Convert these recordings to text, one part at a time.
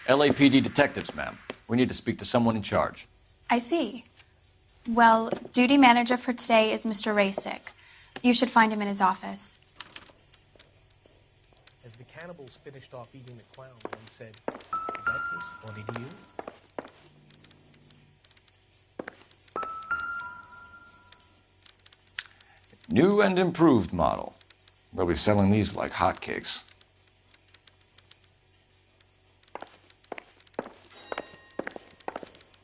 LAPD detectives, ma'am. We need to speak to someone in charge. I see. Well, duty manager for today is Mr. Rasick. You should find him in his office. As the cannibals finished off eating the clown, one said, "Did that taste funny to you?" New and improved model. They'll be selling these like hotcakes.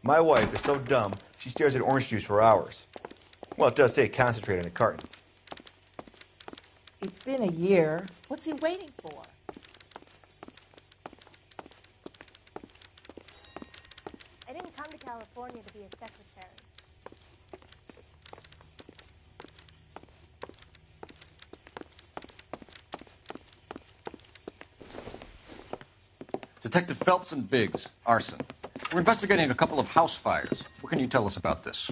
My wife is so dumb, she stares at orange juice for hours. Well, it does say concentrate on the cartons. It's been a year. What's he waiting for? I didn't come to California to be a secretary. Detective Phelps and Biggs, arson. We're investigating a couple of house fires. What can you tell us about this?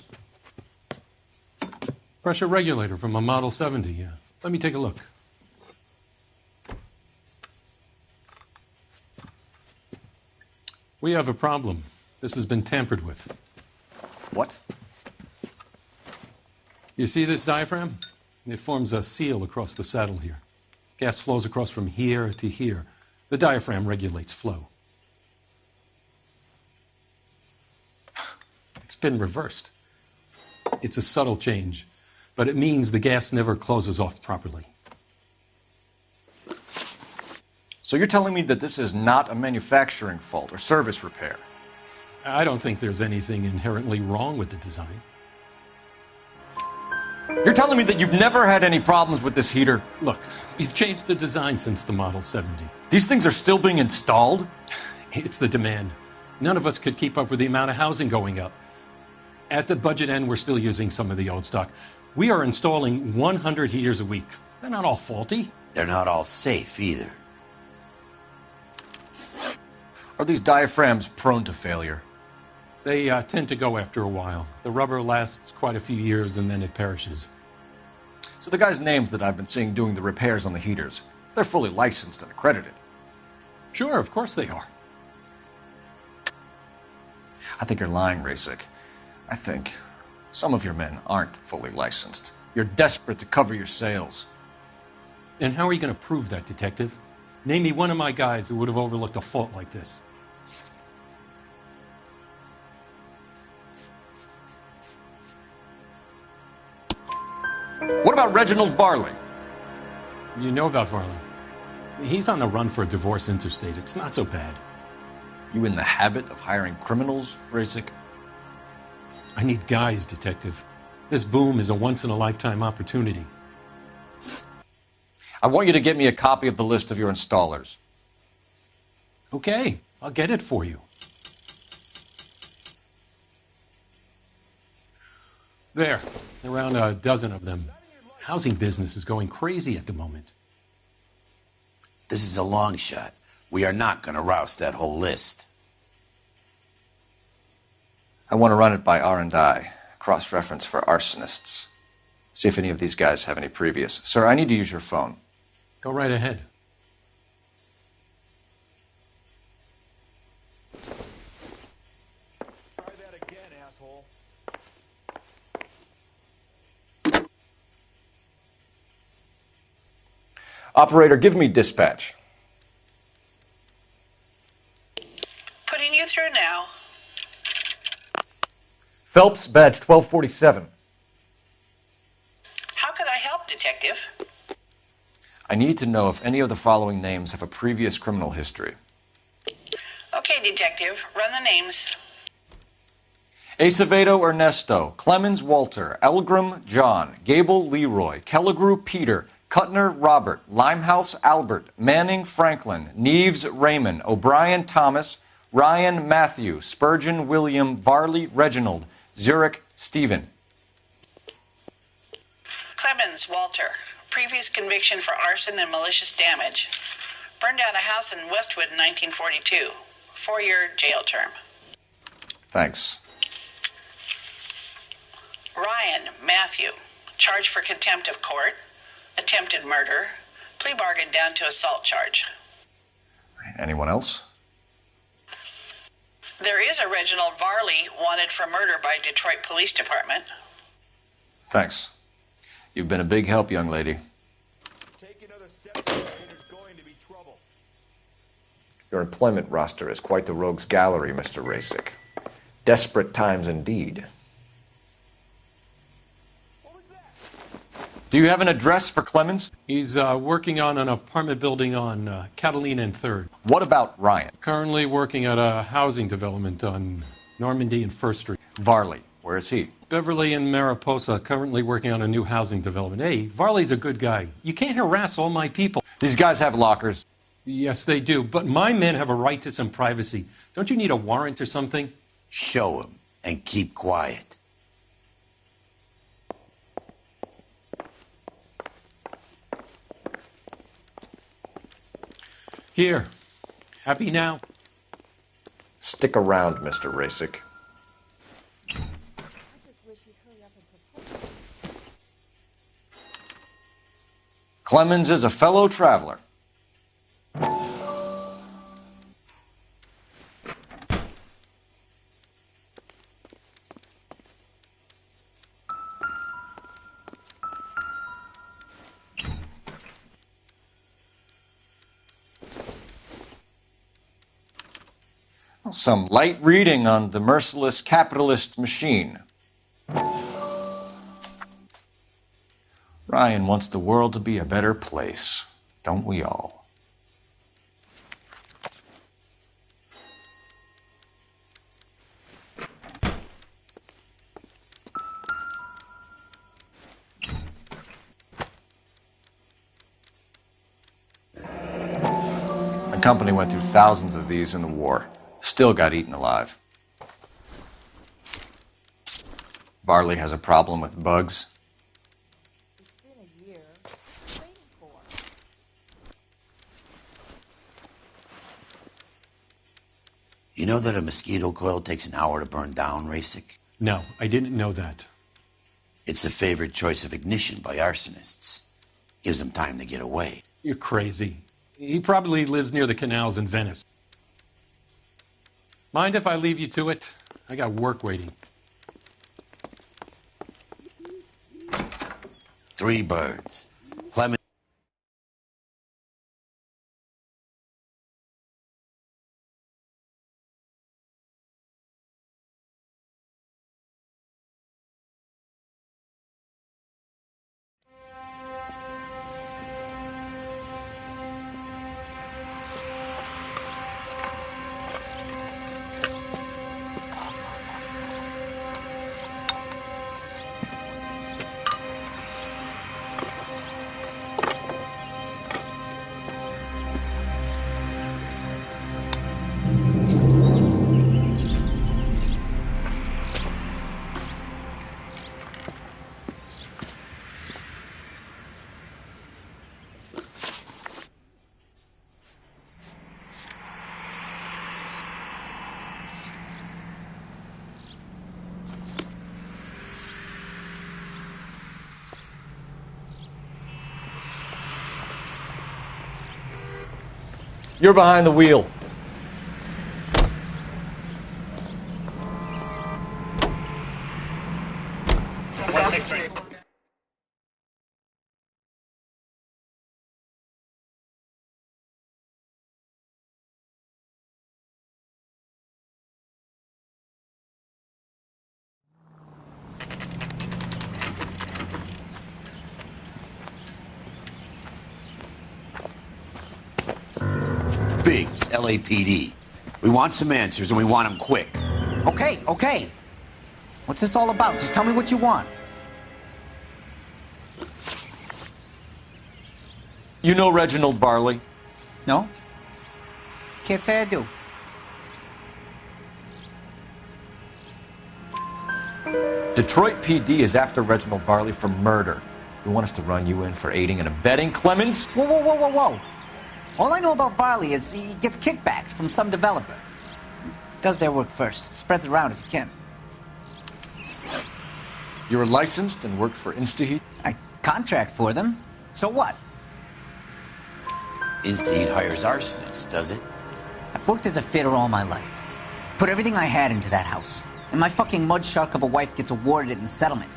Pressure regulator from a Model 70, yeah. Let me take a look. We have a problem. This has been tampered with. What? You see this diaphragm? It forms a seal across the saddle here. Gas flows across from here to here. The diaphragm regulates flow. It's been reversed. It's a subtle change, but it means the gas never closes off properly. So you're telling me that this is not a manufacturing fault or service repair? I don't think there's anything inherently wrong with the design. You're telling me that you've never had any problems with this heater? Look, we've changed the design since the Model 70. These things are still being installed? It's the demand. None of us could keep up with the amount of housing going up. At the budget end, we're still using some of the old stock. We are installing 100 heaters a week. They're not all faulty. They're not all safe either. Are these diaphragms prone to failure? They tend to go after a while. The rubber lasts quite a few years and then it perishes. So the guys' names that I've been seeing doing the repairs on the heaters, they're fully licensed and accredited. Sure, of course they are. I think you're lying, Rasick. I think some of your men aren't fully licensed. You're desperate to cover your sales. And how are you going to prove that, Detective? Name me one of my guys who would have overlooked a fault like this. What about Reginald Varley? You know about Varley. He's on the run for a divorce interstate. It's not so bad. You in the habit of hiring criminals, Rasick? I need guys, Detective. This boom is a once-in-a-lifetime opportunity. I want you to get me a copy of the list of your installers. Okay, I'll get it for you. There, around a dozen of them. Housing business is going crazy at the moment. This is a long shot. We are not going to roust that whole list. I want to run it by R&I, cross-reference for arsonists. See if any of these guys have any previous. Sir, I need to use your phone. Go right ahead. Try that again, asshole. Operator, give me dispatch. Putting you through now. Phelps, badge 1247. How could I help, Detective? I need to know if any of the following names have a previous criminal history. Okay, Detective, run the names. Acevedo Ernesto, Clemens Walter, Elgram John, Gable Leroy, Kelligrew Peter, Kuttner Robert, Limehouse Albert, Manning Franklin, Neves Raymond, O'Brien Thomas, Ryan Matthew, Spurgeon William, Varley Reginald, Zurich Stephen. Clemens Walter, previous conviction for arson and malicious damage. Burned down a house in Westwood in 1942. 4-year jail term. Thanks. Ryan Matthew, charged for contempt of court, attempted murder, plea bargain down to assault charge. Anyone else? also Reginald Varley, wanted for murder by Detroit Police Department. Thanks. You've been a big help, young lady. Take another step, and there's going to be trouble. Your employment roster is quite the rogues gallery, Mr. Rasick. Desperate times indeed. Do you have an address for Clemens? He's working on an apartment building on Catalina and 3rd. What about Ryan? Currently working at a housing development on Normandy and 1st Street. Varley, where is he? Beverly and Mariposa, currently working on a new housing development. Hey, Varley's a good guy. You can't harass all my people. These guys have lockers. Yes, they do, but my men have a right to some privacy. Don't you need a warrant or something? Show him and keep quiet. Here. Happy now? Stick around, Mr. Rasick. I just wish you'd hurry up and propose. Clemens is a fellow traveler. Some light reading on the merciless capitalist machine. Ryan wants the world to be a better place, don't we all? My company went through thousands of these in the war. Still got eaten alive. Varley has a problem with bugs. It's been a year. What are you waiting for? You know that a mosquito coil takes an hour to burn down, Rasick? No, I didn't know that. It's a favorite choice of ignition by arsonists. Gives them time to get away. You're crazy. He probably lives near the canals in Venice. Mind if I leave you to it? I got work waiting. 3 birds. Clement. You're behind the wheel. Biggs, LAPD. We want some answers, and we want them quick. Okay. What's this all about? Just tell me what you want. You know Reginald Varley? No? Can't say I do. Detroit PD is after Reginald Varley for murder. You want us to run you in for aiding and abetting Clemens? Whoa. All I know about Varley is he gets kickbacks from some developer. Does their work first. Spreads it around if you can. You're licensed and work for InstaHeat? I contract for them. So what? InstaHeat hires arsonists, does it? I've worked as a fitter all my life. put everything I had into that house, and my fucking mud shark of a wife gets awarded it in settlement.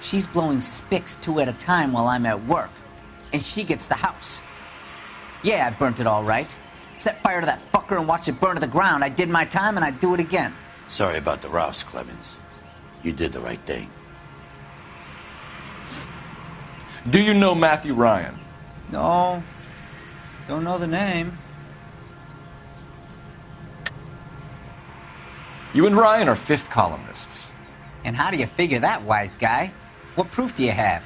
She's blowing spics 2 at a time while I'm at work, and she gets the house. Yeah, I burnt it all right. Set fire to that fucker and watched it burn to the ground. I did my time, and I'd do it again. Sorry about the rouse, Clemens. You did the right thing. Do you know Matthew Ryan? No, don't know the name. You and Ryan are fifth columnists. And how do you figure that, wise guy? What proof do you have?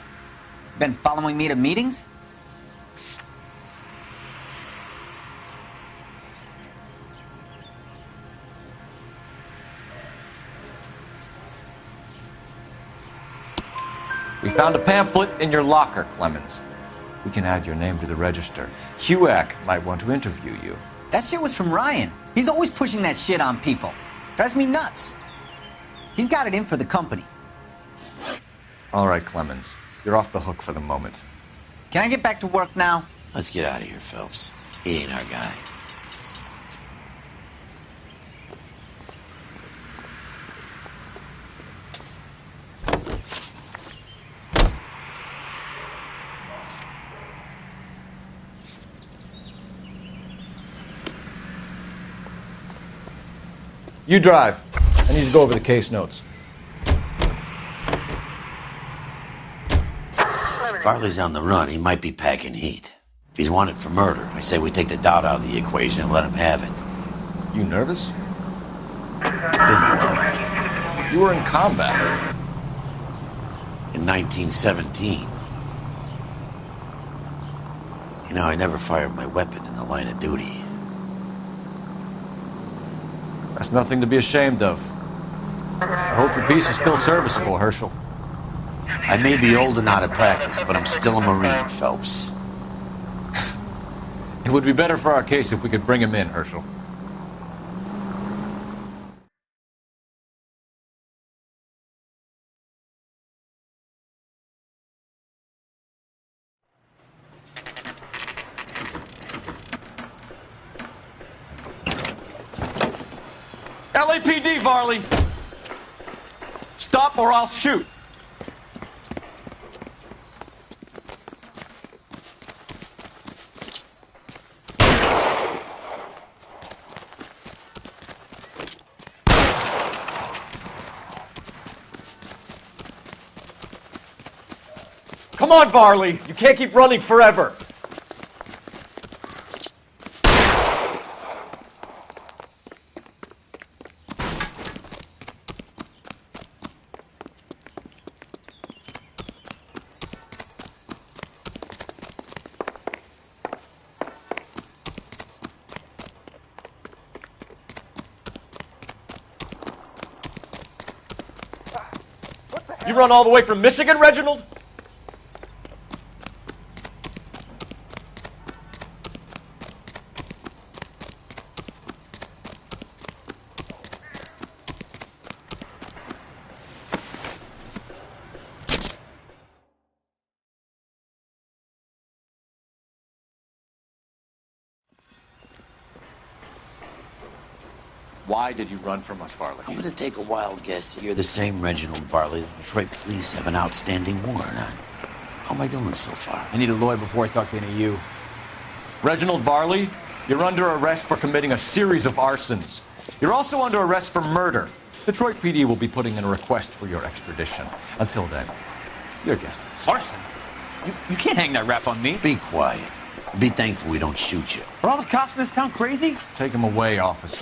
Been following me to meetings? We found a pamphlet in your locker, Clemens. We can add your name to the register. HUAC might want to interview you. That shit was from Ryan. He's always pushing that shit on people. Drives me nuts. He's got it in for the company. All right, Clemens. You're off the hook for the moment. Can I get back to work now? Let's get out of here, Phelps. He ain't our guy. You drive. I need to go over the case notes. Farley's on the run. He might be packing heat. If he's wanted for murder, I say we take the doubt out of the equation and let him have it. You nervous? It's been a while. You were in combat. In 1917. You know, I never fired my weapon in the line of duty. That's nothing to be ashamed of. I hope your piece is still serviceable, Herschel. I may be old and out of practice, but I'm still a Marine, Phelps. It would be better for our case if we could bring him in, Herschel. LAPD, Varley! Stop or I'll shoot! Come on, Varley! You can't keep running forever! You run all the way from Michigan, Reginald? Why did you run from us, Varley? I'm gonna take a wild guess. You're the same Reginald Varley the Detroit police have an outstanding warrant on. How am I doing so far? I need a lawyer before I talk to any of you. Reginald Varley, you're under arrest for committing a series of arsons. You're also under arrest for murder. Detroit PD will be putting in a request for your extradition. Until then, your guest is Arson? You can't hang that rap on me. Be quiet. Be thankful we don't shoot you. Are all the cops in this town crazy? Take him away, officer.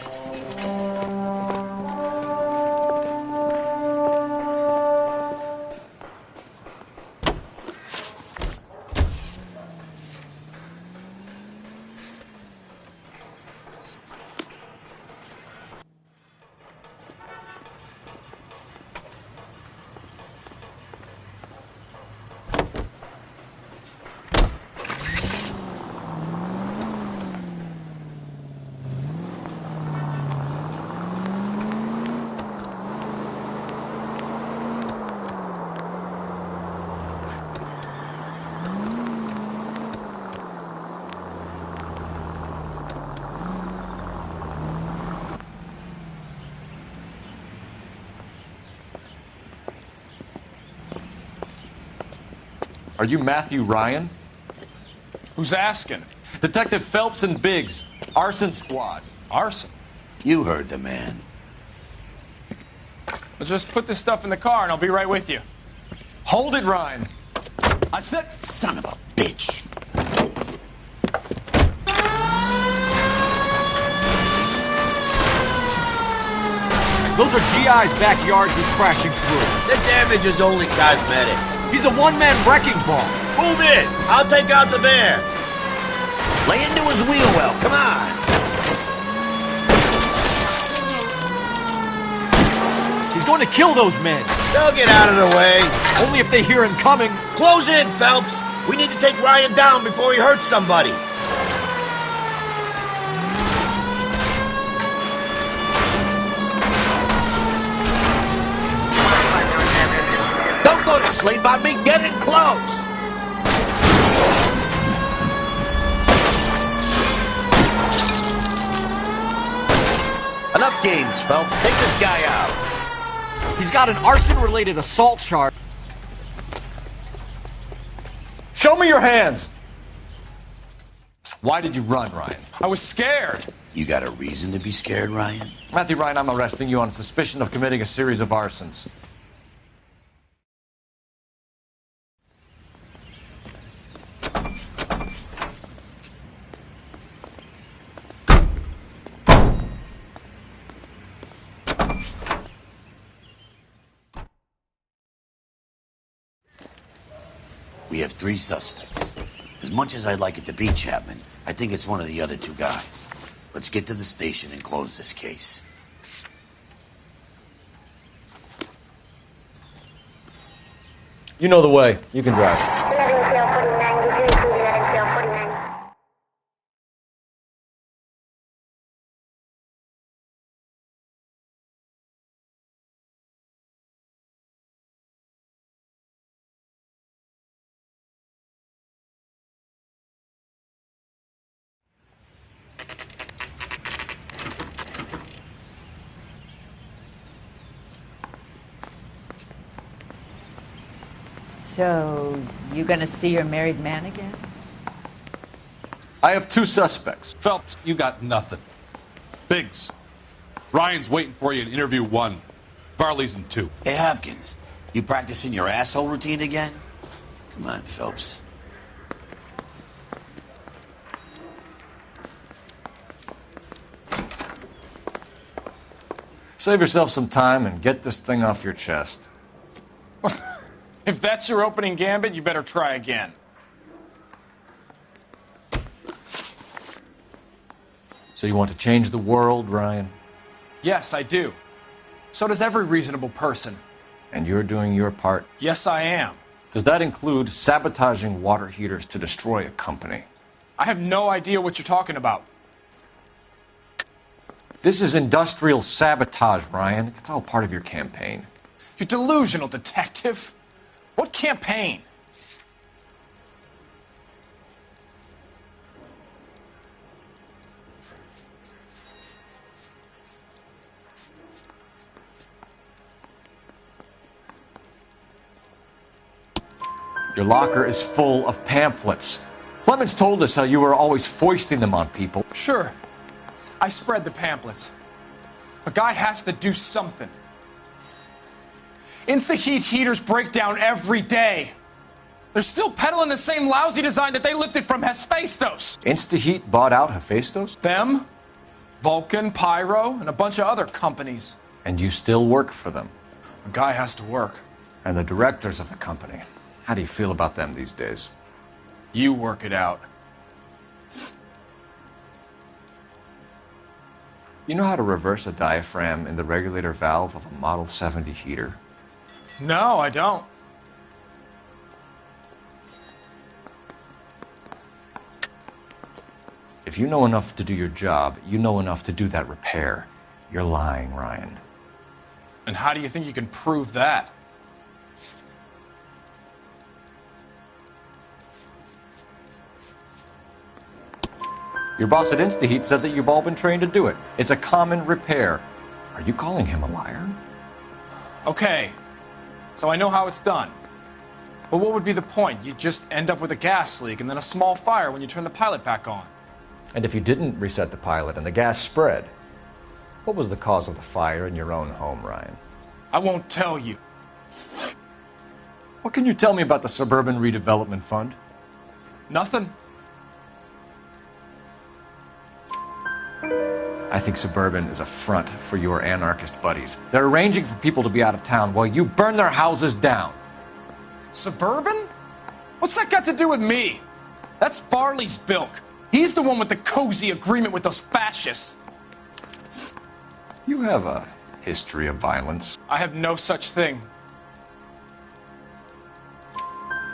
Are you Matthew Ryan? Who's asking? Detective Phelps and Biggs, arson squad. Arson? You heard the man. Let's just put this stuff in the car and I'll be right with you. Hold it, Ryan. I said... Son of a bitch. Those are GI's backyards he's crashing through. The damage is only cosmetic. He's a one-man wrecking ball. Move in! I'll take out the van. Lay into his wheel well, come on! He's going to kill those men. They'll get out of the way. Only if they hear him coming. Close in, Phelps. We need to take Ryan down before he hurts somebody. Don't go to sleep on me. Get in close. Enough games, Phelps. Take this guy out. He's got an arson-related assault charge. Show me your hands! Why did you run, Ryan? I was scared. You got a reason to be scared, Ryan? Matthew Ryan, I'm arresting you on suspicion of committing a series of arsons. We have 3 suspects. As much as I'd like it to be Chapman, I think it's one of the other 2 guys. Let's get to the station and close this case. You know the way. You can drive. So, you gonna see your married man again? I have 2 suspects. Phelps, you got nothing. Biggs, Ryan's waiting for you in interview 1. Varley's in 2. Hey, Hopkins, you practicing your asshole routine again? Come on, Phelps. Save yourself some time and get this thing off your chest. If that's your opening gambit, you better try again. So you want to change the world, Ryan? Yes, I do. So does every reasonable person. And you're doing your part? Yes, I am. Does that include sabotaging water heaters to destroy a company? I have no idea what you're talking about. This is industrial sabotage, Ryan. It's all part of your campaign. You're delusional, detective. What campaign? Your locker is full of pamphlets. Clemens told us how you were always foisting them on people. Sure. I spread the pamphlets. A guy has to do something. Insta-heat heaters break down every day. They're still peddling the same lousy design that they lifted from Hephaestus. Insta-heat bought out Hephaestus? Them, Vulcan, Pyro, and a bunch of other companies. And you still work for them? A guy has to work. And the directors of the company. How do you feel about them these days? You work it out. You know how to reverse a diaphragm in the regulator valve of a Model 70 heater? No, I don't. If you know enough to do your job, you know enough to do that repair. You're lying, Ryan. And how do you think you can prove that? Your boss at InstaHeat said that you've all been trained to do it. It's a common repair. Are you calling him a liar? Okay, so I know how it's done. Well, what would be the point? You'd just end up with a gas leak and then a small fire when you turn the pilot back on. And if you didn't reset the pilot and the gas spread, what was the cause of the fire in your own home, Ryan? I won't tell you. What can you tell me about the Suburban Redevelopment Fund? Nothing. I think Suburban is a front for your anarchist buddies. They're arranging for people to be out of town while you burn their houses down. Suburban? What's that got to do with me? That's Varley's bilk. He's the one with the cozy agreement with those fascists. You have a history of violence. I have no such thing.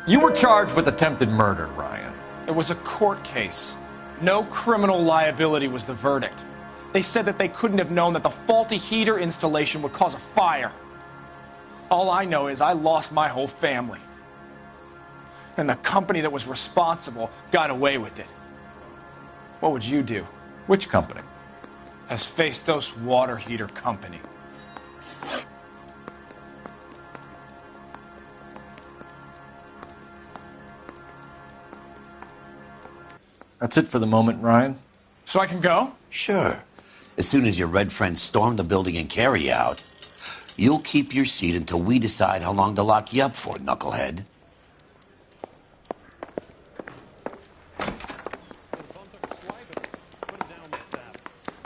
You were charged with attempted murder, Ryan. It was a court case. No criminal liability was the verdict. They said that they couldn't have known that the faulty heater installation would cause a fire. All I know is I lost my whole family. And the company that was responsible got away with it. What would you do? Which company? Hephaestus Water Heater Company. That's it for the moment, Ryan. So I can go? Sure. As soon as your red friends storm the building and carry you out, you'll keep your seat until we decide how long to lock you up for, knucklehead.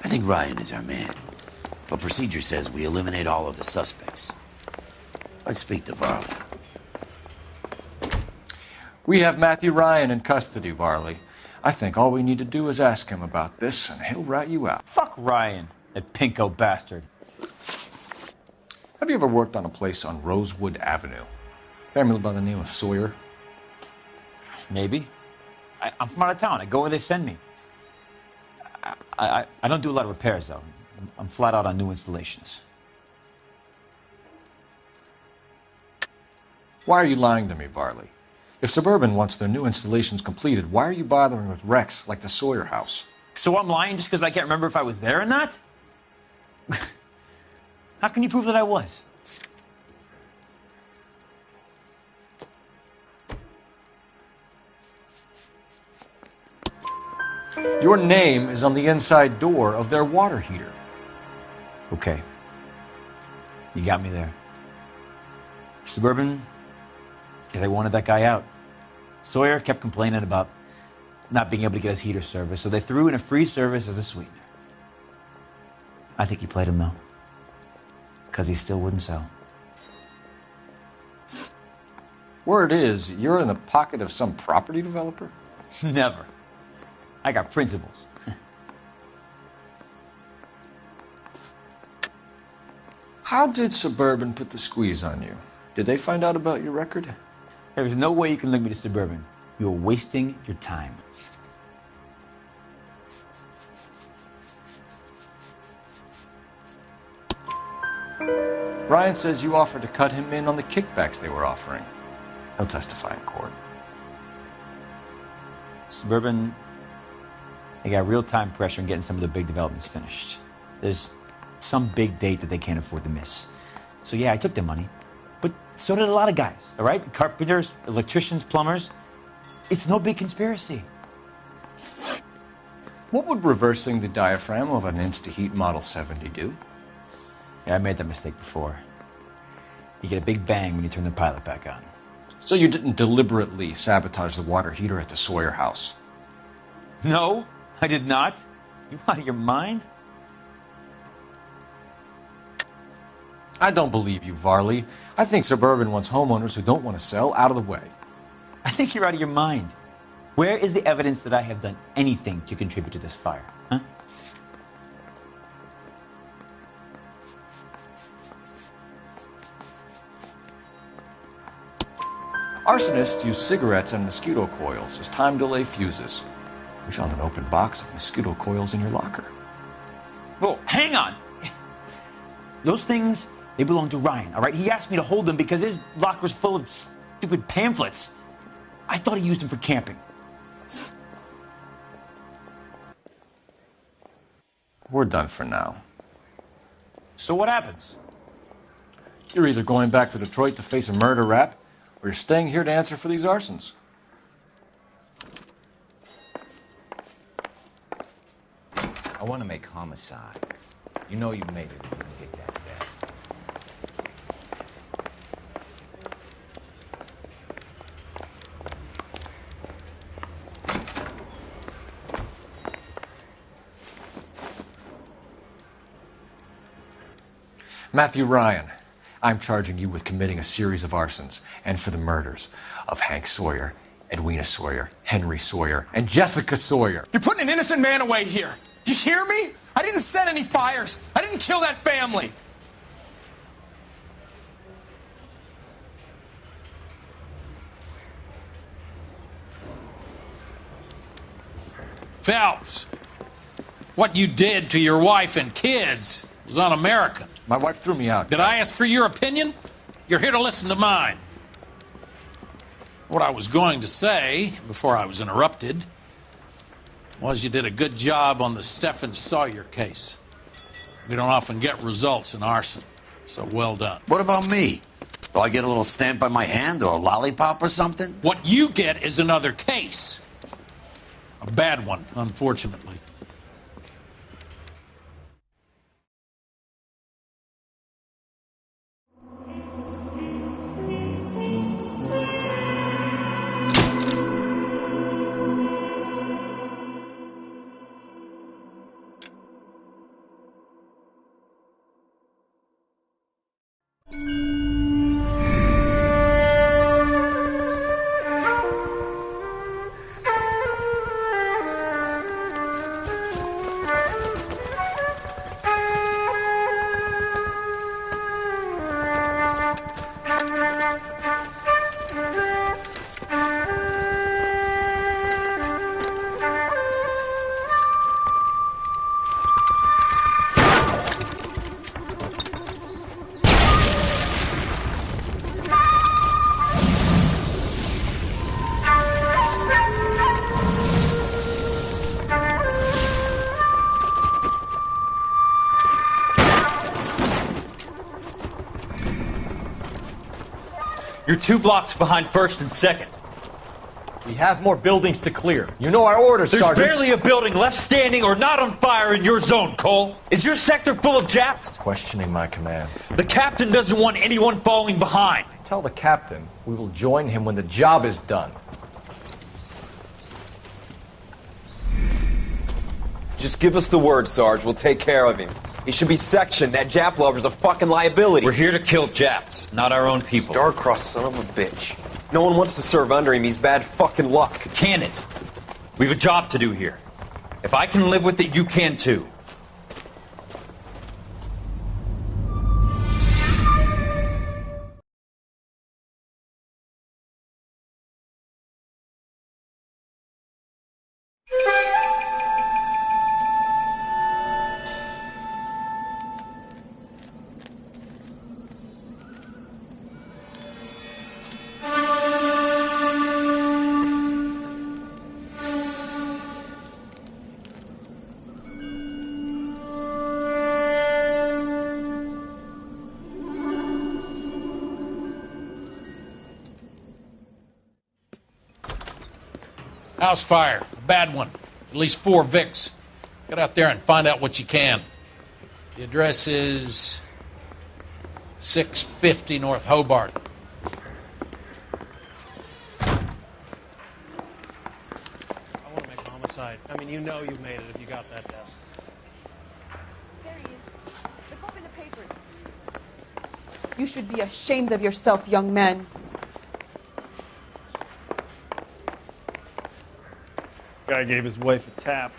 I think Ryan is our man, but procedure says we eliminate all of the suspects. Let's speak to Varley. We have Matthew Ryan in custody, Varley. I think all we need to do is ask him about this, and he'll rat you out. Fuck Ryan, that pinko bastard. Have you ever worked on a place on Rosewood Avenue? Family by the name of Sawyer? Maybe. I'm from out of town. I go where they send me. I don't do a lot of repairs, though. I'm flat out on new installations. Why are you lying to me, Varley? If Suburban wants their new installations completed, why are you bothering with wrecks like the Sawyer house? So I'm lying just because I can't remember if I was there or not? How can you prove that I was? Your name is on the inside door of their water heater. Okay. You got me there. Suburban, yeah, they wanted that guy out. Sawyer kept complaining about not being able to get his heater service, so they threw in a free service as a sweetener. I think he played him, though, because he still wouldn't sell. Word is, you're in the pocket of some property developer? Never. I got principles. How did Suburban put the squeeze on you? Did they find out about your record? There's no way you can link me to Suburban. You're wasting your time. Ryan says you offered to cut him in on the kickbacks they were offering. He'll testify in court. Suburban, they got real time pressure on getting some of the big developments finished. There's some big date that they can't afford to miss. So yeah, I took their money. But so did a lot of guys, all right? Carpenters, electricians, plumbers. It's no big conspiracy. What would reversing the diaphragm of an Insta-Heat Model 70 do? Yeah, I made that mistake before. You get a big bang when you turn the pilot back on. So you didn't deliberately sabotage the water heater at the Sawyer house? No, I did not. You out of your mind? I don't believe you, Varley. I think Suburban wants homeowners who don't want to sell out of the way. I think you're out of your mind. Where is the evidence that I have done anything to contribute to this fire? Huh? Arsonists use cigarettes and mosquito coils as time delay fuses. We found an open box of mosquito coils in your locker. Whoa, hang on! Those things, they belong to Ryan, all right? He asked me to hold them because his locker's full of stupid pamphlets. I thought he used them for camping. We're done for now. So what happens? You're either going back to Detroit to face a murder rap, or you're staying here to answer for these arsons. I want to make homicide. You know you made it if you can get that desk. Matthew Ryan, I'm charging you with committing a series of arsons and for the murders of Hank Sawyer, Edwina Sawyer, Henry Sawyer, and Jessica Sawyer. You're putting an innocent man away here. You hear me? I didn't set any fires. I didn't kill that family. Phelps, what you did to your wife and kids was un-American. My wife threw me out. Did I ask for your opinion? You're here to listen to mine. What I was going to say, before I was interrupted, was you did a good job on the Stephen Sawyer case. We don't often get results in arson, so well done. What about me? Do I get a little stamp by my hand or a lollipop or something? What you get is another case. A bad one, unfortunately. You're 2 blocks behind 1st and 2nd. We have more buildings to clear. You know our orders, There's Sergeant. barely a building left standing or not on fire in your zone, Cole. Is your sector full of Japs? Questioning my command. The captain doesn't want anyone falling behind. Tell the captain we will join him when the job is done. Just give us the word, Sarge. We'll take care of him. He should be sectioned. That Jap lover's a fucking liability. We're here to kill Japs, not our own people. Star-crossed son of a bitch. No one wants to serve under him. He's bad fucking luck. Can it? We have a job to do here. If I can live with it, you can too. House fire. A bad one. At least 4 Vicks. Get out there and find out what you can. The address is 650 North Hobart. I want to make homicide. I mean, you know you made it if you got that desk. There he is. Look up in the papers. You should be ashamed of yourself, young man. Guy gave his wife a tap.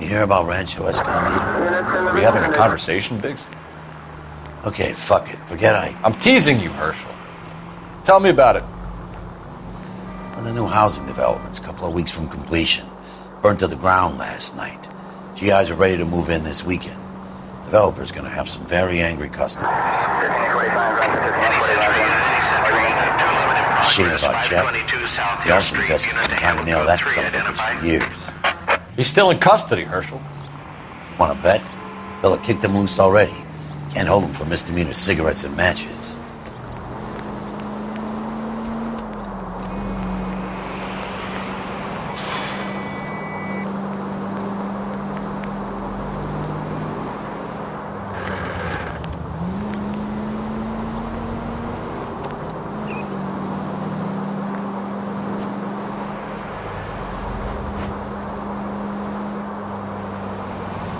You hear about Rancho Escondido? Are we having a conversation, Biggs? Okay, fuck it. Forget I'm teasing you, Herschel. Tell me about it. Well, the new housing development's a couple of weeks from completion. Burnt to the ground last night. GIs are ready to move in this weekend. Developer's gonna have some very angry customers. Shame about Chet. The arson investigator's been trying to nail that son of a bitch for years. He's still in custody, Herschel. Wanna bet? Bella kicked him loose already. Can't hold him for misdemeanor cigarettes and matches.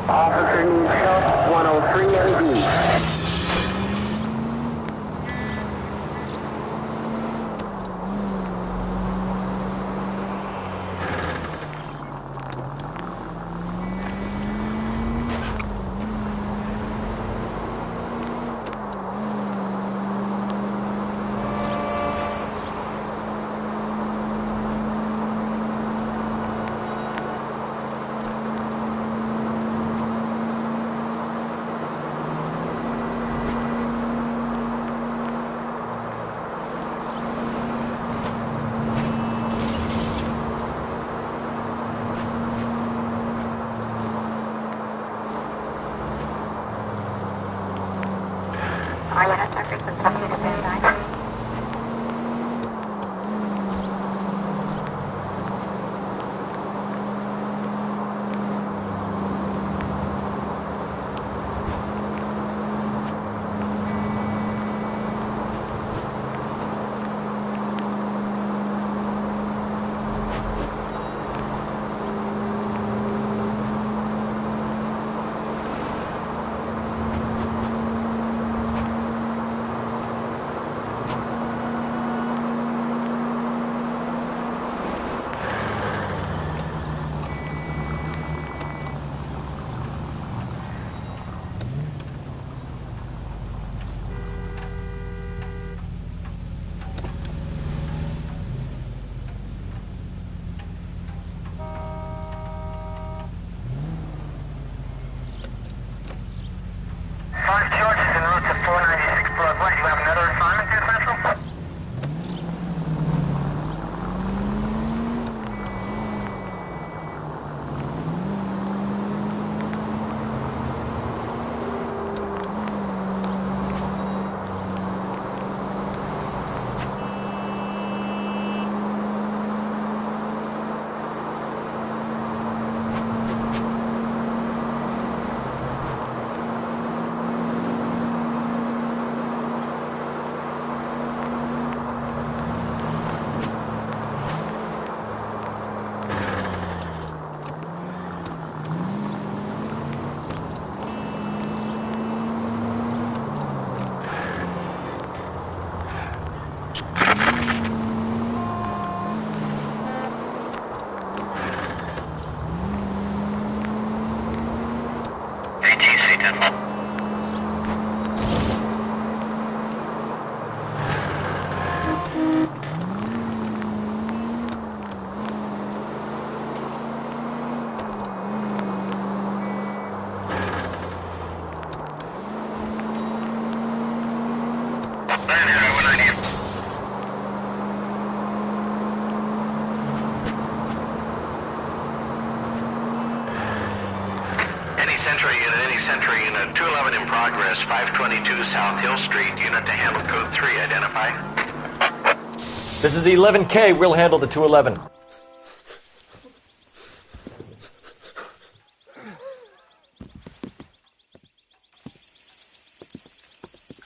Officer needs help, 103 and D. Sentry unit 211 in progress, 522 South Hill Street, unit to handle code 3, identify. This is 11K, we'll handle the 211.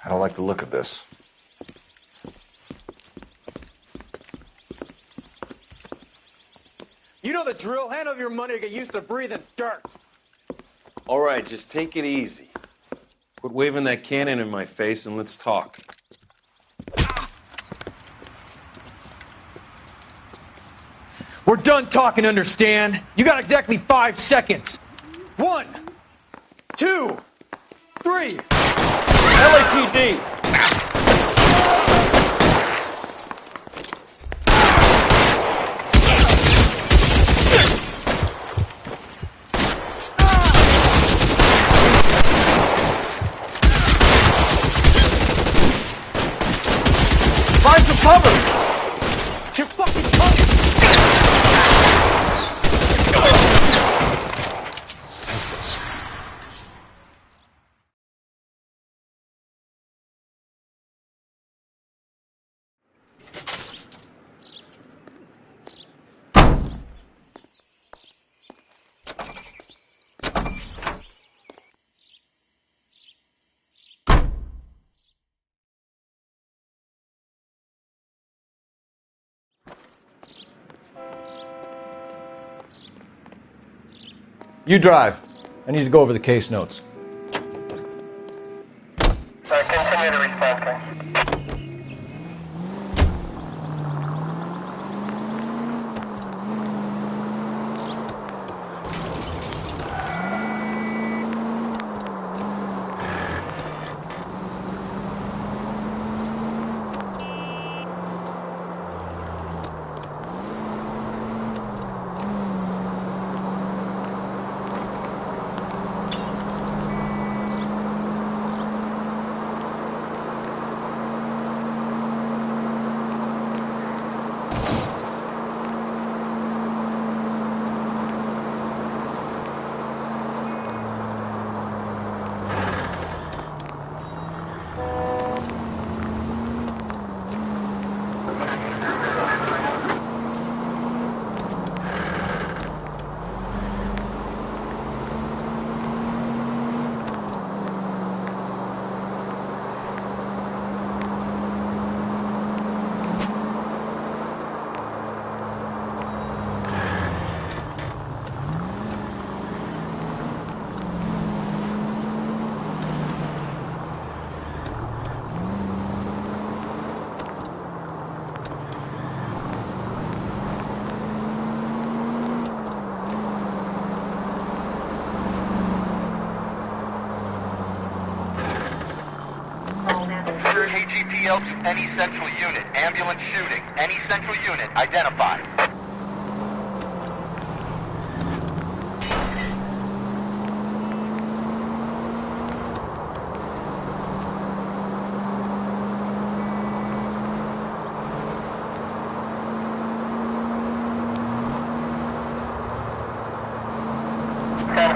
I don't like the look of this. You know the drill. Hand over your money to get used to breathing dirt. All right, just take it easy. Quit waving that cannon in my face and let's talk. We're done talking, understand? You got exactly 5 seconds. 1, 2, 3. LAPD! Find some cover! You're fucking coming! Senseless. You drive. I need to go over the case notes. Continue to respond, sir. KGPL to any central unit. Ambulance shooting. Any central unit. Identify.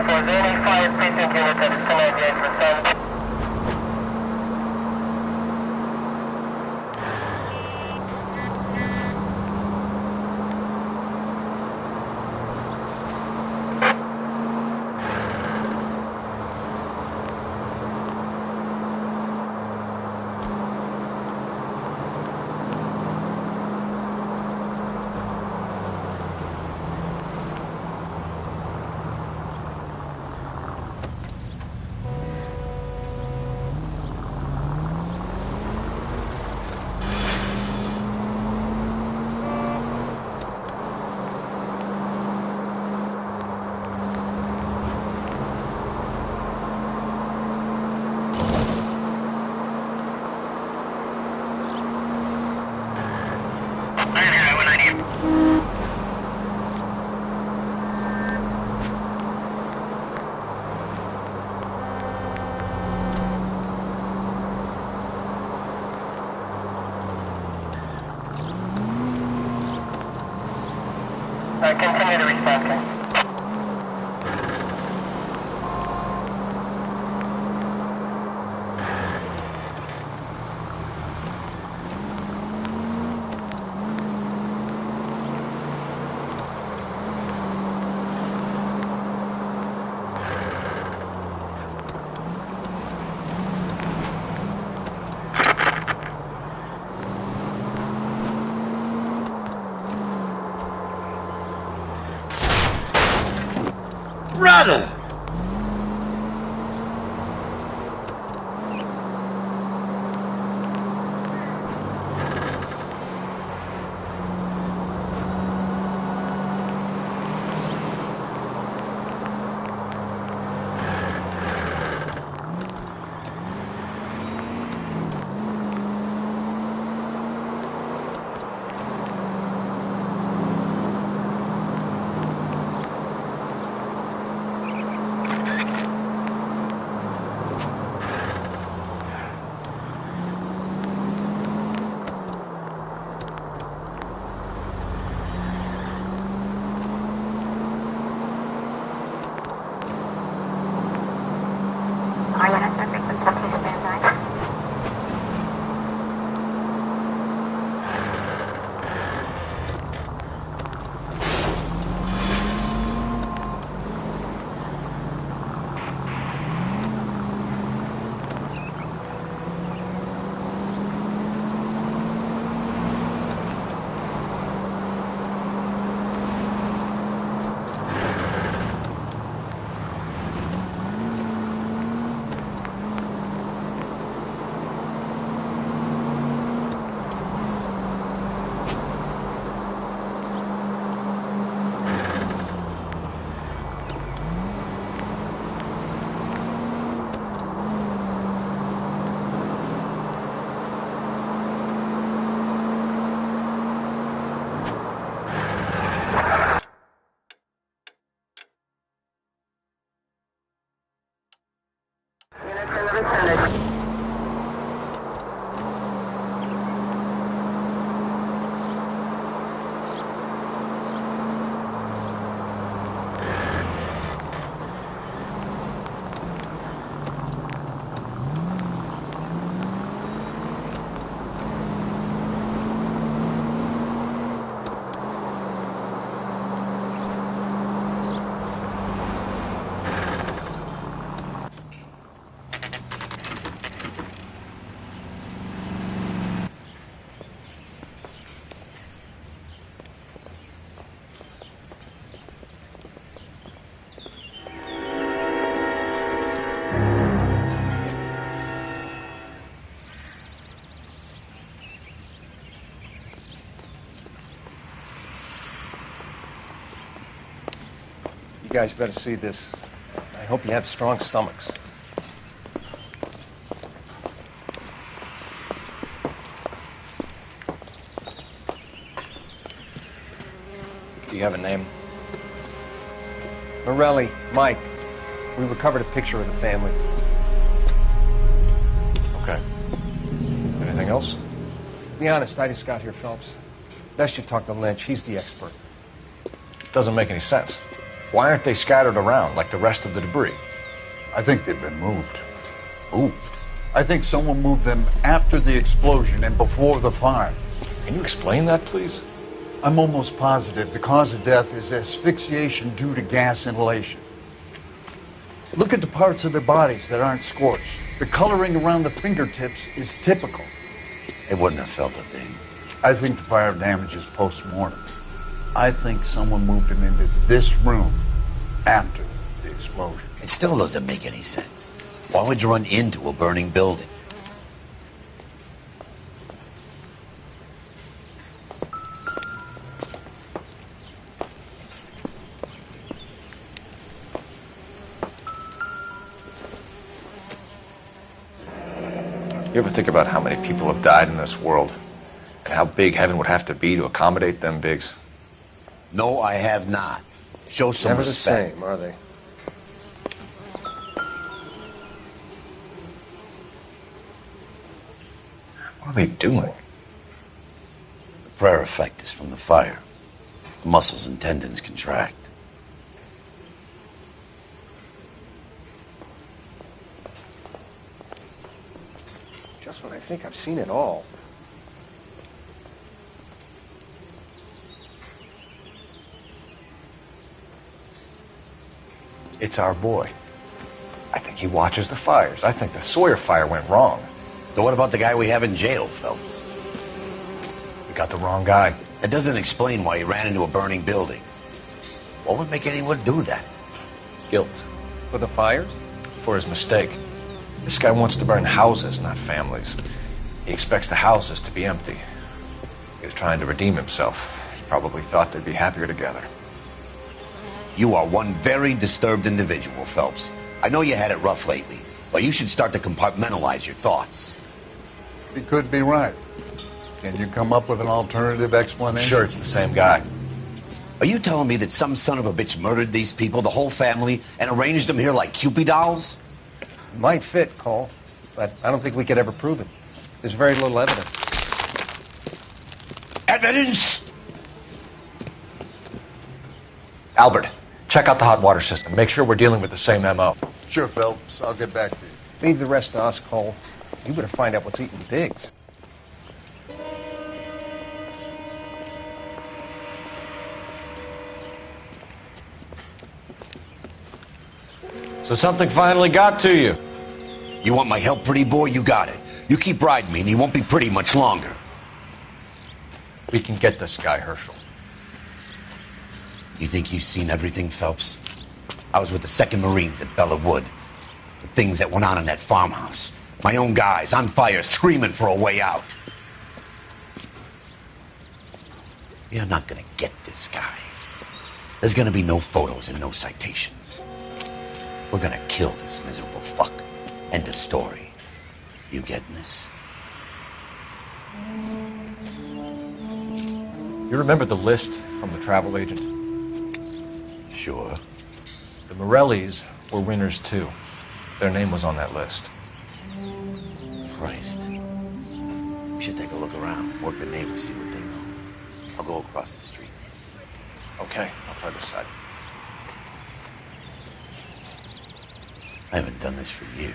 For the any fire precinct unit that is connected for some. Continue to respond, sir. Brother! destination. You guys better see this. I hope you have strong stomachs. Do you have a name? Morelli, Mike. We recovered a picture of the family. Okay. Anything else? Be honest, I just got here, Phelps. Best you talk to Lynch. He's the expert. Doesn't make any sense. Why aren't they scattered around like the rest of the debris? I think they've been moved. Moved? I think someone moved them after the explosion and before the fire. Can you explain that, please? I'm almost positive the cause of death is asphyxiation due to gas inhalation. Look at the parts of their bodies that aren't scorched. The coloring around the fingertips is typical. They wouldn't have felt a thing. I think the fire damage is post-mortem. I think someone moved him into this room after the explosion. It still doesn't make any sense. Why would you run into a burning building? You ever think about how many people have died in this world? And how big heaven would have to be to accommodate them, Biggs? No, I have not. Show some Never respect. the same, are they? What are they doing? The prayer effect is from the fire. The muscles and tendons contract. Just when I think I've seen it all. It's our boy. I think he watches the fires. I think the Sawyer fire went wrong. So what about the guy we have in jail, Phelps? We got the wrong guy. That doesn't explain why he ran into a burning building. What would make anyone do that? Guilt. For the fires? For his mistake. This guy wants to burn houses, not families. He expects the houses to be empty. He was trying to redeem himself. He probably thought they'd be happier together. You are one very disturbed individual, Phelps. I know you had it rough lately, but you should start to compartmentalize your thoughts. He could be right. Can you come up with an alternative explanation? Sure, it's the same guy. Are you telling me that some son of a bitch murdered these people, the whole family, and arranged them here like Cupid dolls? Might fit, Cole, but I don't think we could ever prove it. There's very little evidence. Evidence? Albert, check out the hot water system. Make sure we're dealing with the same MO. Sure, Phelps. I'll get back to you. Leave the rest to us, Cole. You better find out what's eating Biggs. So something finally got to you. You want my help, pretty boy? You got it. You keep riding me and you won't be pretty much longer. We can get this guy, Herschel. You think you've seen everything, Phelps? I was with the 2nd Marines at Bella Wood. The things that went on in that farmhouse. My own guys on fire, screaming for a way out. You're not gonna get this guy. There's gonna be no photos and no citations. We're gonna kill this miserable fuck. End of story. You getting this? You remember the list from the travel agent? Sure. The Morellis were winners too. Their name was on that list. Christ. We should take a look around, work the neighbors, see what they know. I'll go across the street. Okay, I'll try this side. I haven't done this for years.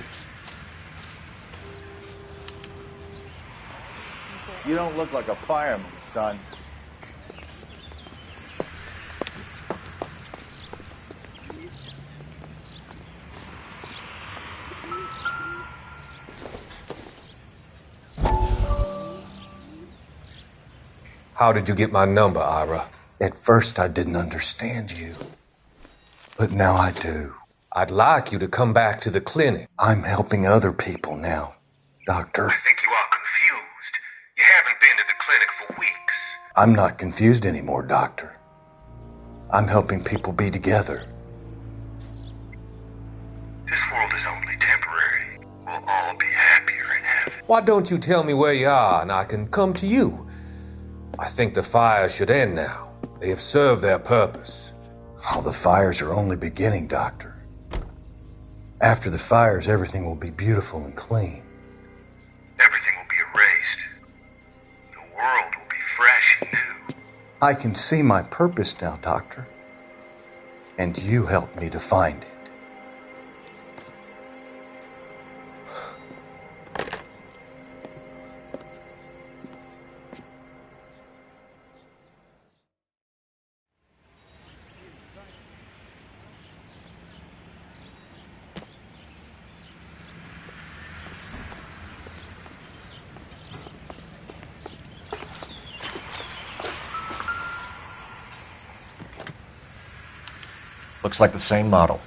You don't look like a fireman, son. How did you get my number, Ira? At first, I didn't understand you. But now I do. I'd like you to come back to the clinic. I'm helping other people now, Doctor. I think you are confused. You haven't been to the clinic for weeks. I'm not confused anymore, Doctor. I'm helping people be together. This world is only temporary. We'll all be happier in heaven. Why don't you tell me where you are and I can come to you? I think the fires should end now. They have served their purpose. Oh, the fires are only beginning, Doctor. After the fires, everything will be beautiful and clean. Everything will be erased. The world will be fresh and new. I can see my purpose now, Doctor. And you helped me to find it. Looks like the same model.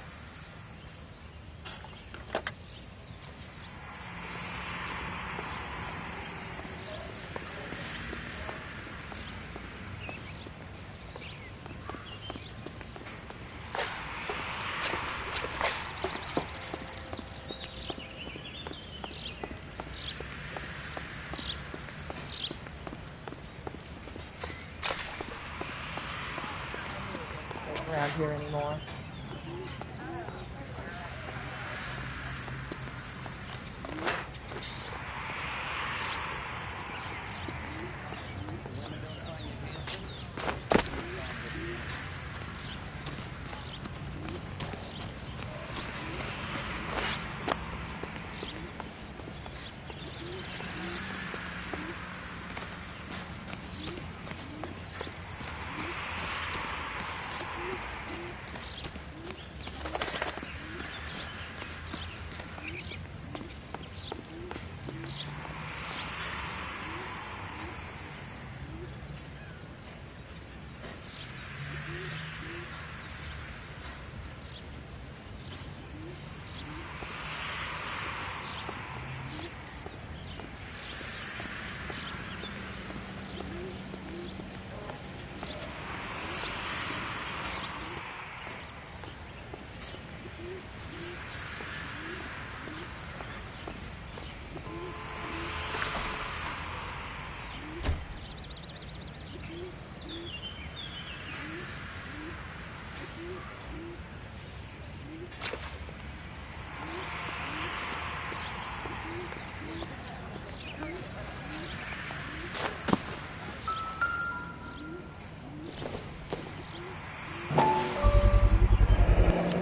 Around here anymore.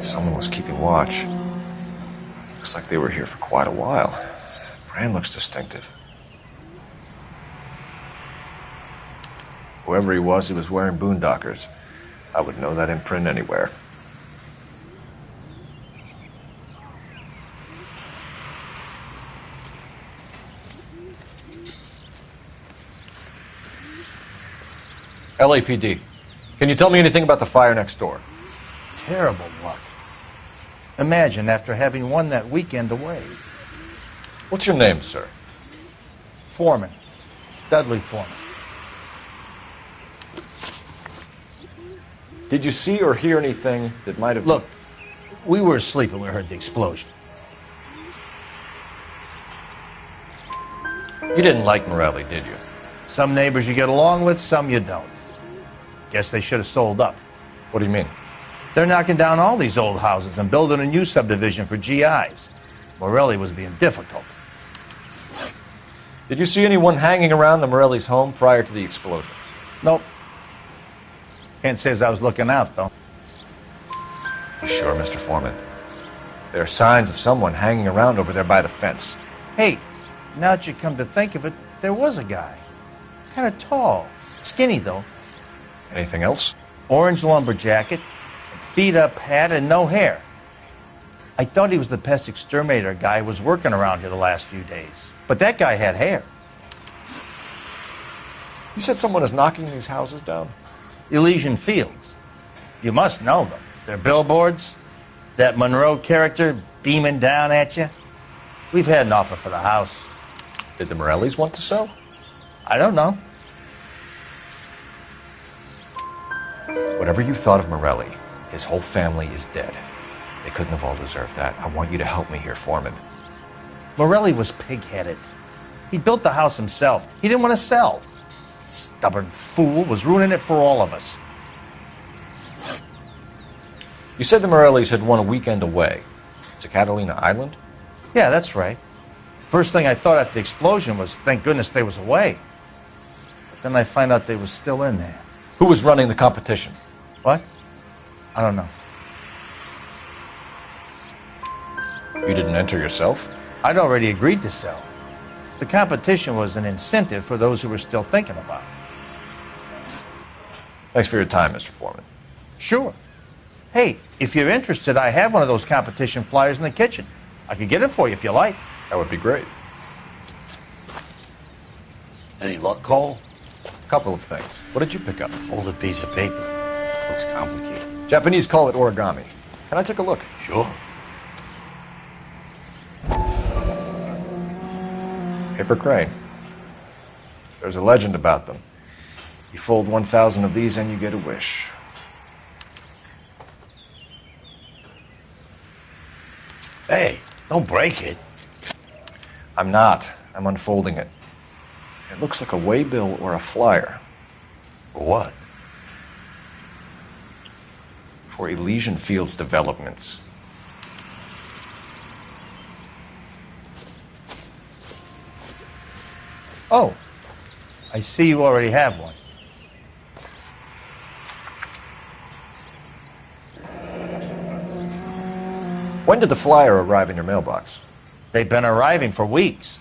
Someone was keeping watch. Looks like they were here for quite a while. Brand looks distinctive. Whoever he was wearing boondockers. I would know that imprint anywhere. LAPD, can you tell me anything about the fire next door? Terrible luck. Imagine after having won that weekend away. What's your name, sir? Foreman. Dudley Foreman. Did you see or hear anything that might have... Look, we were asleep when we heard the explosion. You didn't like Morelli, did you? Some neighbors you get along with, some you don't. Guess they should have sold up. What do you mean? They're knocking down all these old houses and building a new subdivision for GIs. Morelli was being difficult. Did you see anyone hanging around the Morelli's home prior to the explosion? Nope. Can't say as I was looking out, though. You sure, Mr. Foreman? There are signs of someone hanging around over there by the fence. Hey, now that you come to think of it, there was a guy. Kind of tall. Skinny, though. Anything else? Orange lumber jacket, beat-up hat, and no hair. I thought he was the pest exterminator guy who was working around here the last few days. But that guy had hair. You said someone is knocking these houses down? Elysian Fields. You must know them. They're billboards. That Monroe character beaming down at you. We've had an offer for the house. Did the Morellis want to sell? I don't know. Whatever you thought of Morelli, his whole family is dead. They couldn't have all deserved that. I want you to help me here, Foreman. Morelli was pig-headed. He built the house himself. He didn't want to sell. Stubborn fool was ruining it for all of us. You said the Morellis had won a weekend away to Catalina Island? Yeah, that's right. First thing I thought after the explosion was, thank goodness they was away. But then I find out they was still in there. Who was running the competition? What? I don't know. You didn't enter yourself? I'd already agreed to sell. The competition was an incentive for those who were still thinking about it. Thanks for your time, Mr. Foreman. Sure. Hey, if you're interested, I have one of those competition flyers in the kitchen. I could get it for you if you like. That would be great. Any luck, Cole? A couple of things. What did you pick up? Folded piece of paper. Looks complicated. Japanese call it origami. Can I take a look? Sure. Paper crane. There's a legend about them. You fold 1,000 of these and you get a wish. Hey, don't break it. I'm not. I'm unfolding it. It looks like a waybill or a flyer. For what? For Elysian Fields Developments. Oh, I see you already have one. When did the flyer arrive in your mailbox? They've been arriving for weeks.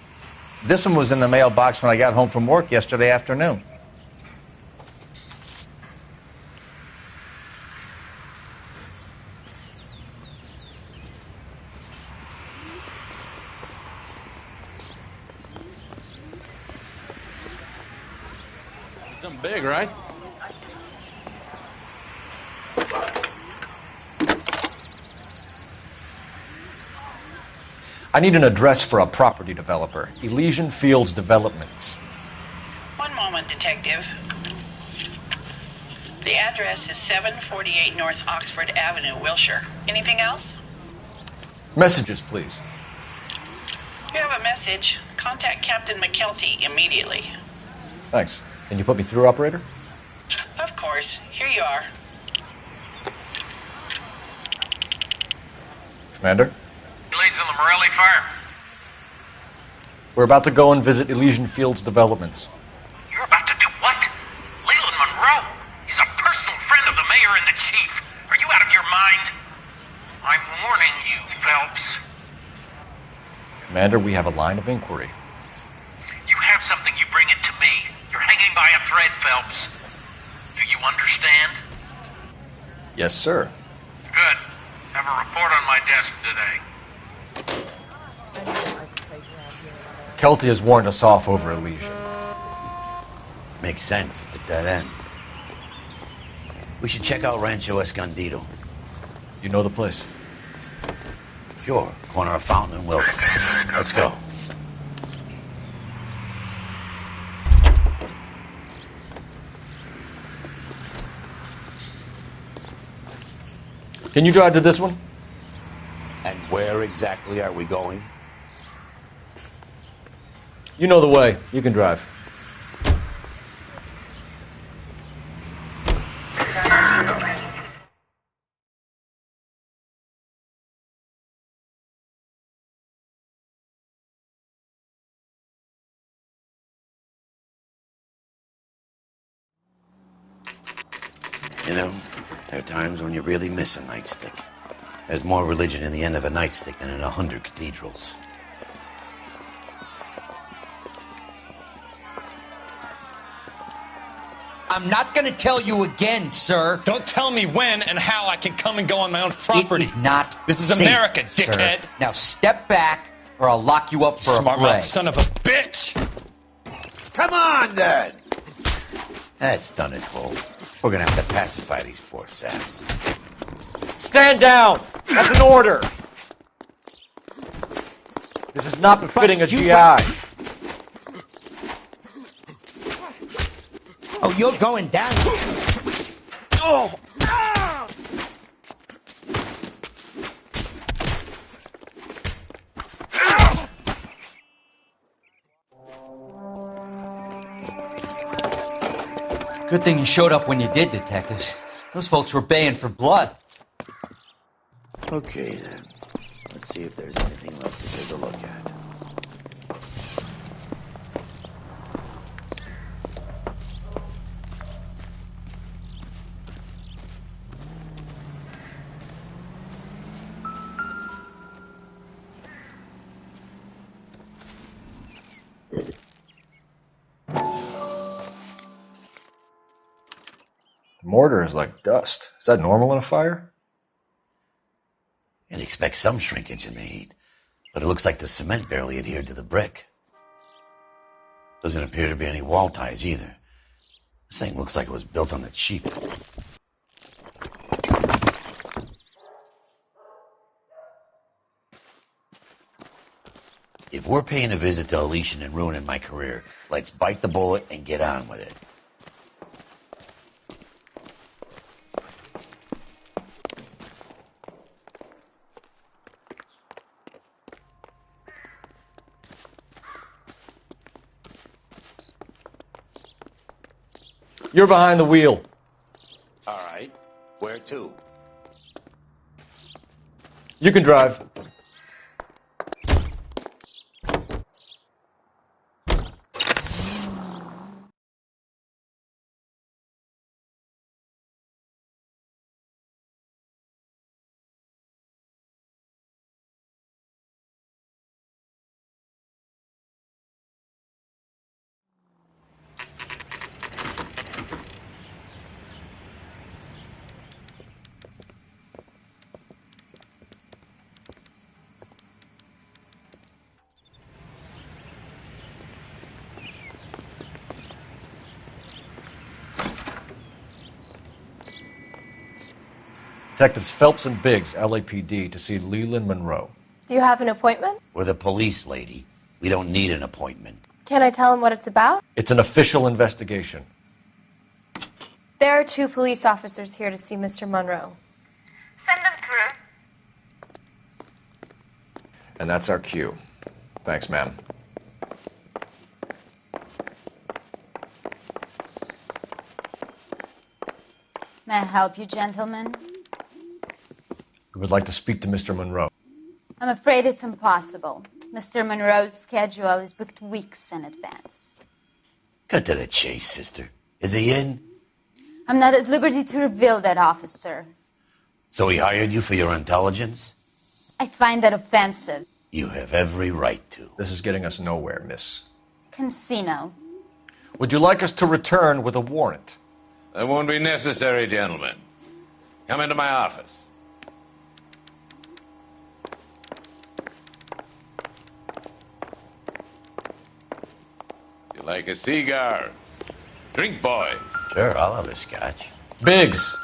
This one was in the mailbox when I got home from work yesterday afternoon. Something big, right? I need an address for a property developer. Elysian Fields Developments. One moment, Detective. The address is 748 North Oxford Avenue, Wilshire. Anything else? Messages, please. You have a message. Contact Captain McKelty immediately. Thanks. Can you put me through, operator? Of course. Here you are. Commander? Leads on the Morelli fire. We're about to go and visit Elysian Fields Developments. You're about to do what? Leland Monroe? He's a personal friend of the mayor and the chief. Are you out of your mind? I'm warning you, Phelps. Commander, we have a line of inquiry. You have something, you bring it to me. You're hanging by a thread, Phelps. Do you understand? Yes, sir. Good. Have a report on my desk today. Kelty has warned us off over Elysian. Makes sense. It's a dead end. We should check out Rancho Escondido. You know the place? Sure. Corner of Fountain and Wilton. Let's go. Can you drive to this one? And where exactly are we going? You know the way. You can drive. You know, there are times when you really miss a nightstick. There's more religion in the end of a nightstick than in 100 cathedrals. I'm not gonna tell you again, sir. Don't tell me when and how I can come and go on my own property. It is not This is safe, America, sir. dickhead. Now step back, or I'll lock you up for a Smart fray. mouth son of a bitch! Come on, then! That's done it, Cole. We're gonna have to pacify these poor saps. Stand down! That's an order! This is not befitting a GI. Oh, you're going down. Oh! Good thing you showed up when you did, detectives. Those folks were baying for blood. Okay, then. Let's see if there's anything left to take a look at. Mortar is like dust. Is that normal in a fire? You'd expect some shrinkage in the heat, but it looks like the cement barely adhered to the brick. Doesn't appear to be any wall ties either. This thing looks like it was built on the cheap. If we're paying a visit to Elysian and ruining my career, let's bite the bullet and get on with it. You're behind the wheel. All right. Where to? You can drive. Detectives Phelps and Biggs, LAPD, to see Leland Monroe. Do you have an appointment? We're the police, lady. We don't need an appointment. Can I tell him what it's about? It's an official investigation. There are 2 police officers here to see Mr. Monroe. Send them through. And that's our cue. Thanks, ma'am. May I help you, gentlemen? We would like to speak to Mr. Monroe. I'm afraid it's impossible. Mr. Monroe's schedule is booked weeks in advance. Cut to the chase, sister. Is he in? I'm not at liberty to reveal that, officer. So he hired you for your intelligence? I find that offensive. You have every right to. This is getting us nowhere, miss. Casino. Would you like us to return with a warrant? That won't be necessary, gentlemen. Come into my office. You like a cigar? Drink, boys. Sure, I'll have a scotch. Biggs!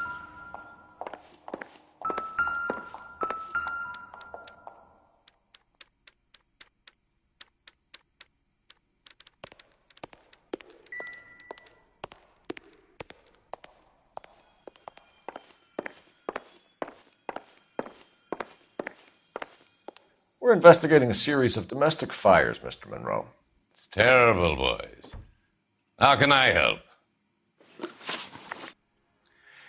We're investigating a series of domestic fires, Mr. Monroe. It's terrible, boys. How can I help?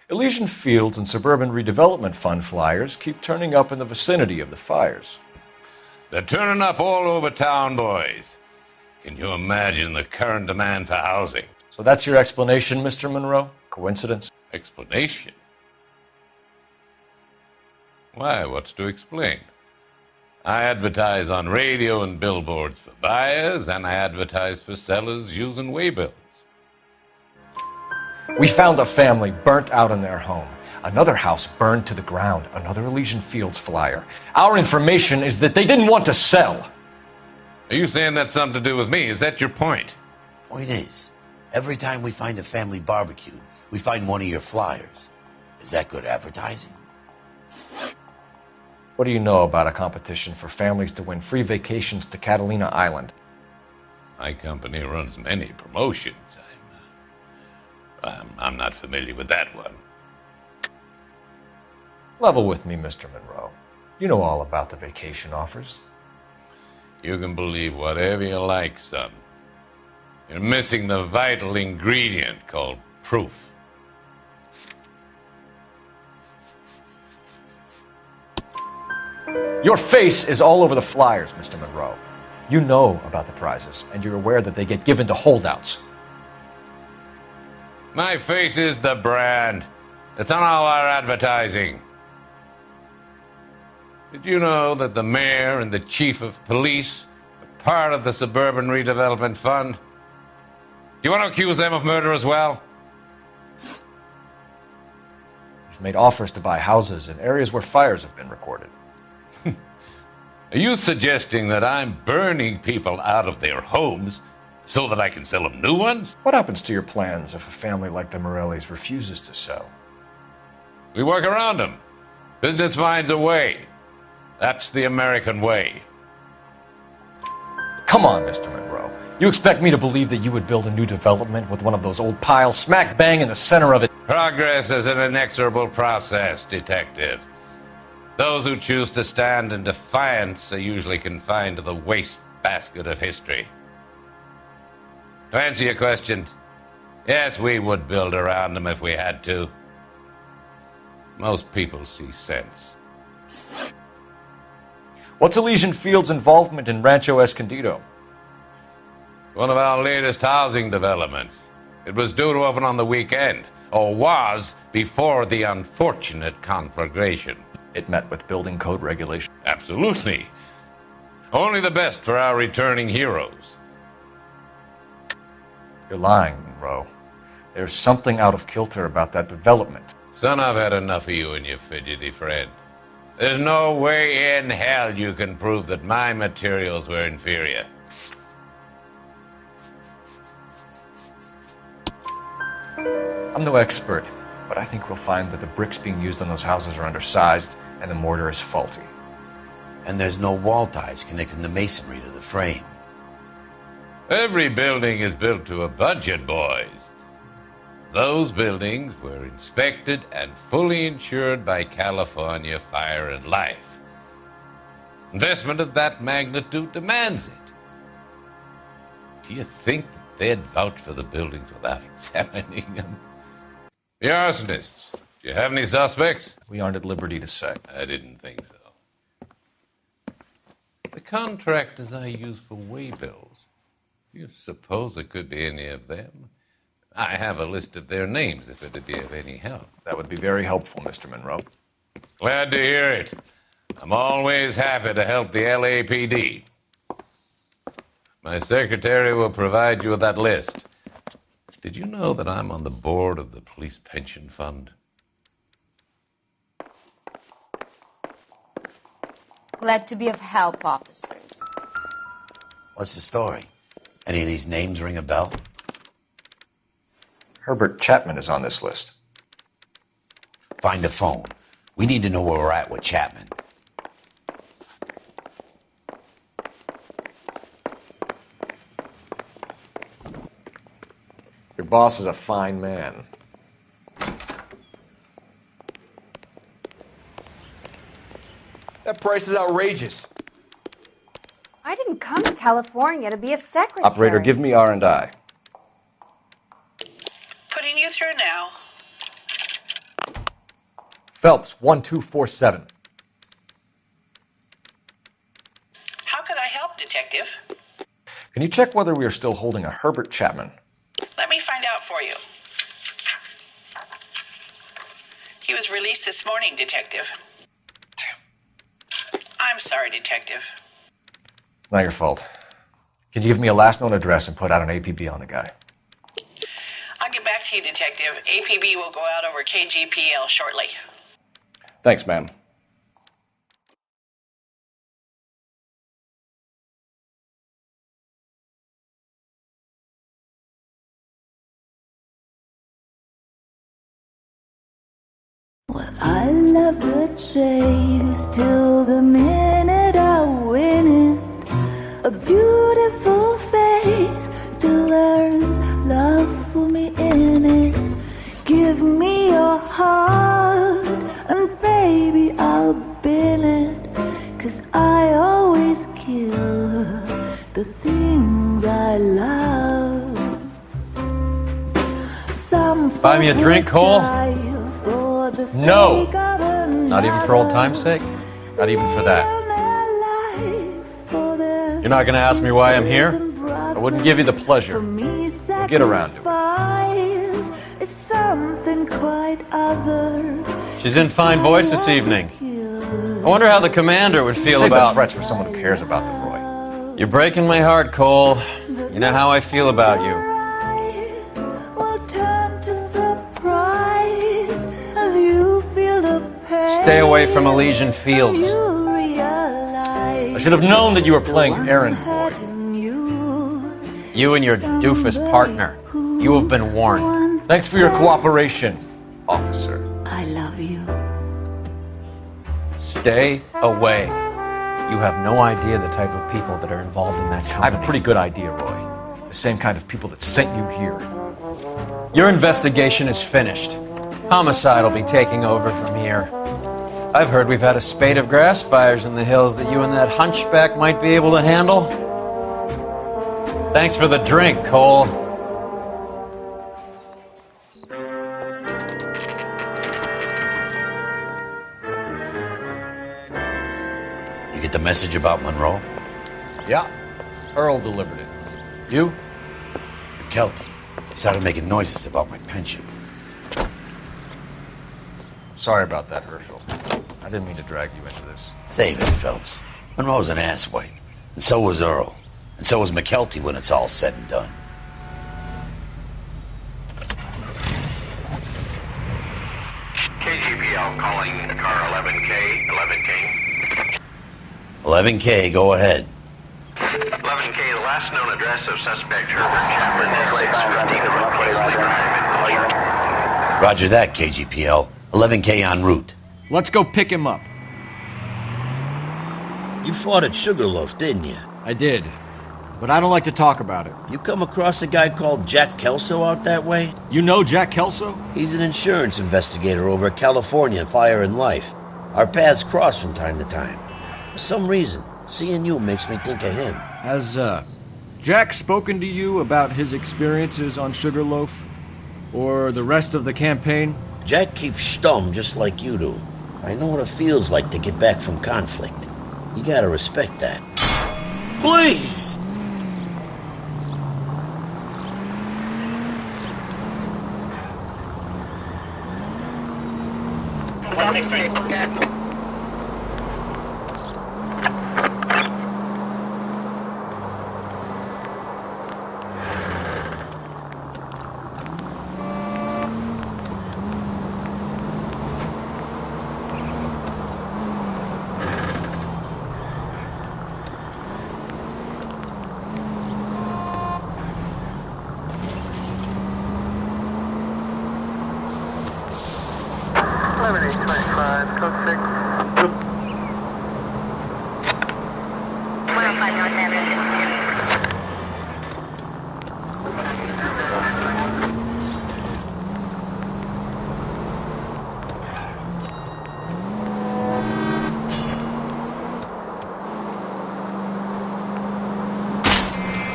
Elysian Fields and Suburban Redevelopment Fund flyers keep turning up in the vicinity of the fires. They're turning up all over town, boys. Can you imagine the current demand for housing? So that's your explanation, Mr. Monroe? Coincidence? Explanation? Why, what's to explain? I advertise on radio and billboards for buyers, and I advertise for sellers using waybills. We found a family burnt out in their home. Another house burned to the ground. Another Elysian Fields flyer. Our information is that they didn't want to sell. Are you saying that's something to do with me? Is that your point? Point is, every time we find a family barbecue, we find one of your flyers. Is that good advertising? What do you know about a competition for families to win free vacations to Catalina Island? My company runs many promotions. I'm not familiar with that one. Level with me, Mr. Monroe. You know all about the vacation offers. You can believe whatever you like, son. You're missing the vital ingredient called proof. Your face is all over the flyers, Mr. Monroe. You know about the prizes, and you're aware that they get given to holdouts. My face is the brand. It's on all our advertising. Did you know that the mayor and the chief of police are part of the Suburban Redevelopment Fund? You want to accuse them of murder as well? You've made offers to buy houses in areas where fires have been recorded. Are you suggesting that I'm burning people out of their homes so that I can sell them new ones? What happens to your plans if a family like the Morellis refuses to sell? We work around them. Business finds a way. That's the American way. Come on, Mr. Monroe. You expect me to believe that you would build a new development with one of those old piles smack bang in the center of it? Progress is an inexorable process, detective. Those who choose to stand in defiance are usually confined to the wastebasket of history. To answer your question, yes, we would build around them if we had to. Most people see sense. What's Elysian Fields' involvement in Rancho Escondido? One of our latest housing developments. It was due to open on the weekend, or was before the unfortunate conflagration. It met with building code regulations. Absolutely. Only the best for our returning heroes. You're lying, Monroe. There's something out of kilter about that development. Son, I've had enough of you and your fidgety friend. There's no way in hell you can prove that my materials were inferior. I'm no expert, but I think we'll find that the bricks being used on those houses are undersized and the mortar is faulty. And there's no wall ties connecting the masonry to the frame. Every building is built to a budget, boys. Those buildings were inspected and fully insured by California Fire and Life. Investment of that magnitude demands it. Do you think that they'd vouch for the buildings without examining them? The arsonists, do you have any suspects? We aren't at liberty to say. I didn't think so. The contractors I use for waybills, do you suppose it could be any of them? I have a list of their names if it'd be of any help. That would be very helpful, Mr. Monroe. Glad to hear it. I'm always happy to help the LAPD. My secretary will provide you with that list. Did you know that I'm on the board of the Police Pension Fund? Glad to be of help, officers. What's the story? Any of these names ring a bell? Herbert Chapman is on this list. Find the phone. We need to know where we're at with Chapman. Your boss is a fine man. That price is outrageous. I didn't come to California to be a secretary. Operator, give me R&I. Putting you through now. Phelps, 1247. How could I help, Detective? Can you check whether we are still holding a Herbert Chapman? Let me find out for you. was released this morning, Detective. I'm sorry, Detective. Not your fault. Can you give me a last known address and put out an APB on the guy? I'll get back to you, Detective. APB will go out over KGPL shortly. Thanks, ma'am. I love the chase till the minute I win it. A beautiful face till there's love for me in it. Give me your heart and baby I'll bill it. 'Cause I always kill the things I love. Some Buy me a drink, Cole? No! Not even for old time's sake? Not even for that. You're not gonna ask me why I'm here? I wouldn't give you the pleasure. We'll get around to it. She's in fine voice this evening. I wonder how the commander would feel about... threats for someone who cares about them, Roy. You're breaking my heart, Cole. You know how I feel about you. Stay away from Elysian Fields. I should have known that you were playing errand boy. You and your doofus partner. You have been warned. Thanks for your cooperation, officer. I love you. Stay away. You have no idea the type of people that are involved in that company. I have a pretty good idea, Roy. The same kind of people that sent you here. Your investigation is finished. Homicide will be taking over from here. I've heard we've had a spate of grass fires in the hills that you and that hunchback might be able to handle. Thanks for the drink, Cole. You get the message about Monroe? Yeah. Earl delivered it. You? McKelty. He started making noises about my pension. Sorry about that, Herschel. I didn't mean to drag you into this. Save it, Phelps. Monroe's an asswipe. And so was Earl. And so was McKelty when it's all said and done. KGPL calling car 11K, 11K. 11K, go ahead. 11K, the last known address of suspect Herbert Chapman is 615 of Paisley Drive. Roger that, KGPL. 11K en route. Let's go pick him up. You fought at Sugarloaf, didn't you? I did. But I don't like to talk about it. You come across a guy called Jack Kelso out that way? You know Jack Kelso? He's an insurance investigator over at California Fire and Life. Our paths cross from time to time. For some reason, seeing you makes me think of him. Has, Jack spoken to you about his experiences on Sugarloaf? Or the rest of the campaign? Jack keeps stum just like you do. I know what it feels like to get back from conflict. You gotta respect that. Please!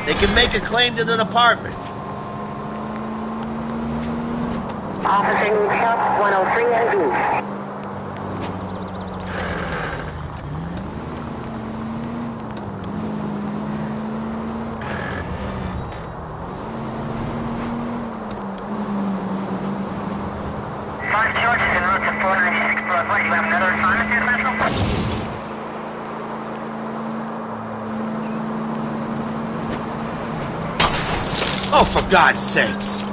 They can make a claim to the department. Officer needs help, 103 and B. Five George is en route to 490. Oh, for God's sakes.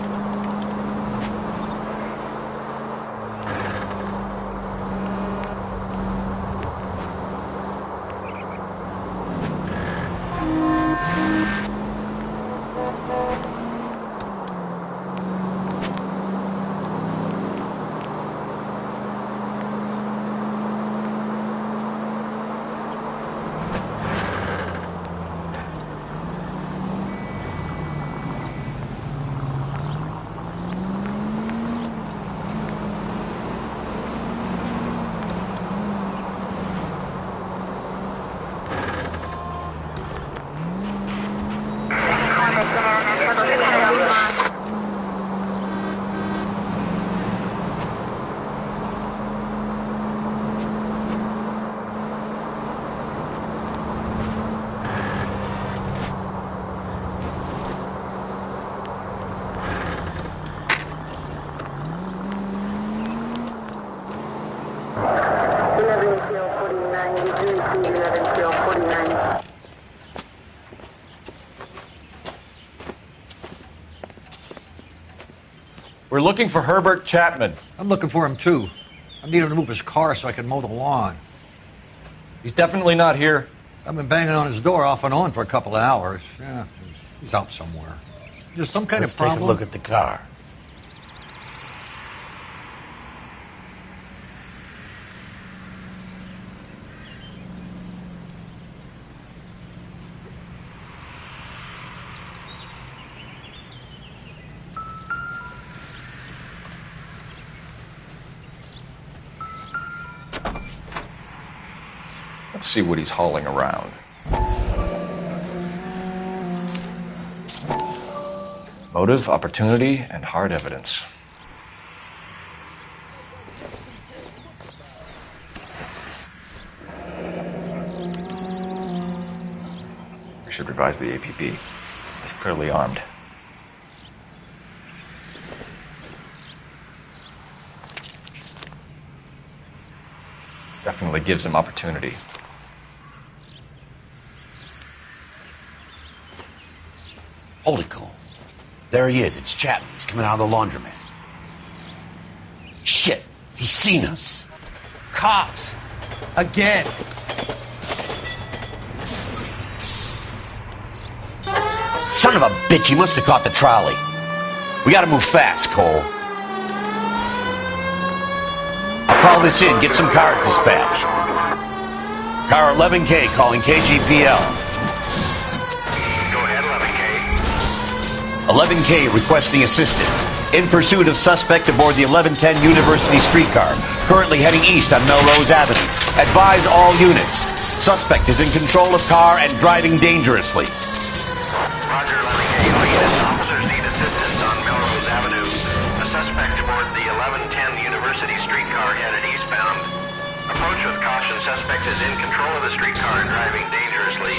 We're looking for Herbert Chapman. I'm looking for him, too. I need him to move his car so I can mow the lawn. He's definitely not here. I've been banging on his door off and on for a couple of hours. Yeah, he's out somewhere. There's some kind Let's of problem. take a look at the car. Let's see what he's hauling around. Motive, opportunity, and hard evidence. We should revise the APB. He's clearly armed. Definitely gives him opportunity. Hold it, Cole. There he is. It's Chapman. He's coming out of the laundromat. Shit. He's seen us. Cops. Again. Son of a bitch. He must have caught the trolley. We gotta move fast, Cole. I'll call this in. Get some cars dispatched. Car 11K calling KGPL. 11K requesting assistance. In pursuit of suspect aboard the 1110 University streetcar, currently heading east on Melrose Avenue. Advise all units. Suspect is in control of car and driving dangerously. Roger, 11K. All units, officers need assistance on Melrose Avenue. A suspect aboard the 1110 University streetcar headed eastbound. Approach with caution. Suspect is in control of the streetcar and driving dangerously.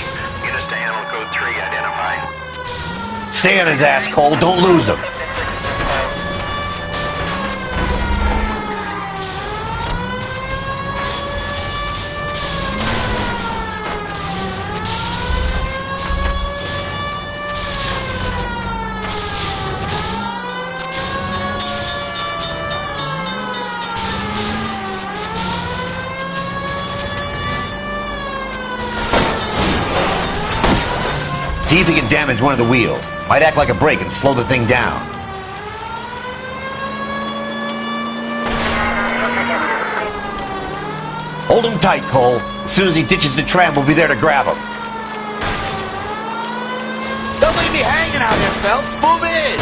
Units to handle code 3 identified. Stay on his ass, Cole. Don't lose him. See if he can damage one of the wheels. Might act like a brake and slow the thing down. Hold him tight, Cole. As soon as he ditches the tram, we'll be there to grab him. Don't leave me hanging out here, Phelps. Move in.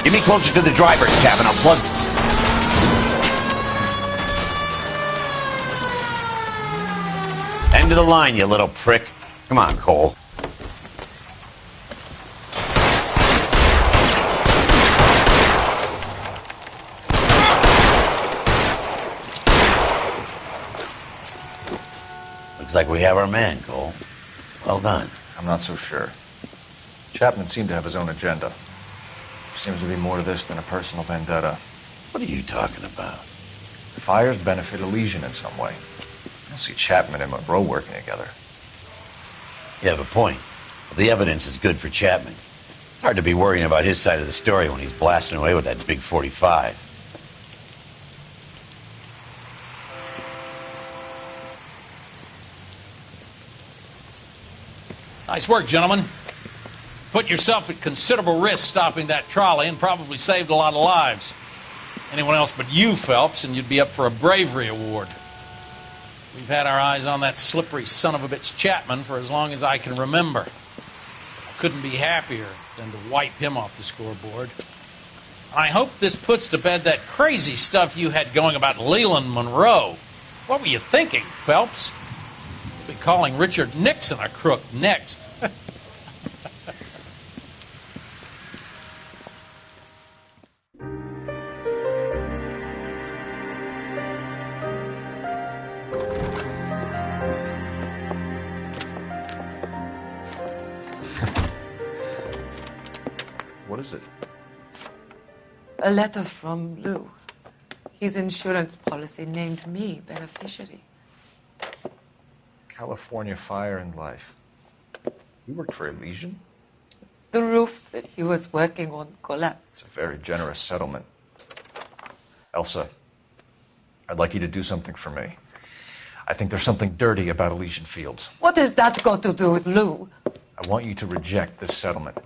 Get me closer to the driver's cabin. I'll plug... End of the line, you little prick. Come on, Cole. Looks like we have our man, Cole. Well done. I'm not so sure. Chapman seemed to have his own agenda. There seems to be more to this than a personal vendetta. What are you talking about? The fires benefit Elysian in some way. I don't see Chapman and Monroe working together. You have a point. The evidence is good for Chapman. It's hard to be worrying about his side of the story when he's blasting away with that big 45. Nice work, gentlemen. Put yourself at considerable risk stopping that trolley and probably saved a lot of lives. Anyone else but you, Phelps, and you'd be up for a bravery award. We've had our eyes on that slippery son of a bitch Chapman for as long as I can remember. I couldn't be happier than to wipe him off the scoreboard. I hope this puts to bed that crazy stuff you had going about Leland Monroe. What were you thinking, Phelps? We'll be calling Richard Nixon a crook next. What is it? A letter from Lou. His insurance policy named me beneficiary. California Fire and Life. You worked for Elysian? The roof that he was working on collapsed. It's a very generous settlement. Elsa, I'd like you to do something for me. I think there's something dirty about Elysian Fields. What has that got to do with Lou? I want you to reject this settlement.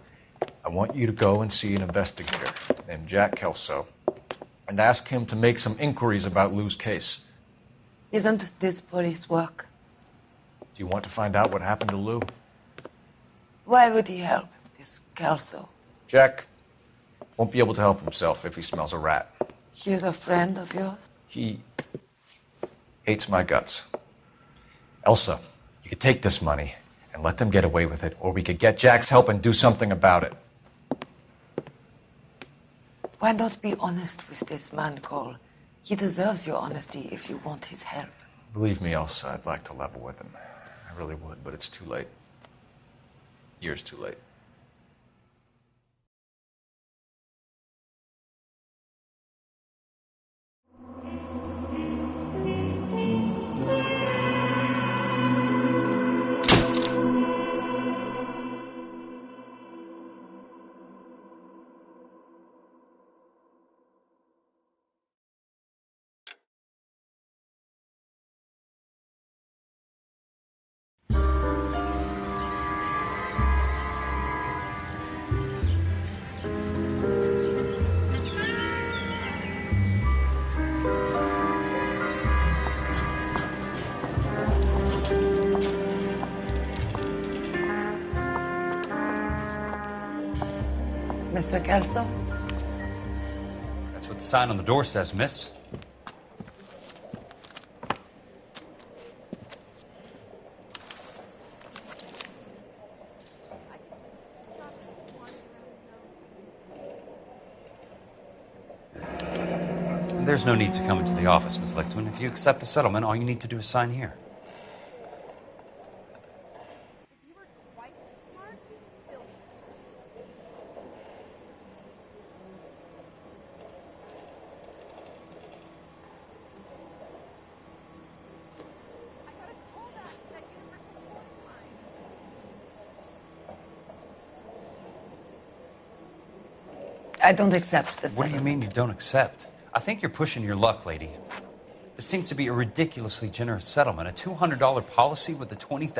I want you to go and see an investigator named Jack Kelso and ask him to make some inquiries about Lou's case. Isn't this police work? Do you want to find out what happened to Lou? Why would he help, this Kelso? Jack won't be able to help himself if he smells a rat. He's a friend of yours? He hates my guts. Elsa, you could take this money and let them get away with it, or we could get Jack's help and do something about it. Why not be honest with this man, Cole? He deserves your honesty if you want his help. Believe me, Elsa, I'd like to level with him. I really would, but it's too late. Years too late. Mr. Kelso? That's what the sign on the door says, miss. And there's no need to come into the office, Miss Lichtman. If you accept the settlement, all you need to do is sign here. I don't accept this. What do you mean you don't accept? I think you're pushing your luck, lady. This seems to be a ridiculously generous settlement. A $200 policy with a $20,000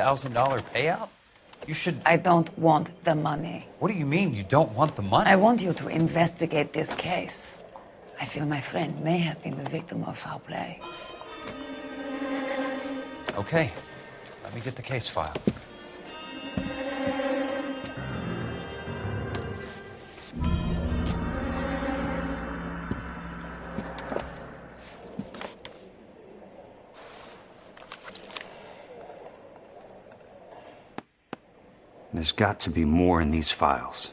payout? You should... I don't want the money. What do you mean you don't want the money? I want you to investigate this case. I feel my friend may have been the victim of foul play. Okay. Let me get the case file. There's got to be more in these files.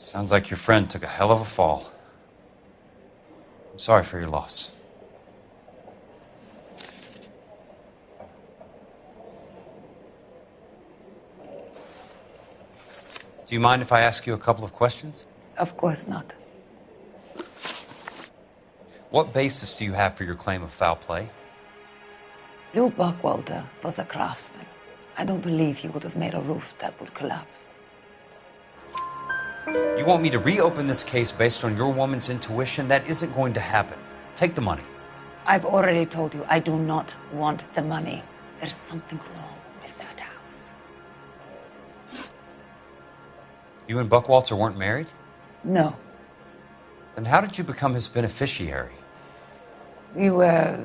Sounds like your friend took a hell of a fall. I'm sorry for your loss. Do you mind if I ask you a couple of questions? Of course not. What basis do you have for your claim of foul play? Lou Buckwalter was a craftsman. I don't believe he would have made a roof that would collapse. You want me to reopen this case based on your woman's intuition? That isn't going to happen. Take the money. I've already told you I do not want the money. There's something wrong with that house. You and Buckwalter weren't married? No. Then how did you become his beneficiary? We were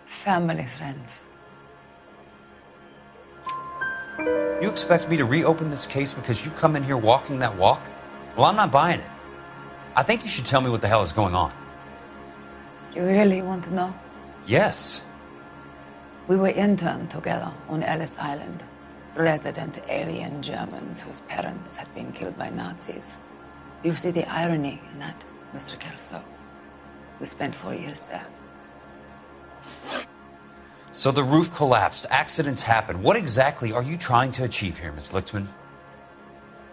family friends. You expect me to reopen this case because you come in here walking that walk? Well, I'm not buying it. I think you should tell me what the hell is going on. You really want to know? Yes. We were interned together on Ellis Island. Resident alien Germans whose parents had been killed by Nazis. Do you see the irony in that, Mr. Kelso? We spent 4 years there. So the roof collapsed, accidents happen. What exactly are you trying to achieve here, Miss Lichtman?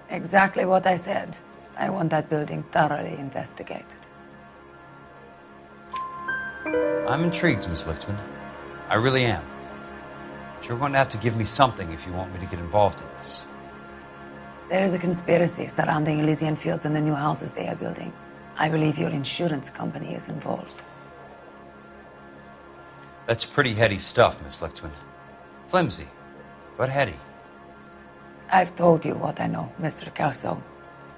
Exactly what I said. I want that building thoroughly investigated. I'm intrigued, Miss Lichtman. I really am. But you're going to have to give me something if you want me to get involved in this. There is a conspiracy surrounding Elysian Fields and the new houses they are building. I believe your insurance company is involved. That's pretty heady stuff, Miss Lichtman. Flimsy, but heady. I've told you what I know, Mr. Kelso.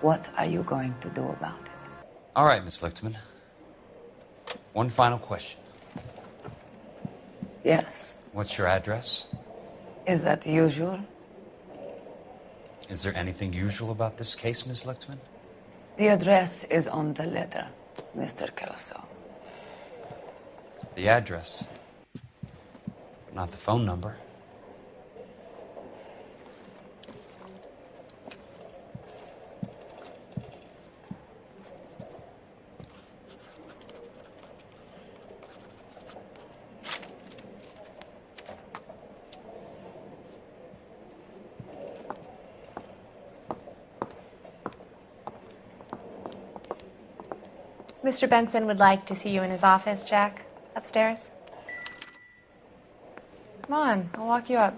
What are you going to do about it? All right, Miss Lichtman. One final question. Yes. What's your address? Is that usual? Is there anything usual about this case, Miss Lichtman? The address is on the letter, Mr. Kelso. The address, but not the phone number. Mr. Benson would like to see you in his office, Jack. Upstairs. Come on, I'll walk you up.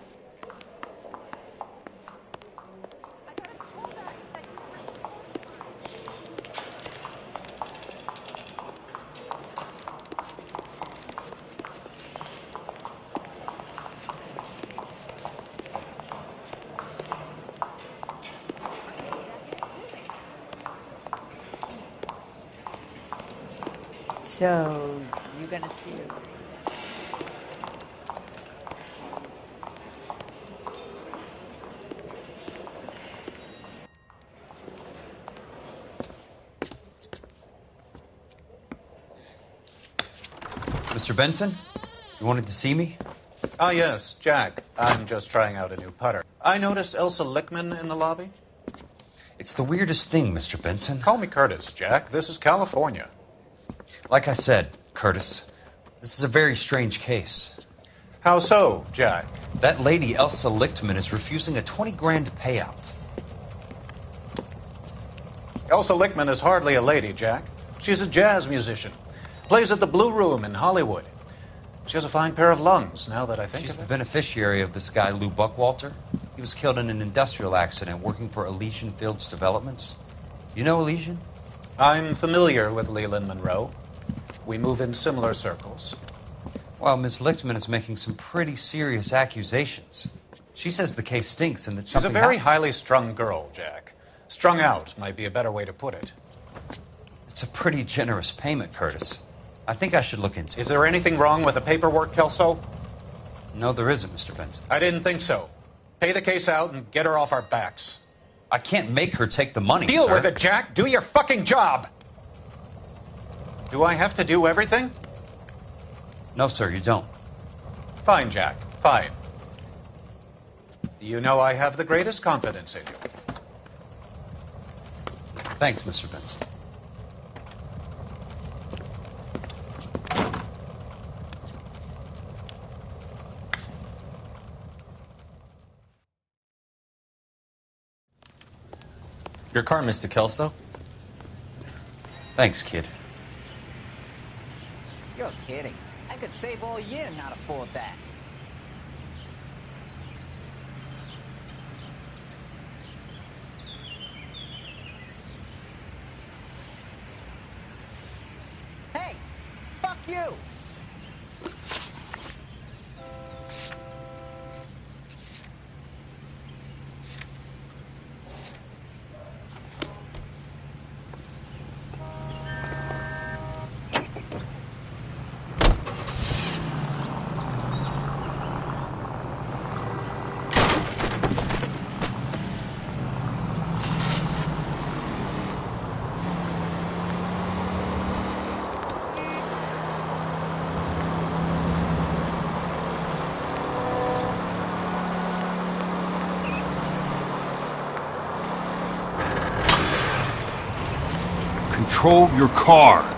So, you gonna see her? Mr. Benson, you wanted to see me? Ah, yes, Jack. I'm just trying out a new putter. I noticed Elsa Lichtman in the lobby. It's the weirdest thing, Mr. Benson. Call me Curtis, Jack. This is California. Like I said, Curtis, this is a very strange case. How so, Jack? That lady, Elsa Lichtman, is refusing a 20 grand payout. Elsa Lichtman is hardly a lady, Jack. She's a jazz musician. Plays at the Blue Room in Hollywood. She has a fine pair of lungs, now that I think She's of the it. beneficiary of this guy, Lou Buckwalter. He was killed in an industrial accident working for Elysian Fields Developments. You know Elysian? I'm familiar with Leland Monroe. We move in similar circles. Well, Miss Lichtman is making some pretty serious accusations. She says the case stinks and that She's a something very happened. highly strung girl, Jack. Strung out might be a better way to put it. It's a pretty generous payment, Curtis. I think I should look into it. Is there anything wrong with the paperwork, Kelso? No, there isn't, Mr. Benson. I didn't think so. Pay the case out and get her off our backs. I can't make her take the money, Deal sir. with it, Jack. Do your fucking job. Do I have to do everything? No, sir, you don't. Fine, Jack. Fine. You know I have the greatest confidence in you. Thanks, Mr. Benson. Your car, Mr. Kelso. Thanks, kid. You're kidding. I could save all year and not afford that. Hey! Fuck you! Control your car.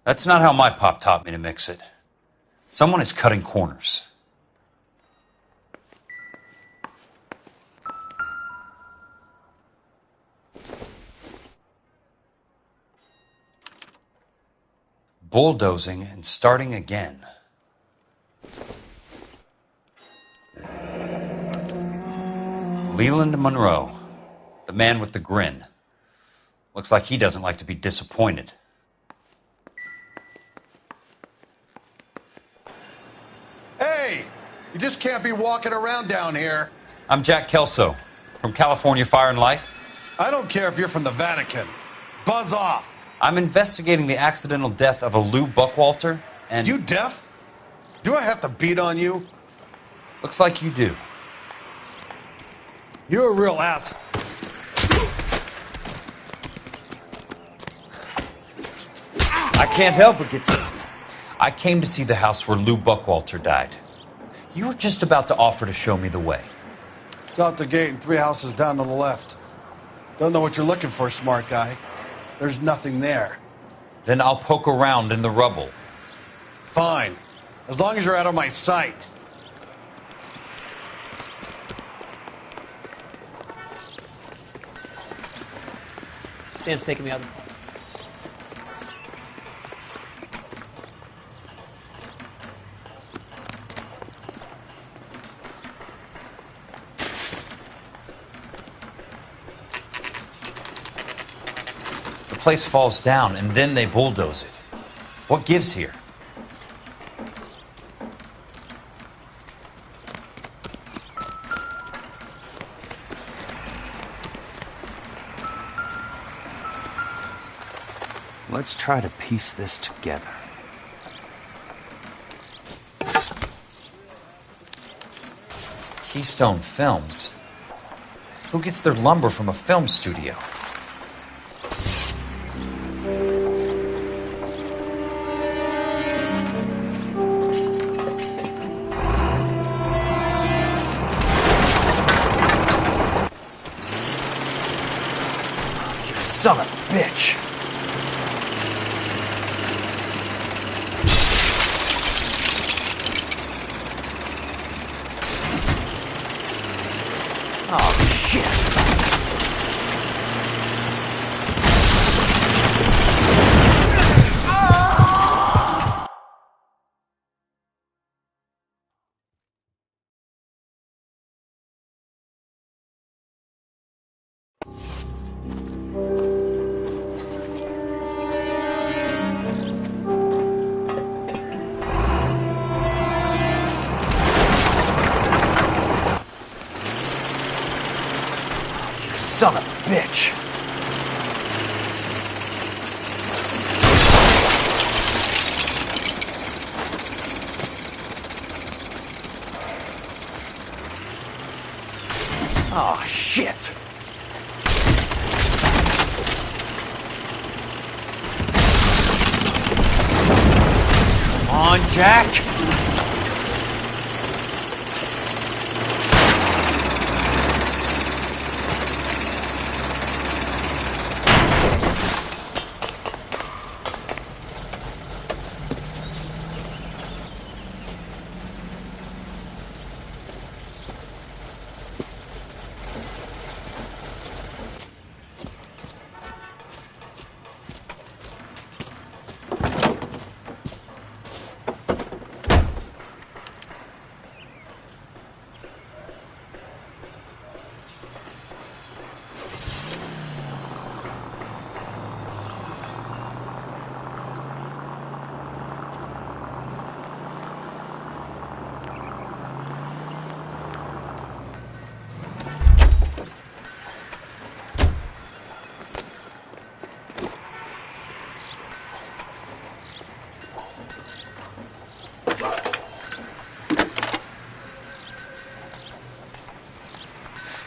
That's not how my pop taught me to mix it. Someone is cutting corners. Bulldozing and starting again. Leland Monroe, the man with the grin. Looks like he doesn't like to be disappointed. Hey! You just can't be walking around down here. I'm Jack Kelso, from California Fire and Life. I don't care if you're from the Vatican. Buzz off! I'm investigating the accidental death of a Lou Buckwalter, and... You deaf? Do I have to beat on you? Looks like you do. You're a real ass. I can't help but get sick. I came to see the house where Lou Buckwalter died. You were just about to offer to show me the way. It's out the gate and 3 houses down on the left. Don't know what you're looking for, smart guy. There's nothing there. Then I'll poke around in the rubble. Fine. As long as you're out of my sight. Sam's taking me out of the car. The place falls down, and then they bulldoze it. What gives here? Let's try to piece this together. Keystone Films? Who gets their lumber from a film studio? You son of a bitch! Oh, shit! Son of a bitch! Oh, shit! Come on, Jack!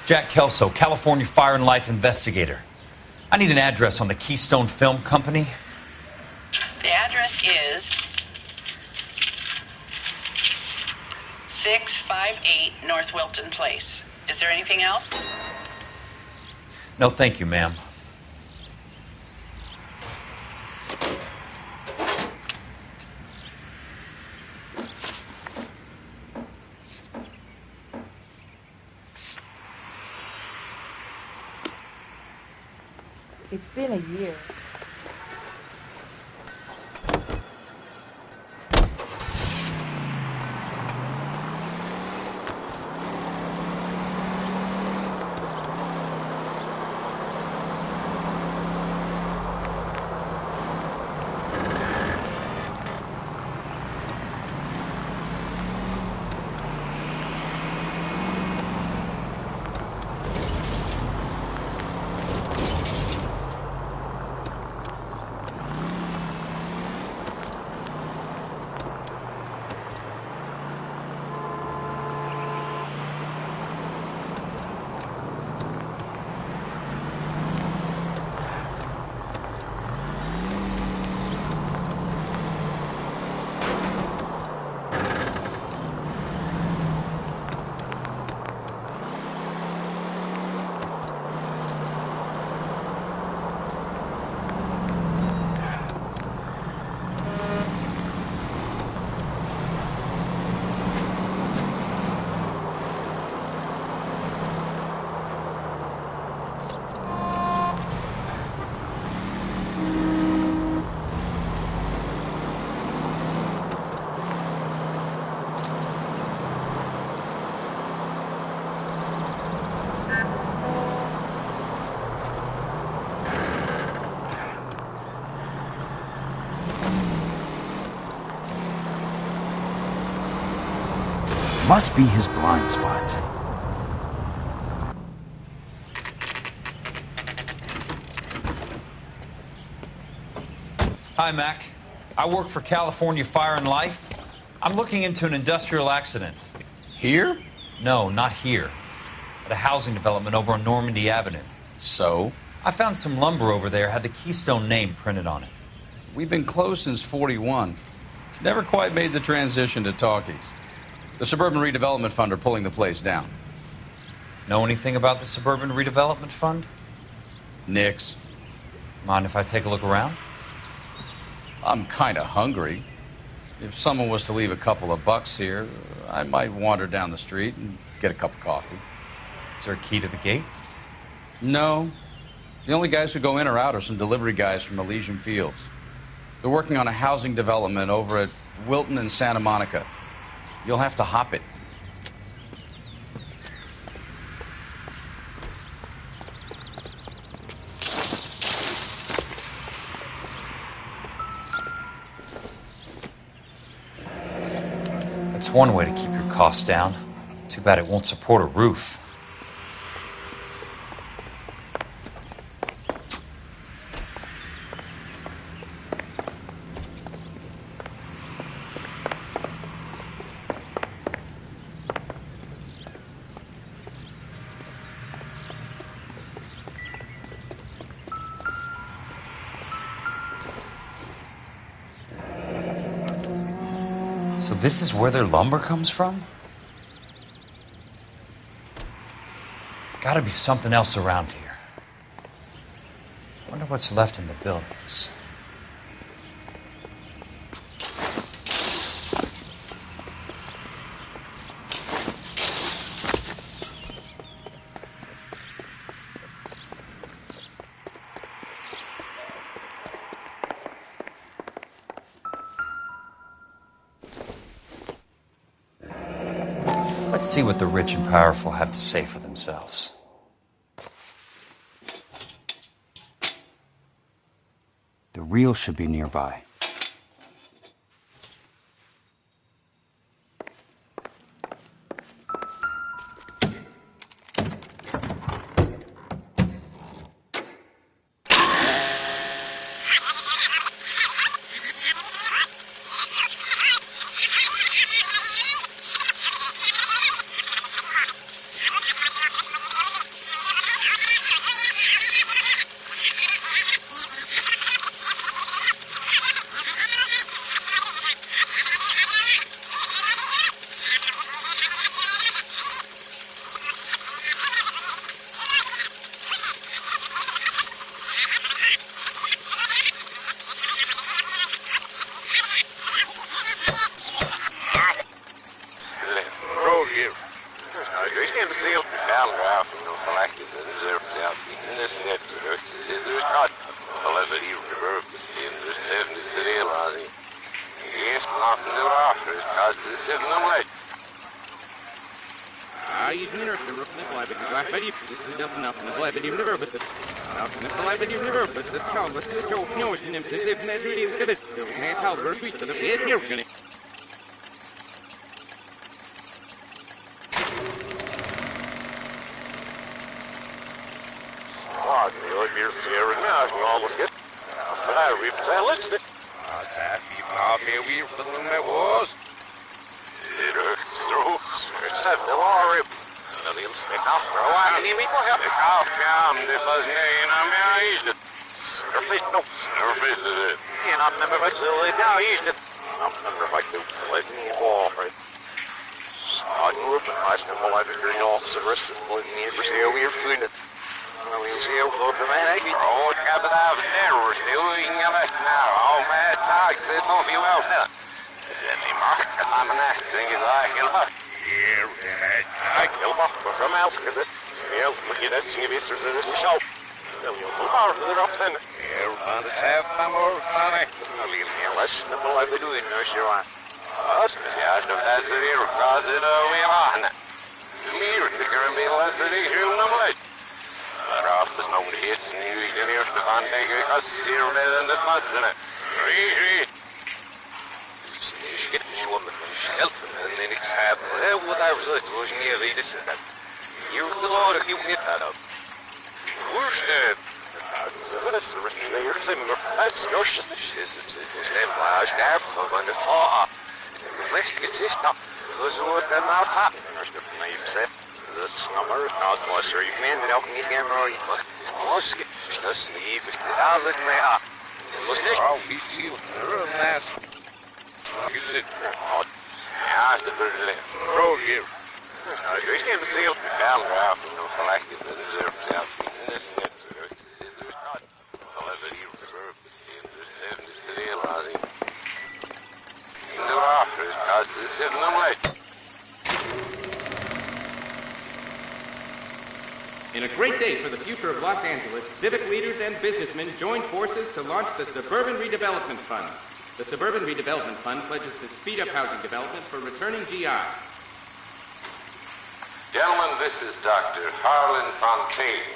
Jack Kelso, California Fire and Life investigator. I need an address on the Keystone Film Company. The address is 658 North Wilton Place. Is there anything else? No, thank you, ma'am. It's been a year. Must be his blind spot. Hi, Mac. I work for California Fire and Life. I'm looking into an industrial accident. Here? No, not here. At a housing development over on Normandy Avenue. So? I found some lumber over there, had the Keystone name printed on it. We've been closed since '41. Never quite made the transition to talkies. The Suburban Redevelopment Fund are pulling the place down. Know anything about the Suburban Redevelopment Fund? Nix. Mind if I take a look around? I'm kind of hungry. If someone was to leave a couple of bucks here, I might wander down the street and get a cup of coffee. Is there a key to the gate? No. The only guys who go in or out are some delivery guys from Elysian Fields. They're working on a housing development over at Wilton and Santa Monica. You'll have to hop it. That's one way to keep your costs down. Too bad it won't support a roof. So this is where their lumber comes from? Gotta be something else around here. Wonder what's left in the buildings. Let's see what the rich and powerful have to say for themselves. The reel should be nearby. In a great day for the future of Los Angeles, civic leaders and businessmen joined forces to launch the Suburban Redevelopment Fund. The Suburban Redevelopment Fund pledges to speed up housing development for returning GIs. Gentlemen, this is Dr. Harlan Fontaine.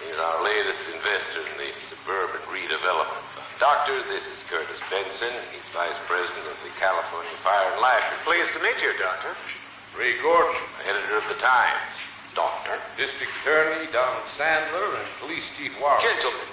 He's our latest investor in the Suburban Redevelopment Fund. Doctor, this is Curtis Benson. He's Vice President of the California Fire and Life. Pleased to meet you, Doctor. Ray Gordon, editor of the Times. Doctor. District Attorney Donald Sandler and Police Chief Warren. Gentlemen,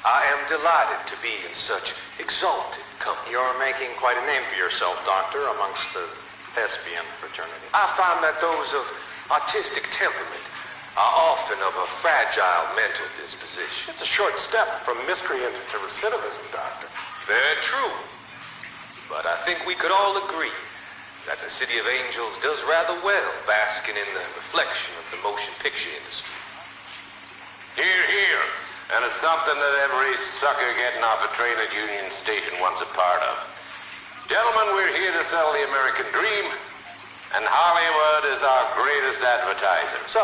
I am delighted to be in such exalted company. You're making quite a name for yourself, Doctor, amongst the thespian fraternity. I find that those of artistic temperament are often of a fragile mental disposition. It's a short step from miscreant to recidivism, Doctor. Very true. But I think we could all agree that the City of Angels does rather well basking in the reflection of the motion picture industry. Hear, hear. And it's something that every sucker getting off a train at Union Station wants a part of. Gentlemen, we're here to sell the American dream, and Hollywood is our greatest advertiser. So,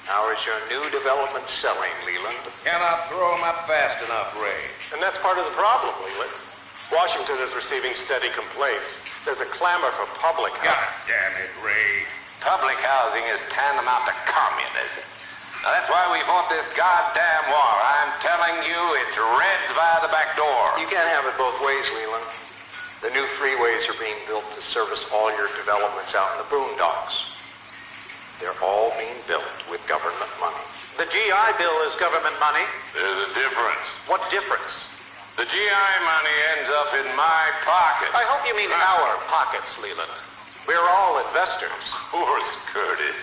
how is your new development selling, Leland? Cannot throw them up fast enough, Ray. And that's part of the problem, Leland. Washington is receiving steady complaints. There's a clamor for public housing. God damn it, Ray. Public housing is tantamount to communism. Now, that's why we fought this goddamn war. I'm telling you, it's Reds via the back door. You can't have it both ways, Leland. The new freeways are being built to service all your developments out in the boondocks. They're all being built with government money. The GI Bill is government money. There's a difference. What difference? The GI money ends up in my pocket. I hope you mean our pockets, Leland. We're all investors. Of course, Curtis.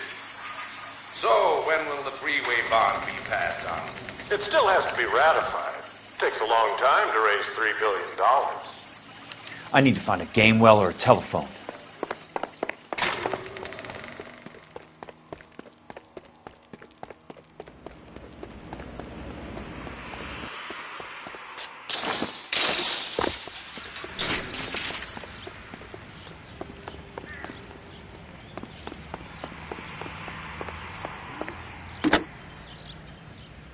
So, when will the freeway bond be passed on? It still has to be ratified. It takes a long time to raise $3 billion. I need to find a game well or a telephone.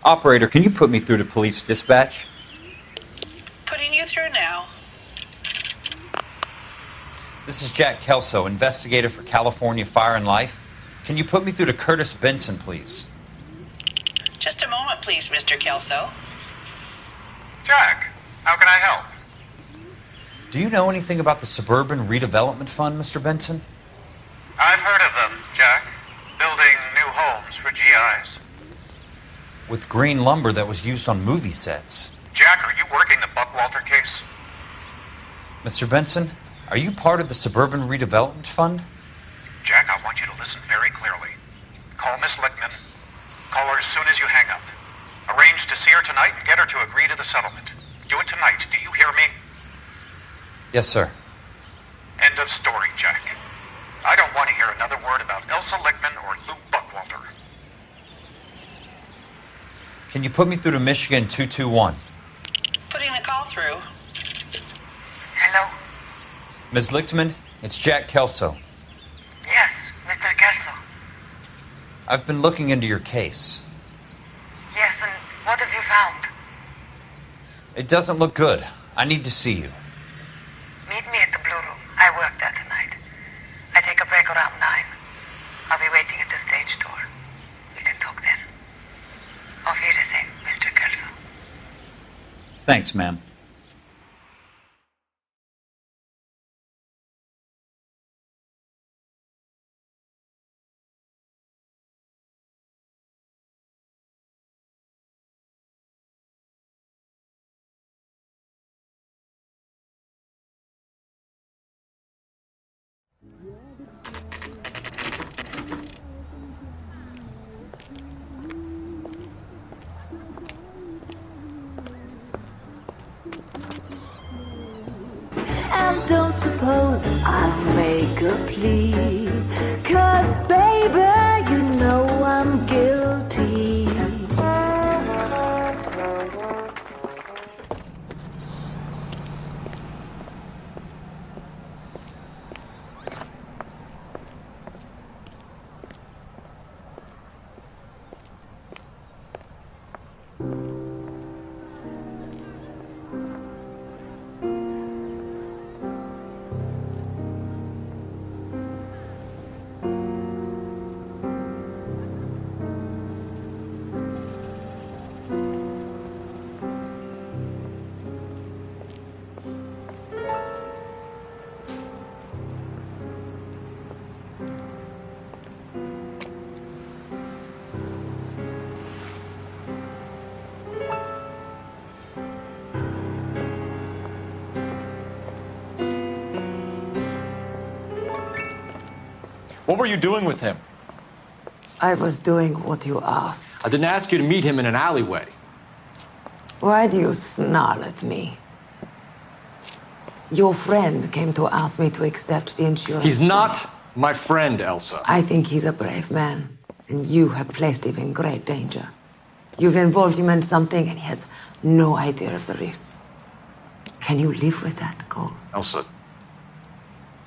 Operator, can you put me through to police dispatch? Putting you through now. This is Jack Kelso, investigator for California Fire and Life. Can you put me through to Curtis Benson, please? Just a moment, please, Mr. Kelso. Jack, how can I help? Do you know anything about the Suburban Redevelopment Fund, Mr. Benson? I've heard of them, Jack. Building new homes for GIs. With green lumber that was used on movie sets. Jack, are you working the Buckwalter case? Mr. Benson, are you part of the Suburban Redevelopment Fund? Jack, I want you to listen very clearly. Call Miss Lickman. Call her as soon as you hang up. Arrange to see her tonight and get her to agree to the settlement. Do it tonight. Do you hear me? Yes, sir. End of story, Jack. I don't want to hear another word about Elsa Lickman or Lou Buckwalter. Can you put me through to Michigan 221? Putting the call through. Hello? Ms. Lichtman, it's Jack Kelso. Yes, Mr. Kelso. I've been looking into your case. Yes, and what have you found? It doesn't look good. I need to see you. Meet me at the Blue Room. I work there tonight. I take a break around 9. I'll be waiting at the stage door. We can talk then. Auf Wiedersehen, Mr. Kelso. Thanks, ma'am. What were you doing with him? I was doing what you asked. I didn't ask you to meet him in an alleyway. Why do you snarl at me? Your friend came to ask me to accept the insurance. He's not my friend, Elsa. I think he's a brave man, and you have placed him in great danger. You've involved him in something, and he has no idea of the risk. Can you live with that, Cole? Elsa,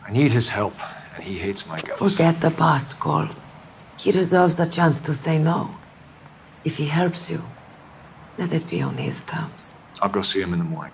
I need his help, and he hates my guts. Forget the past, Cole. He deserves a chance to say no. If he helps you, let it be on his terms. I'll go see him in the morning.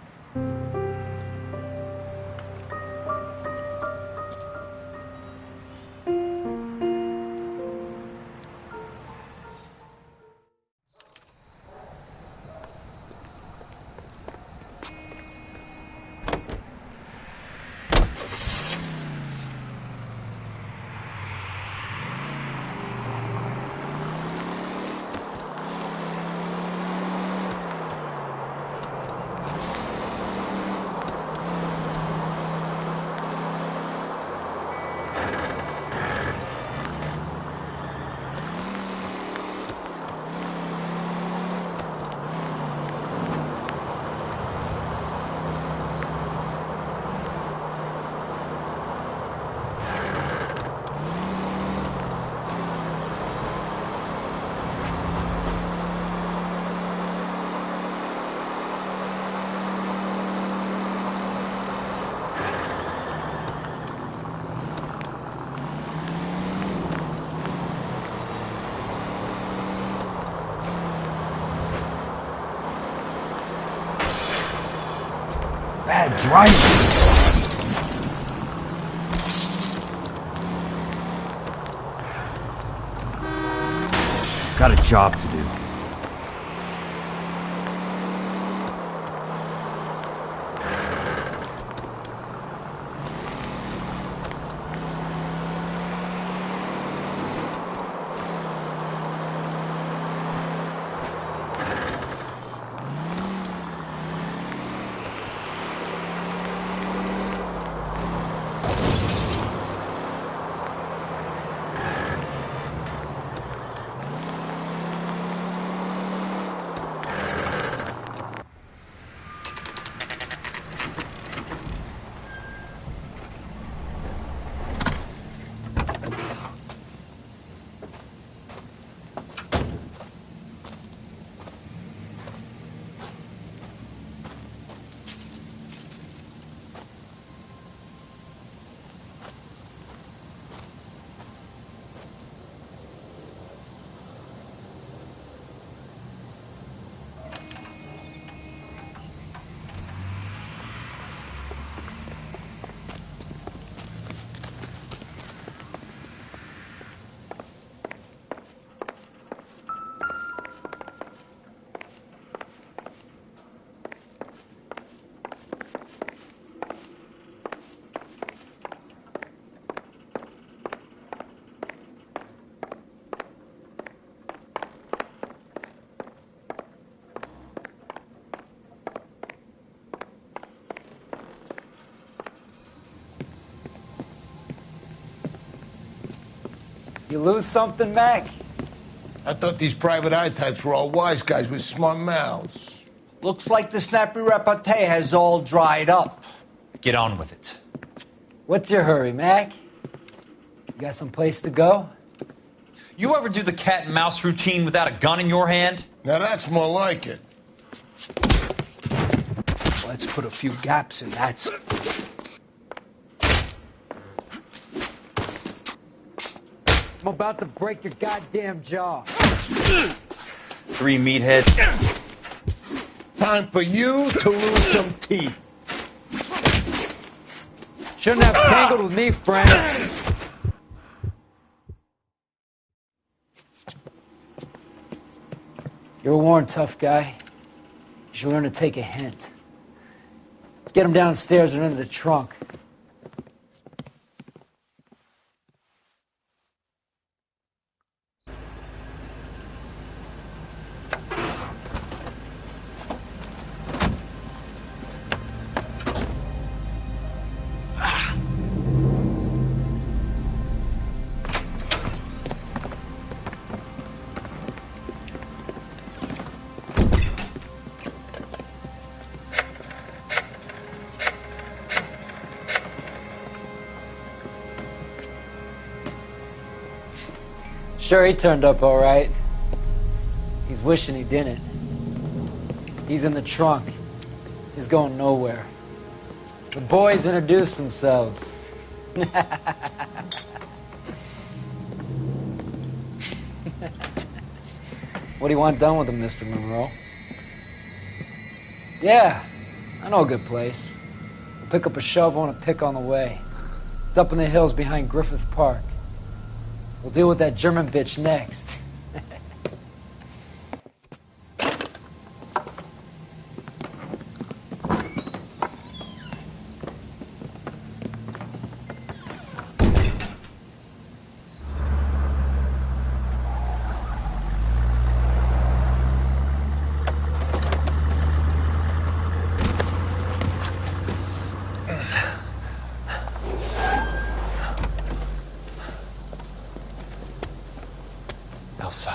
Bad driving. I've got a job to do. You lose something, Mac? I thought these private eye types were all wise guys with smart mouths. Looks like the snappy repartee has all dried up. Get on with it. What's your hurry, Mac? You got some place to go? You ever do the cat and mouse routine without a gun in your hand? Now that's more like it. Let's put a few gaps in that. I'm about to break your goddamn jaw. 3 meathead. Time for you to lose some teeth. Shouldn't have tangled with me, friend. You're a worn, tough guy. You should learn to take a hint. Get him downstairs and into the trunk. Sure, he turned up all right. He's wishing he didn't. He's in the trunk. He's going nowhere. The boys introduced themselves. What do you want done with him, Mr. Monroe? Yeah, I know a good place. We'll pick up a shovel and a pick on the way. It's up in the hills behind Griffith Park. We'll deal with that German bitch next. Elsa.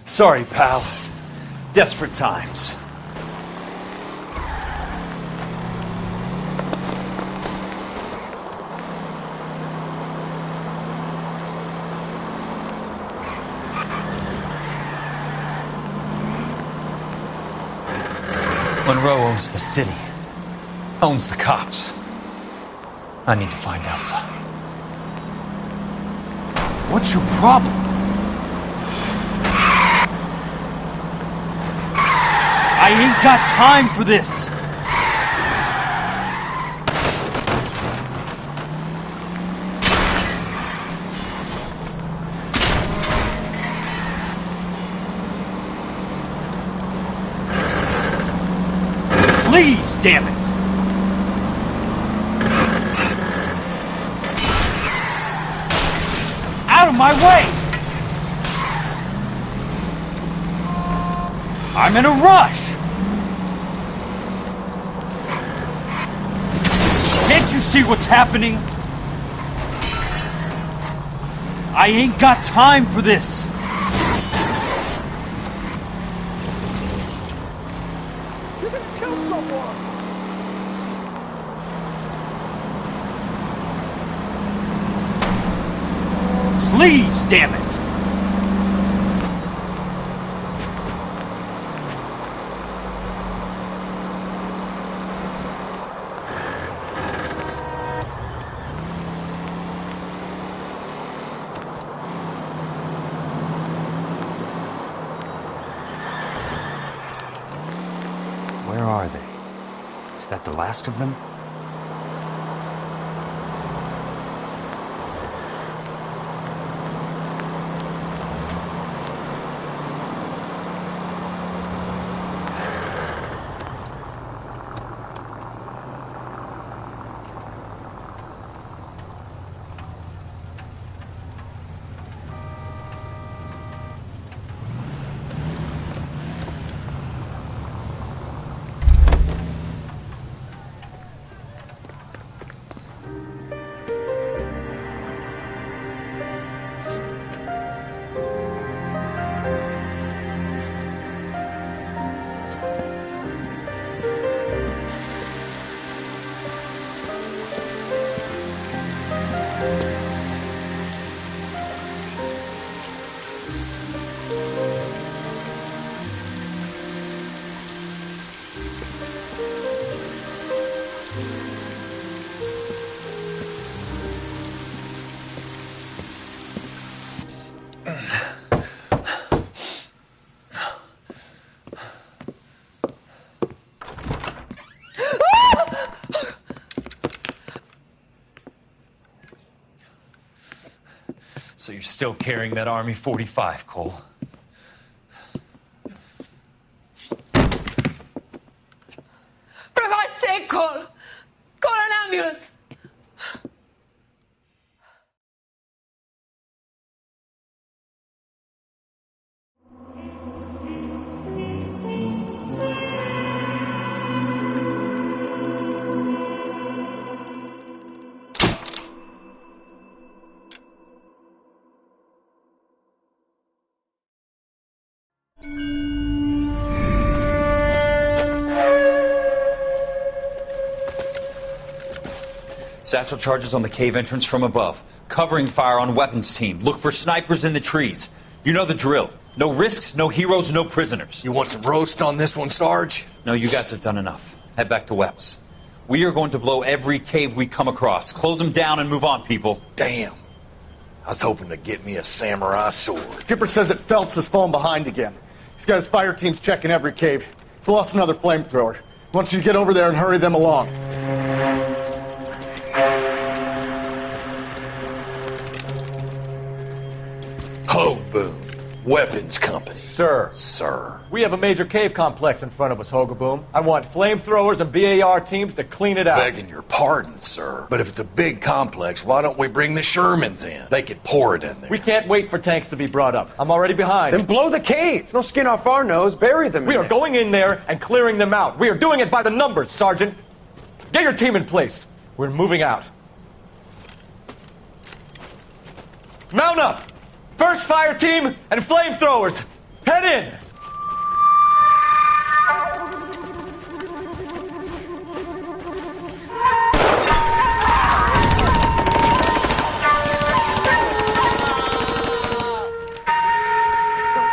Sorry, pal. Desperate times. Monroe owns the city. Owns the cops. I need to find Elsa. What's your problem? I ain't got time for this! Please, damn it! Out of my way! I'm in a rush! Can't you see what's happening? I ain't got time for this! You're gonna kill someone! Please, damn it! Where are they? Is that the last of them? So you're still carrying that Army 45, Cole? For God's sake, Cole! Call an ambulance! Satchel charges on the cave entrance from above. Covering fire on weapons team. Look for snipers in the trees. You know the drill. No risks, no heroes, no prisoners. You want some roast on this one, Sarge? No, you guys have done enough. Head back to Webb's. We are going to blow every cave we come across. Close them down and move on, people. Damn. I was hoping to get me a samurai sword. Skipper says that Phelps has fallen behind again. He's got his fire teams checking every cave. He's lost another flamethrower. He wants you to get over there and hurry them along. Ho, boom. Weapons company. Sir. Sir. We have a major cave complex in front of us, Hogaboom. I want flamethrowers and BAR teams to clean it out. Begging your pardon, sir. But if it's a big complex, why don't we bring the Shermans in? They could pour it in there. We can't wait for tanks to be brought up. I'm already behind. Then blow the cave. No skin off our nose. Bury them in We are there. going in there and clearing them out. We are doing it by the numbers, Sergeant. Get your team in place. We're moving out. Mount up! First fire team and flamethrowers. Head in!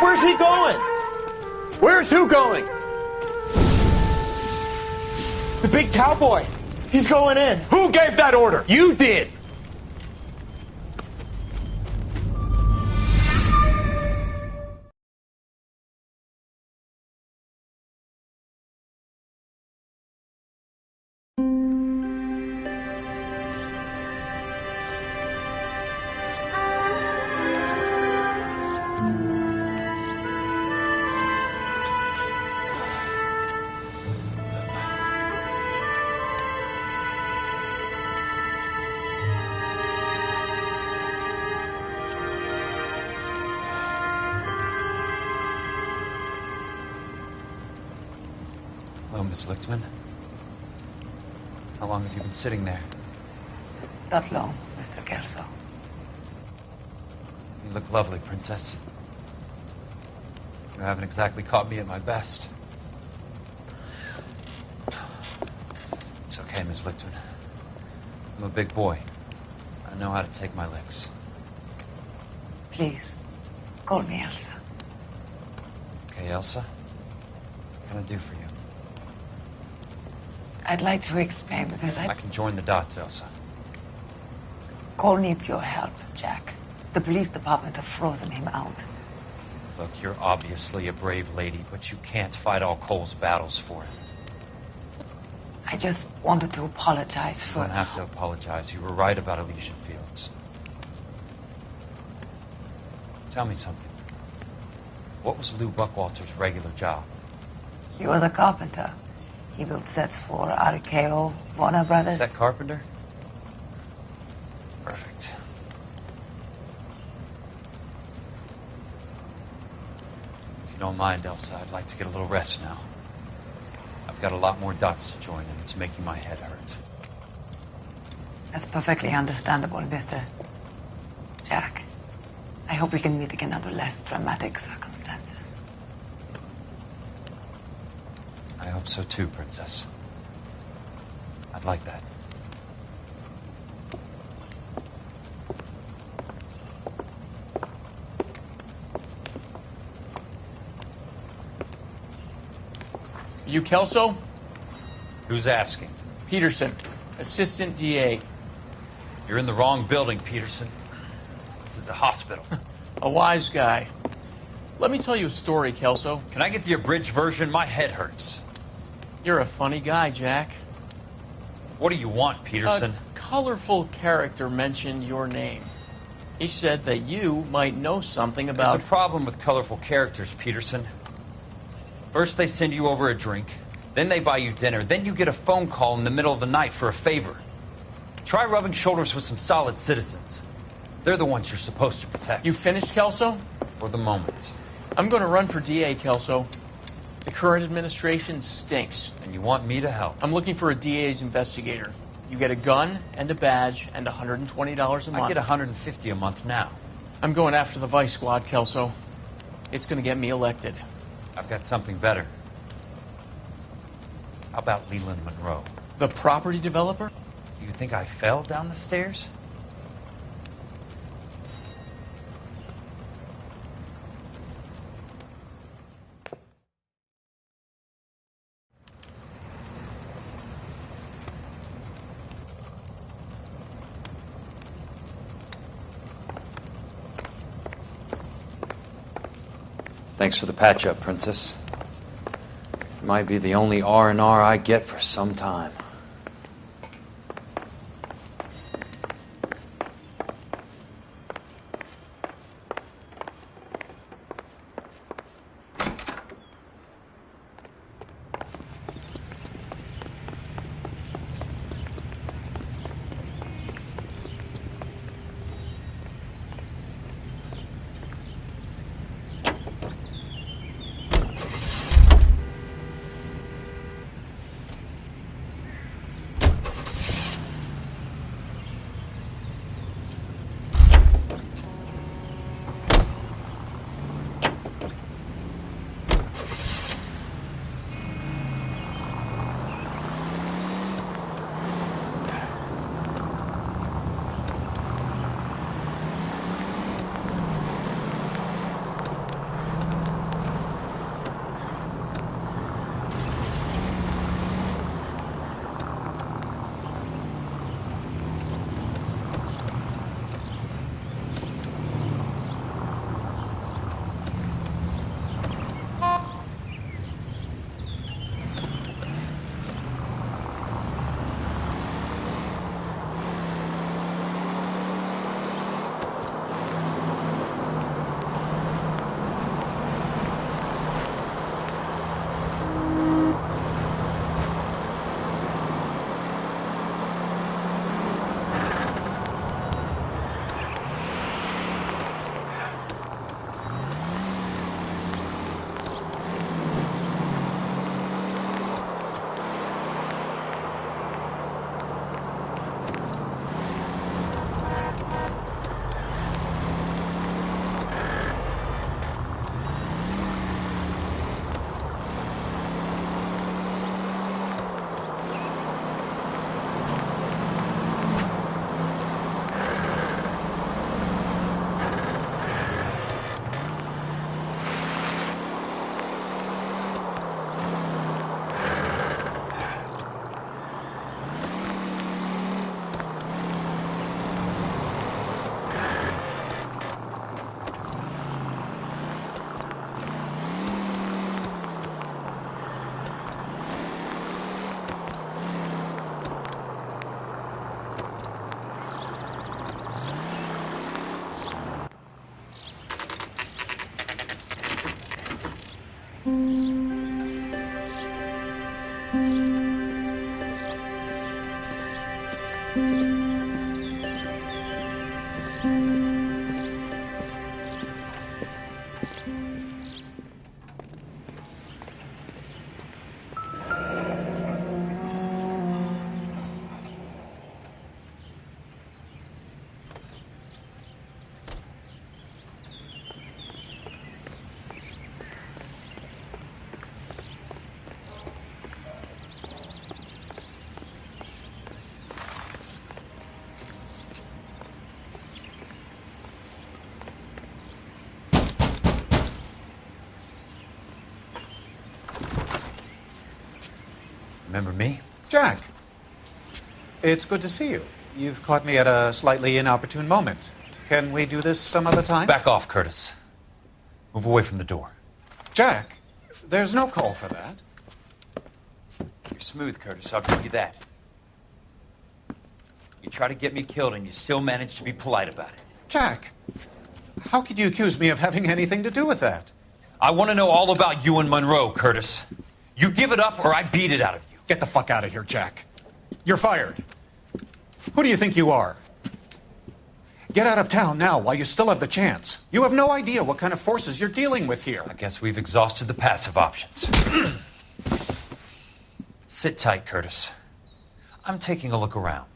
Where's he going? Where's who going? The big cowboy. He's going in. Who gave that order? You did. Hello, Miss Lichtman. How long have you been sitting there? Not long, Mr. Kelso. You look lovely, Princess. You haven't exactly caught me at my best. It's okay, Miss Lichtman. I'm a big boy. I know how to take my licks. Please, call me Elsa. Okay, Elsa? What can I do for you? I'd like to explain because I can join the dots, Elsa. Cole needs your help, Jack. The police department have frozen him out. Look, you're obviously a brave lady, but you can't fight all Cole's battles for him. I just wanted to apologize for... You don't have to apologize. You were right about Elysian Fields. Tell me something. What was Lou Buckwalter's regular job? He was a carpenter. He built sets for RKO, Warner Brothers. Set carpenter? Perfect. If you don't mind, Elsa, I'd like to get a little rest now. I've got a lot more dots to join, and it's making my head hurt. That's perfectly understandable, Mr. Jack. I hope we can meet again under less dramatic circumstances. I hope so too, Princess. I'd like that. You Kelso? Who's asking? Peterson, Assistant DA. You're in the wrong building, Peterson. This is a hospital. A wise guy. Let me tell you a story, Kelso. Can I get the abridged version? My head hurts. You're a funny guy, Jack. What do you want, Peterson? A colorful character mentioned your name. He said that you might know something about... There's a problem with colorful characters, Peterson. First they send you over a drink, then they buy you dinner, then you get a phone call in the middle of the night for a favor. Try rubbing shoulders with some solid citizens. They're the ones you're supposed to protect. You finished, Kelso? For the moment. I'm going to run for DA, Kelso. The current administration stinks. And you want me to help? I'm looking for a DA's investigator. You get a gun and a badge and $120 a month. I get $150 a month now. I'm going after the Vice Squad, Kelso. It's going to get me elected. I've got something better. How about Leland Monroe? The property developer? You think I fell down the stairs? Thanks for the patch-up, Princess. It might be the only R&R I get for some time. Remember me? Jack. It's good to see you. You've caught me at a slightly inopportune moment. Can we do this some other time? Back off, Curtis. Move away from the door. Jack, there's no call for that. You're smooth, Curtis. I'll give you that. You try to get me killed and you still manage to be polite about it. Jack, how could you accuse me of having anything to do with that? I want to know all about you and Monroe, Curtis. You give it up or I beat it out of you. Get the fuck out of here, Jack. You're fired. Who do you think you are? Get out of town now while you still have the chance. You have no idea what kind of forces you're dealing with here. I guess we've exhausted the passive options. Sit tight, Curtis. I'm taking a look around.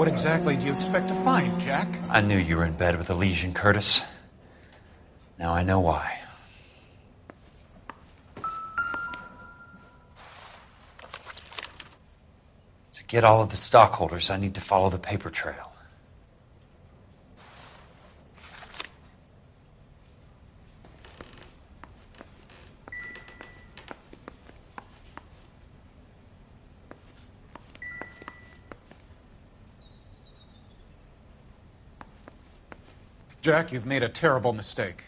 What exactly do you expect to find, Jack? I knew you were in bed with Elysian, Curtis. Now I know why. To get all of the stockholders, I need to follow the paper trail. Jack, you've made a terrible mistake.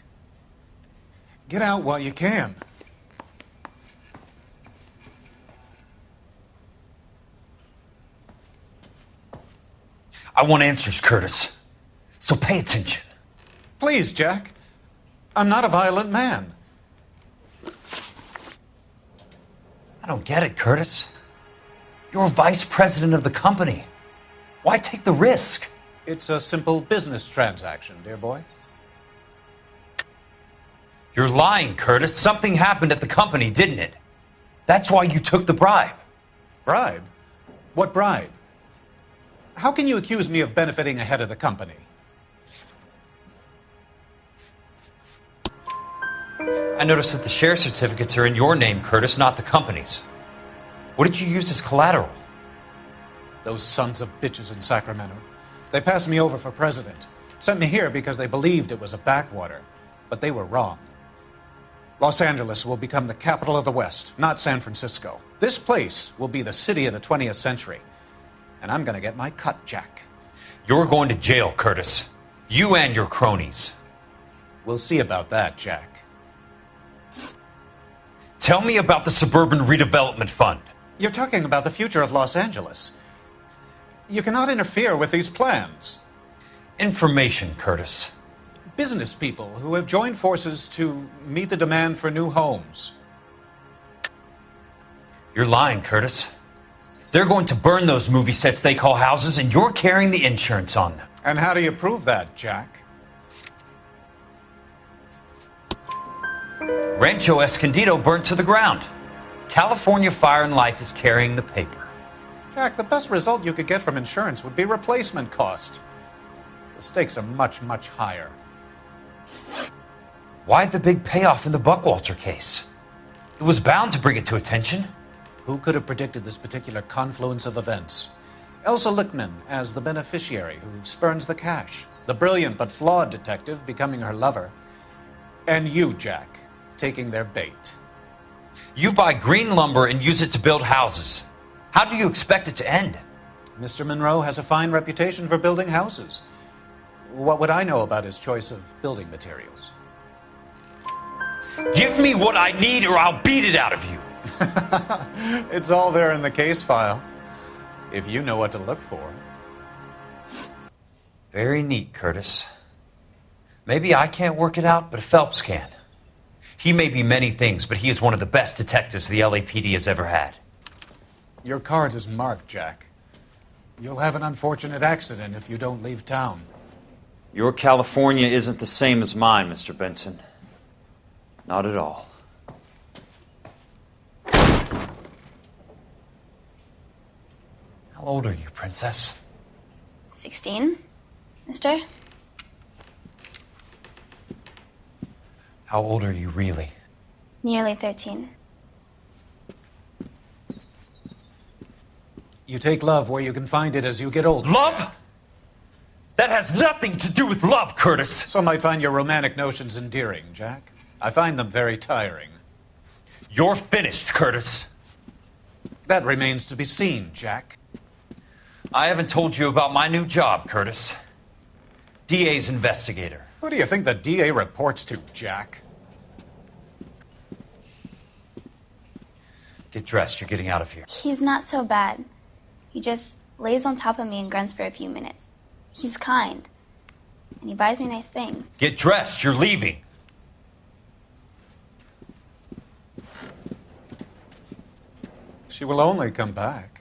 Get out while you can. I want answers, Curtis. So pay attention. Please, Jack. I'm not a violent man. I don't get it, Curtis. You're vice president of the company. Why take the risk? It's a simple business transaction, dear boy. You're lying, Curtis. Something happened at the company, didn't it? That's why you took the bribe. Bribe? What bribe? How can you accuse me of benefiting ahead of the company? I noticed that the share certificates are in your name, Curtis, not the company's. What did you use as collateral? Those sons of bitches in Sacramento. They passed me over for president. Sent me here because they believed it was a backwater. But they were wrong. Los Angeles will become the capital of the West, not San Francisco. This place will be the city of the 20th century. And I'm gonna get my cut, Jack. You're going to jail, Curtis. You and your cronies. We'll see about that, Jack. Tell me about the Suburban Redevelopment Fund. You're talking about the future of Los Angeles. You cannot interfere with these plans. Information, Curtis. Business people who have joined forces to meet the demand for new homes. You're lying, Curtis. They're going to burn those movie sets they call houses, and you're carrying the insurance on them. And how do you prove that, Jack? Rancho Escondido burnt to the ground. California Fire and Life is carrying the paper. Jack, the best result you could get from insurance would be replacement cost. The stakes are much, much higher. Why the big payoff in the Buckwalter case? It was bound to bring it to attention. Who could have predicted this particular confluence of events? Elsa Lichtman as the beneficiary who spurns the cash. The brilliant but flawed detective becoming her lover. And you, Jack, taking their bait. You buy green lumber and use it to build houses. How do you expect it to end? Mr. Monroe has a fine reputation for building houses. What would I know about his choice of building materials? Give me what I need or I'll beat it out of you. It's all there in the case file, if you know what to look for. Very neat, Curtis. Maybe I can't work it out, but Phelps can. He may be many things, but he is one of the best detectives the LAPD has ever had. Your card is marked, Jack. You'll have an unfortunate accident if you don't leave town. Your California isn't the same as mine, Mr. Benson. Not at all. How old are you, Princess? 16, mister? How old are you really? Nearly 13. You take love where you can find it as you get older. Love? That has nothing to do with love, Curtis. Some might find your romantic notions endearing, Jack. I find them very tiring. You're finished, Curtis. That remains to be seen, Jack. I haven't told you about my new job, Curtis. DA's investigator. Who do you think the DA reports to, Jack? Get dressed. You're getting out of here. He's not so bad. He just lays on top of me and grunts for a few minutes. He's kind. And he buys me nice things. Get dressed. You're leaving. She will only come back.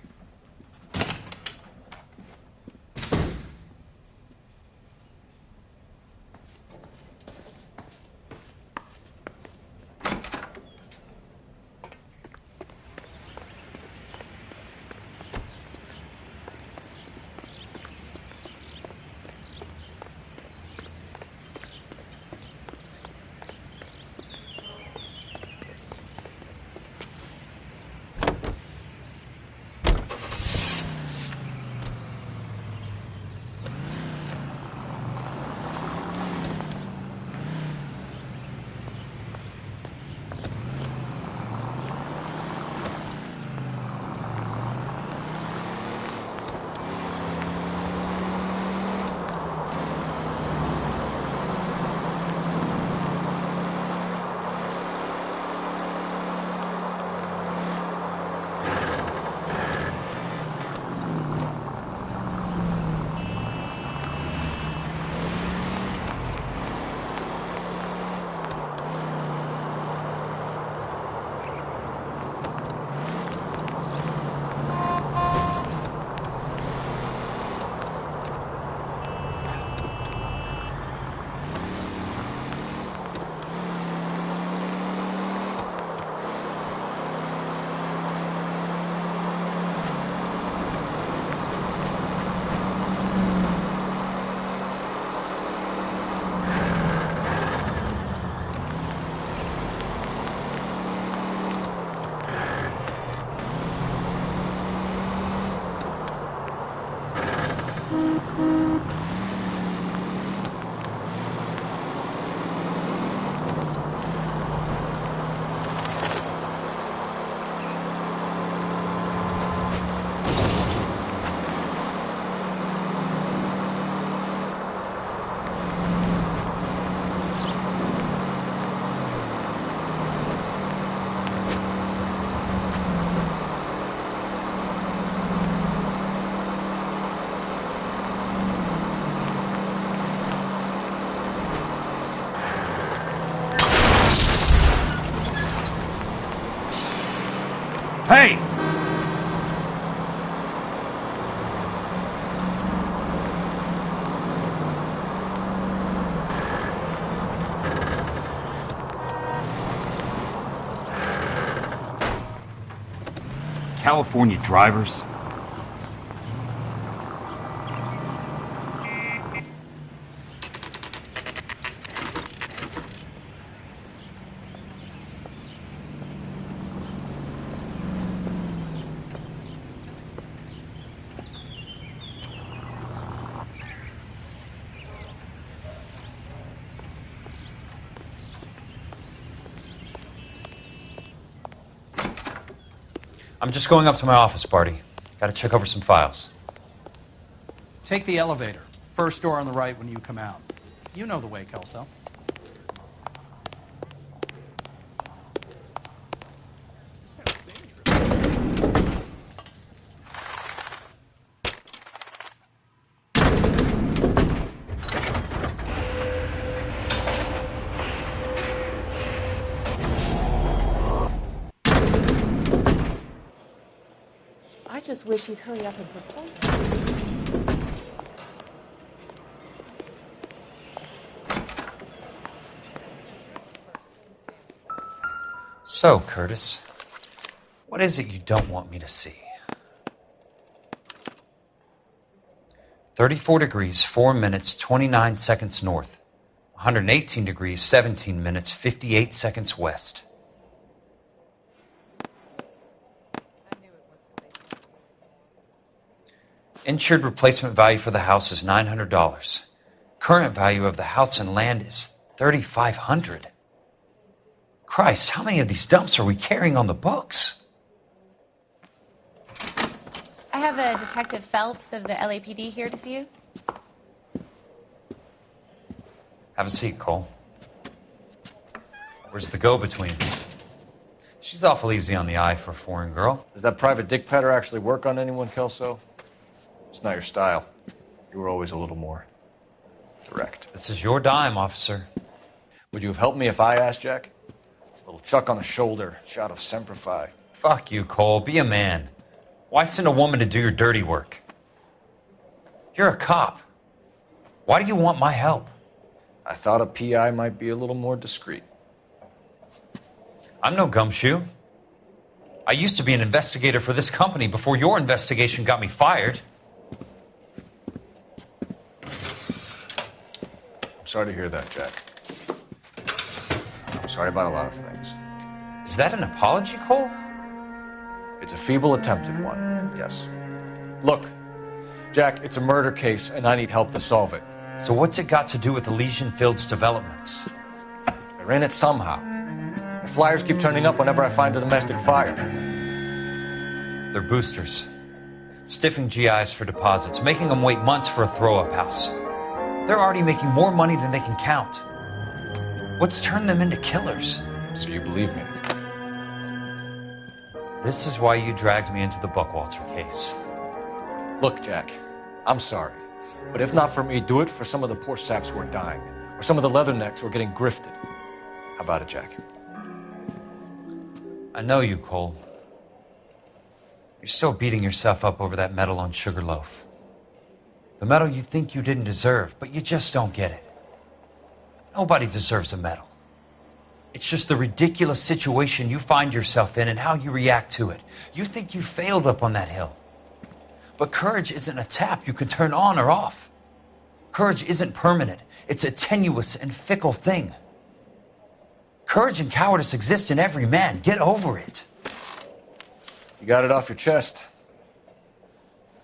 Hey! California drivers. I'm just going up to my office, Barty. Gotta check over some files. Take the elevator. First door on the right when you come out. You know the way, Kelso. I just wish he'd hurry up and propose. So, Curtis, what is it you don't want me to see? 34 degrees, 4 minutes, 29 seconds north. 118 degrees, 17 minutes, 58 seconds west. Insured replacement value for the house is $900. Current value of the house and land is $3,500. Christ, how many of these dumps are we carrying on the books? I have a Detective Phelps of the LAPD here to see you. Have a seat, Cole. Where's the go-between? She's awful easy on the eye for a foreign girl. Does that private dick petter actually work on anyone, Kelso? It's not your style. You were always a little more direct. This is your dime, officer. Would you have helped me if I asked, Jack? A little chuck on the shoulder, shot of Semper Fi. Fuck you, Cole. Be a man. Why send a woman to do your dirty work? You're a cop. Why do you want my help? I thought a PI might be a little more discreet. I'm no gumshoe. I used to be an investigator for this company before your investigation got me fired. I'm sorry to hear that, Jack. I'm sorry about a lot of things. Is that an apology, Cole? It's a feeble attempt at one, yes. Look, Jack, it's a murder case, and I need help to solve it. So what's it got to do with Elysian Fields developments? They're in it somehow. The flyers keep turning up whenever I find a domestic fire. They're boosters. Stiffing GIs for deposits, making them wait months for a throw-up house. They're already making more money than they can count. What's turned them into killers? So you believe me? This is why you dragged me into the Buckwalter case. Look, Jack, I'm sorry. But if not for me, do it for some of the poor saps who are dying. Or some of the leathernecks who are getting grifted. How about it, Jack? I know you, Cole. You're still beating yourself up over that medal on Sugarloaf. The medal you think you didn't deserve, but you just don't get it. Nobody deserves a medal. It's just the ridiculous situation you find yourself in and how you react to it. You think you failed up on that hill. But courage isn't a tap you can turn on or off. Courage isn't permanent. It's a tenuous and fickle thing. Courage and cowardice exist in every man. Get over it. You got it off your chest.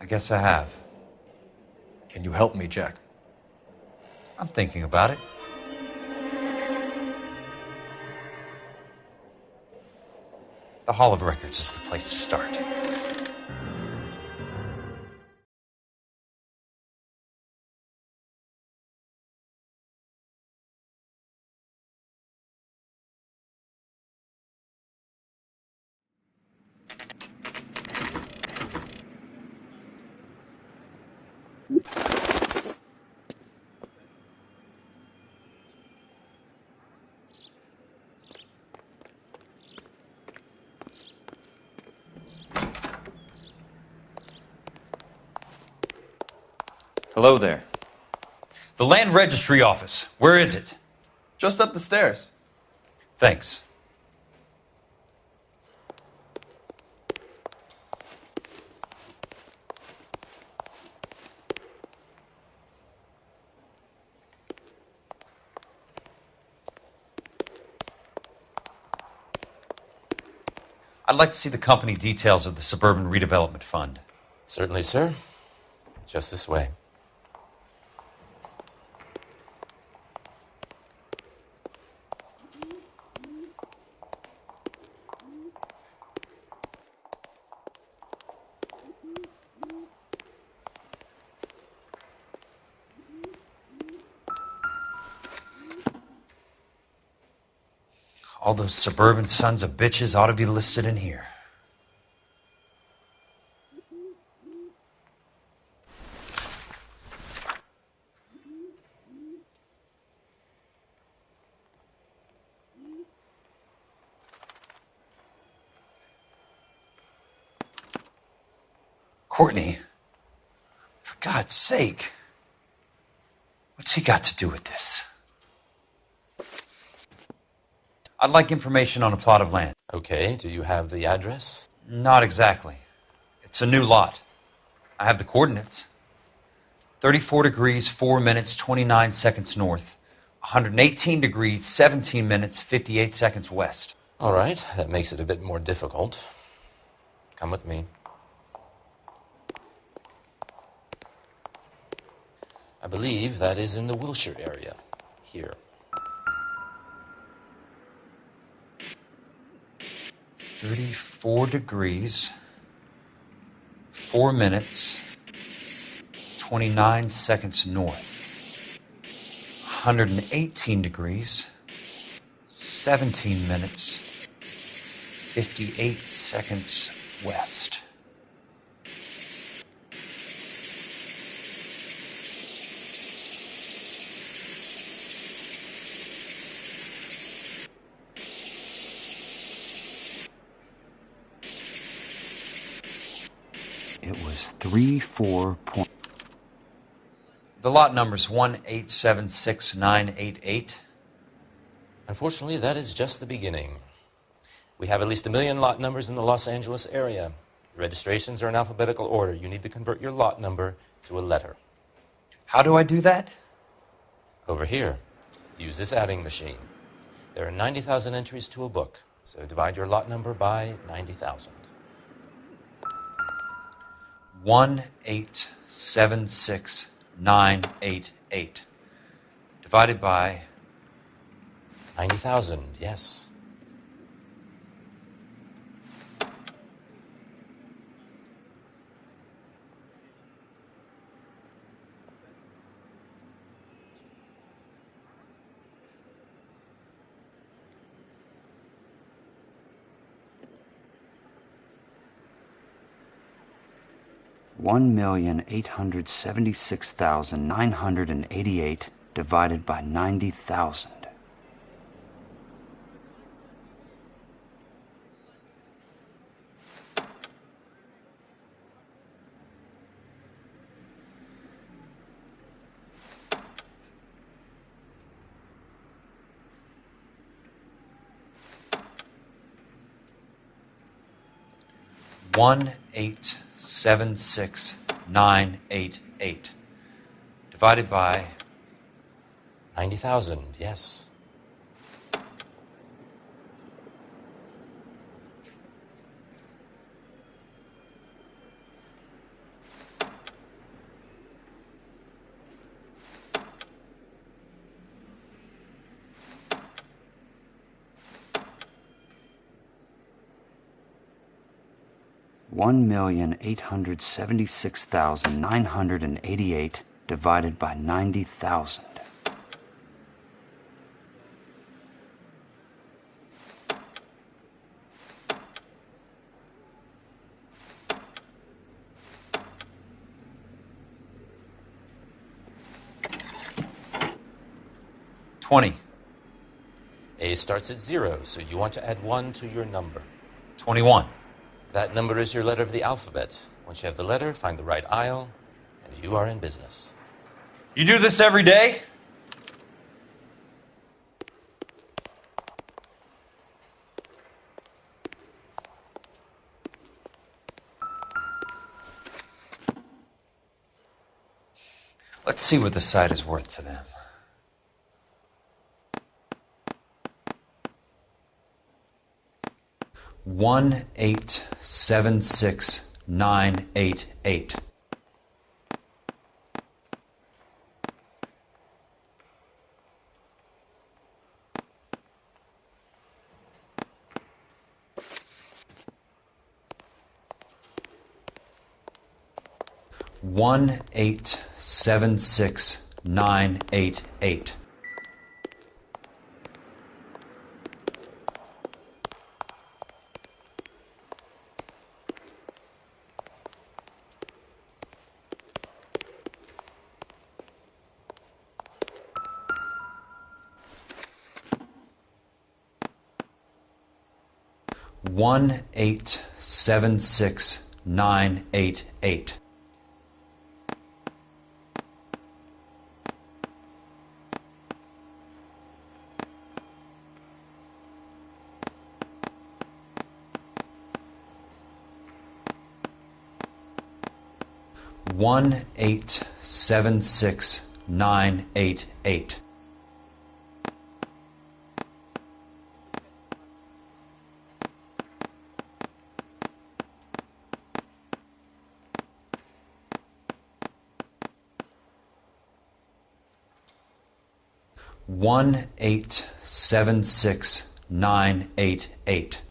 I guess I have. Can you help me, Jack? I'm thinking about it. The Hall of Records is the place to start. Hello there. The Land Registry Office. Where is it? Just up the stairs. Thanks. I'd like to see the company details of the Suburban Redevelopment Fund. Certainly, sir. Just this way. All those suburban sons of bitches ought to be listed in here. Courtney, for God's sake, what's he got to do with this? I'd like information on a plot of land. Okay, do you have the address? Not exactly. It's a new lot. I have the coordinates. 34 degrees, 4 minutes, 29 seconds north. 118 degrees, 17 minutes, 58 seconds west. All right, that makes it a bit more difficult. Come with me. I believe that is in the Wilshire area. Here. 34 degrees, 4 minutes, 29 seconds north. 118 degrees, 17 minutes, 58 seconds west. It was 3-4 point. The lot number's 1876988. Unfortunately, that is just the beginning. We have at least 1 million lot numbers in the Los Angeles area. The registrations are in alphabetical order. You need to convert your lot number to a letter. How do I do that? Over here. Use this adding machine. There are 90,000 entries to a book, so divide your lot number by 90,000. 1876988 divided by 90,000, yes. $1,876,988 divided by 90,000. One 876,988 divided by 90,000, yes. $1,876,988 divided by 90,000. $20. A starts at 0, so you want to add 1 to your number. 21. That number is your letter of the alphabet. Once you have the letter, find the right aisle, and you are in business. You do this every day? Let's see what the site is worth to them. $1,876,988. $1,876,988. $1,876,988. $1,876,988. $1,876,988.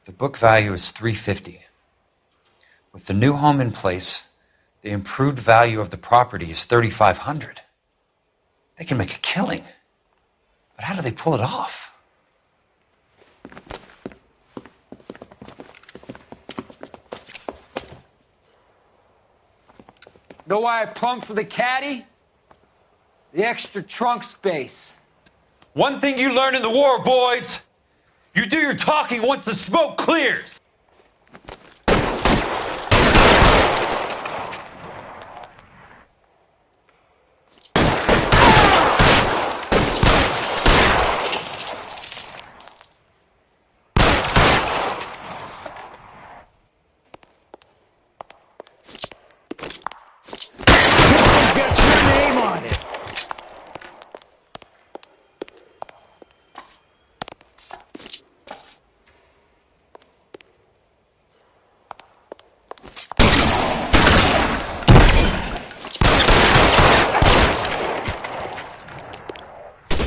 The book value is $350. With the new home in place, the improved value of the property is $3,500. They can make a killing. But how do they pull it off? Know why I plumbed for the caddy? The extra trunk space. One thing you learn in the war, boys. You do your talking once the smoke clears.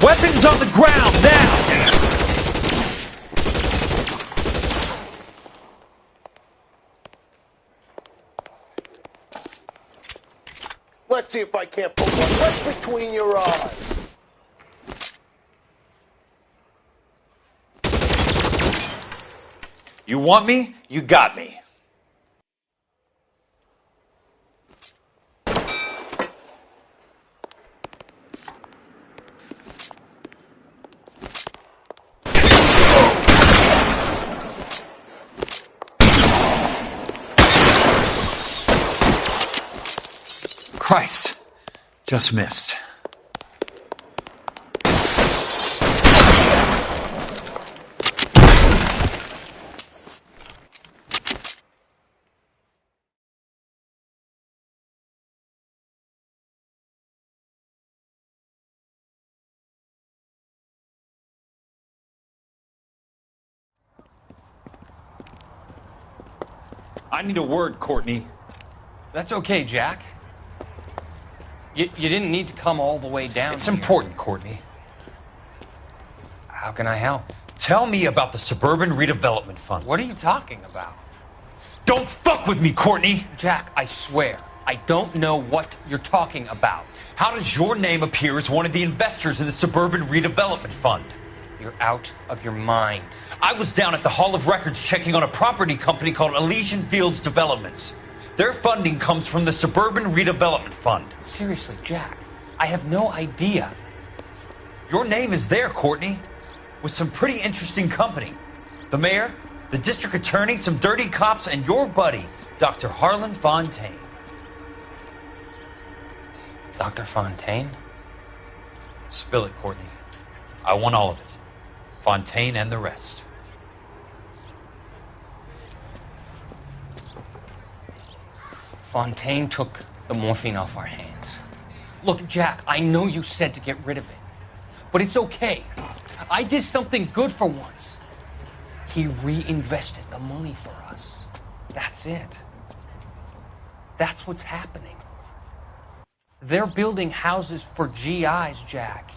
Weapons on the ground, now! Let's see if I can't put one right between your eyes. You want me? You got me. Christ, just missed. I need a word, Courtney. That's okay, Jack. You didn't need to come all the way down. It's important, Courtney. How can I help? Tell me about the Suburban Redevelopment Fund. What are you talking about? Don't fuck with me, Courtney! Jack, I swear, I don't know what you're talking about. How does your name appear as one of the investors in the Suburban Redevelopment Fund? You're out of your mind. I was down at the Hall of Records checking on a property company called Elysian Fields Developments. Their funding comes from the Suburban Redevelopment Fund. Seriously, Jack, I have no idea. Your name is there, Courtney, with some pretty interesting company. The mayor, the district attorney, some dirty cops, and your buddy, Dr. Harlan Fontaine. Dr. Fontaine? Spill it, Courtney. I want all of it. Fontaine and the rest. Fontaine took the morphine off our hands. Look, Jack, I know you said to get rid of it, but it's okay. I did something good for once. He reinvested the money for us. That's it. That's what's happening. They're building houses for GIs, Jack.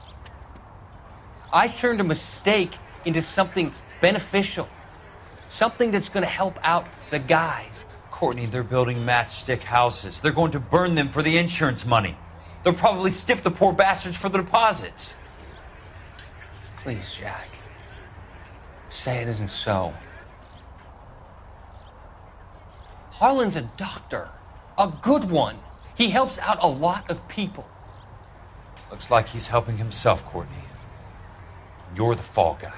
I turned a mistake into something beneficial. Something that's going to help out the guys. Courtney, they're building matchstick houses. They're going to burn them for the insurance money. They'll probably stiff the poor bastards for the deposits. Please, Jack. Say it isn't so. Harlan's a doctor. A good one. He helps out a lot of people. Looks like he's helping himself, Courtney. You're the fall guy.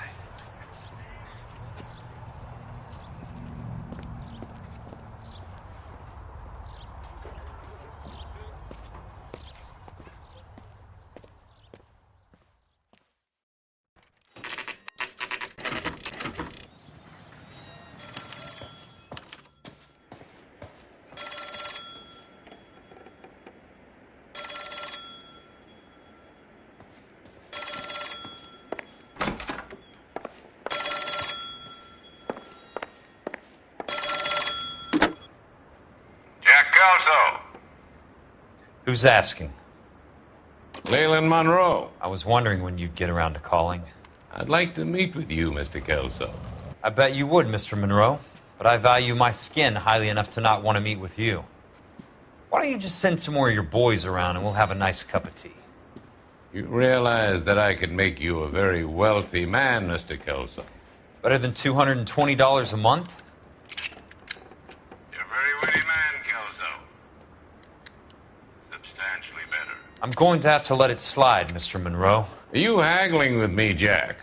Who's asking? Leland Monroe. I was wondering when you'd get around to calling. I'd like to meet with you, Mr. Kelso. I bet you would, Mr. Monroe. But I value my skin highly enough to not want to meet with you. Why don't you just send some more of your boys around and we'll have a nice cup of tea? You realize that I could make you a very wealthy man, Mr. Kelso. Better than $220 a month? You're a very witty man, Kelso. Substantially better. I'm going to have to let it slide, Mr. Monroe. Are you haggling with me, Jack?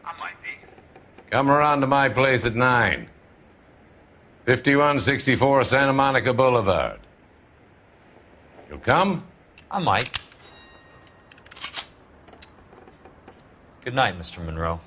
I might be. Come around to my place at 9. 5164 Santa Monica Boulevard. You'll come? I might. Good night, Mr. Monroe.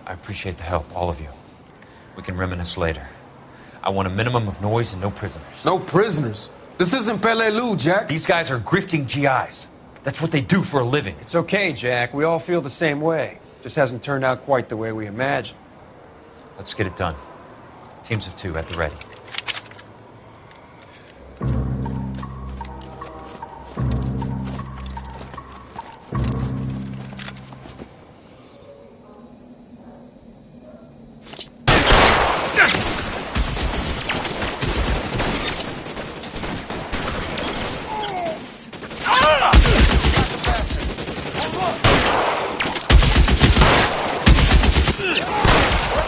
I appreciate the help, all of you. We can reminisce later. I want a minimum of noise and no prisoners. No prisoners? This isn't Peleliu, Jack. These guys are grifting GIs. That's what they do for a living. It's okay, Jack. We all feel the same way. Just hasn't turned out quite the way we imagined. Let's get it done. Teams of 2 at the ready.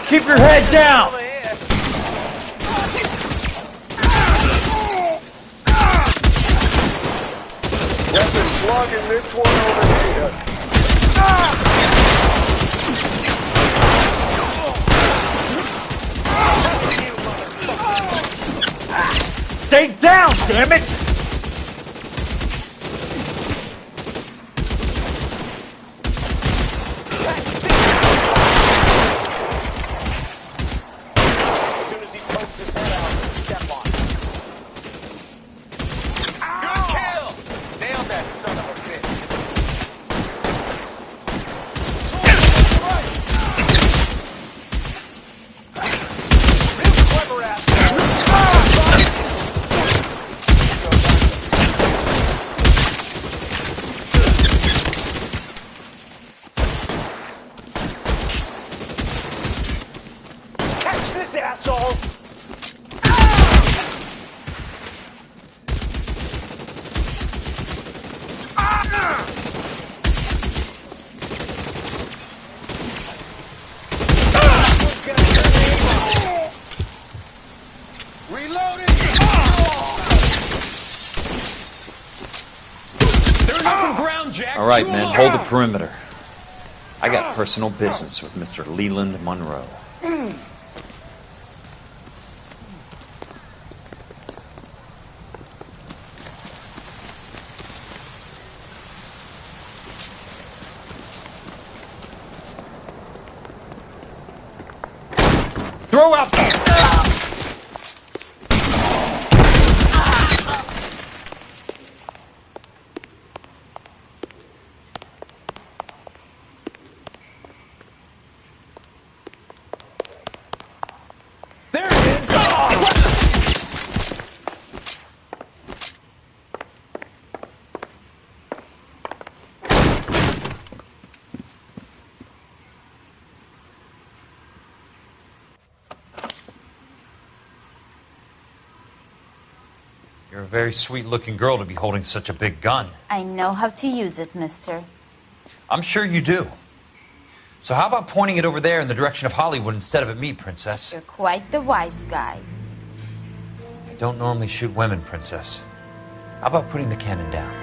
Keep your head down! I've been slugging this one over here. Stay down, damn it! As soon as he pokes his head out, step on it. Good kill! Nailed that son of a bitch. Real clever ass. Catch this asshole! Reloading! There's open ground, Jack! All right, men, hold the perimeter. I got personal business with Mr. Leland Monroe. Throw out the... There it is! You're a very sweet-looking girl to be holding such a big gun. I know how to use it, mister. I'm sure you do. So how about pointing it over there in the direction of Hollywood instead of at me, Princess? You're quite the wise guy. I don't normally shoot women, Princess. How about putting the cannon down?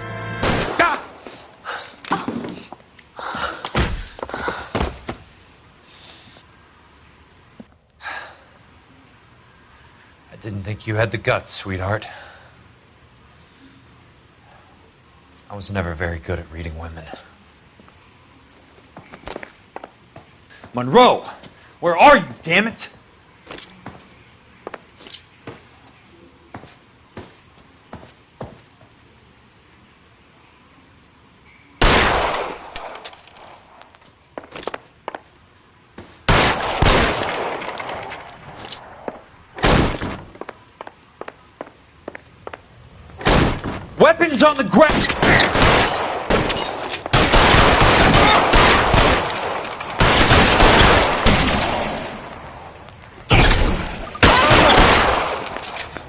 I didn't think you had the guts, sweetheart. I was never very good at reading women. Monroe! Where are you, damn it? Weapons on the ground!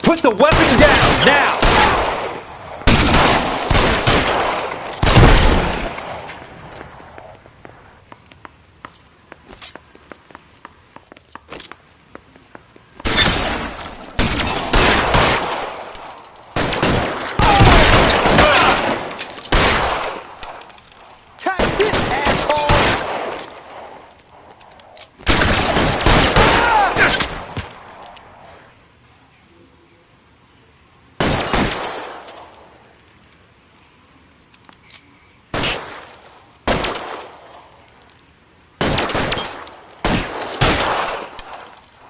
Put the weapon down, now! Catch this, asshole!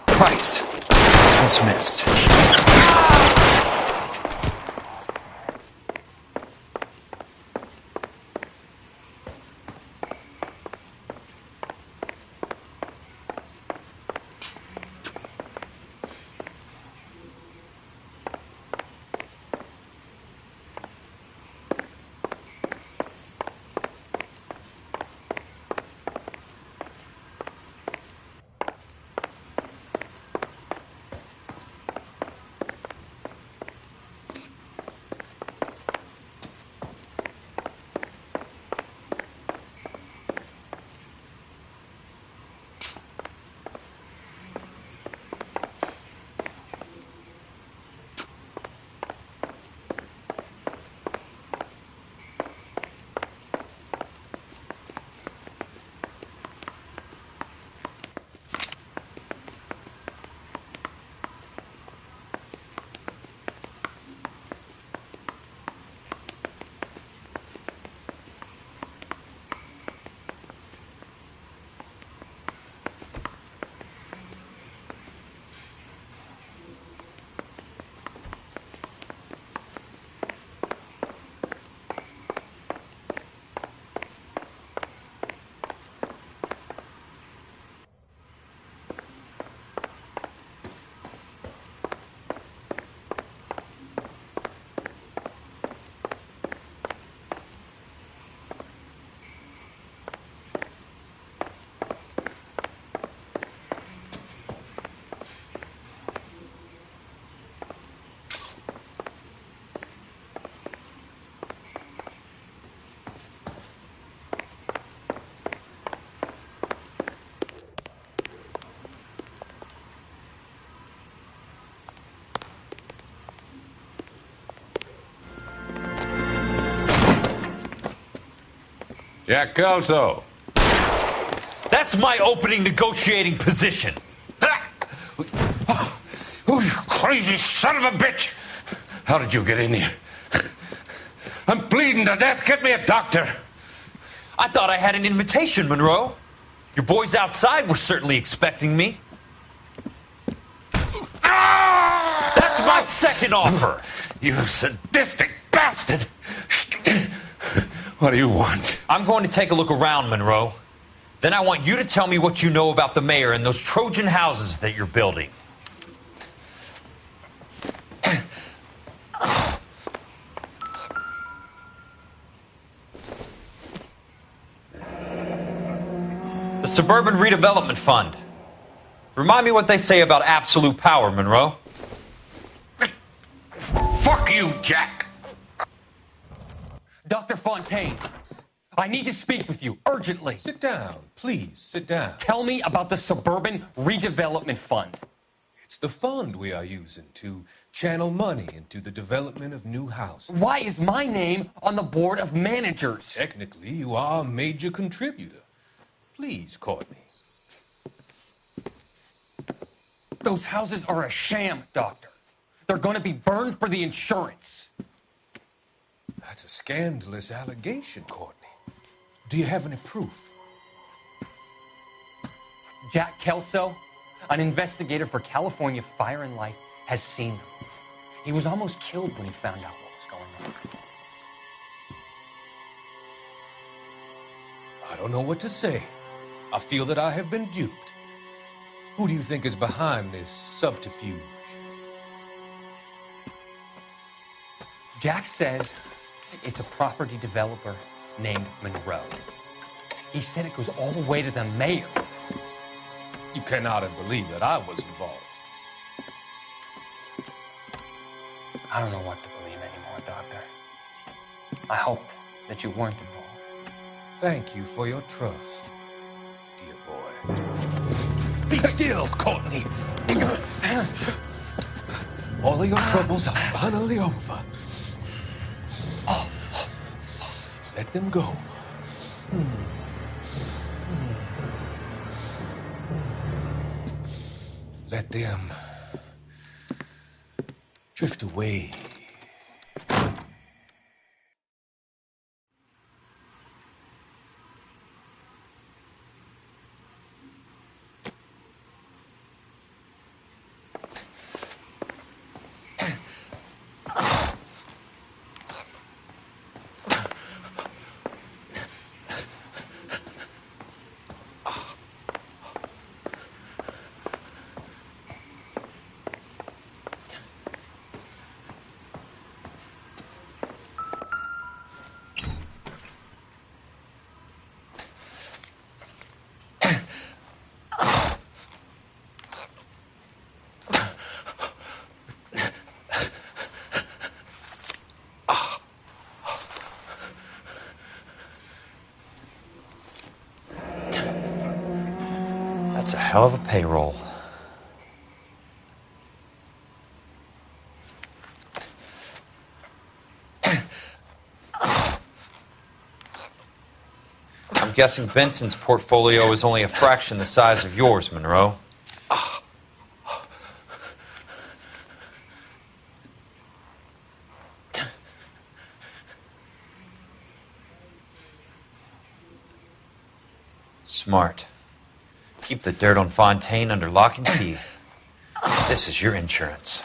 Christ. Just missed. Jack Kelso. That's my opening negotiating position. Oh, you crazy son of a bitch! How did you get in here? I'm bleeding to death. Get me a doctor. I thought I had an invitation, Monroe. Your boys outside were certainly expecting me. That's my second offer. You sadistic bastard. What do you want? I'm going to take a look around, Monroe. Then I want you to tell me what you know about the mayor and those Trojan houses that you're building. The Suburban Redevelopment Fund. Remind me what they say about absolute power, Monroe. Fuck you, Jack. Dr. Fontaine, I need to speak with you urgently. Sit down, please, sit down. Tell me about the Suburban Redevelopment Fund. It's the fund we are using to channel money into the development of new houses. Why is my name on the board of managers? Technically, you are a major contributor. Please, Courtney. Those houses are a sham, Doctor. They're going to be burned for the insurance. That's a scandalous allegation, Courtney. Do you have any proof? Jack Kelso, an investigator for California Fire and Life, has seen them. He was almost killed when he found out what was going on. I don't know what to say. I feel that I have been duped. Who do you think is behind this subterfuge? Jack says it's a property developer named Monroe. He said it goes all the way to the mayor. You cannot have believed that I was involved. I don't know what to believe anymore, Doctor. I hope that you weren't involved. Thank you for your trust, dear boy. Be still, Courtney. All of your troubles are finally over. Let them go. Let them drift away. That's a hell of a payroll. I'm guessing Benson's portfolio is only a fraction the size of yours, Monroe. Smart. Keep the dirt on Fontaine under lock and key. This is your insurance.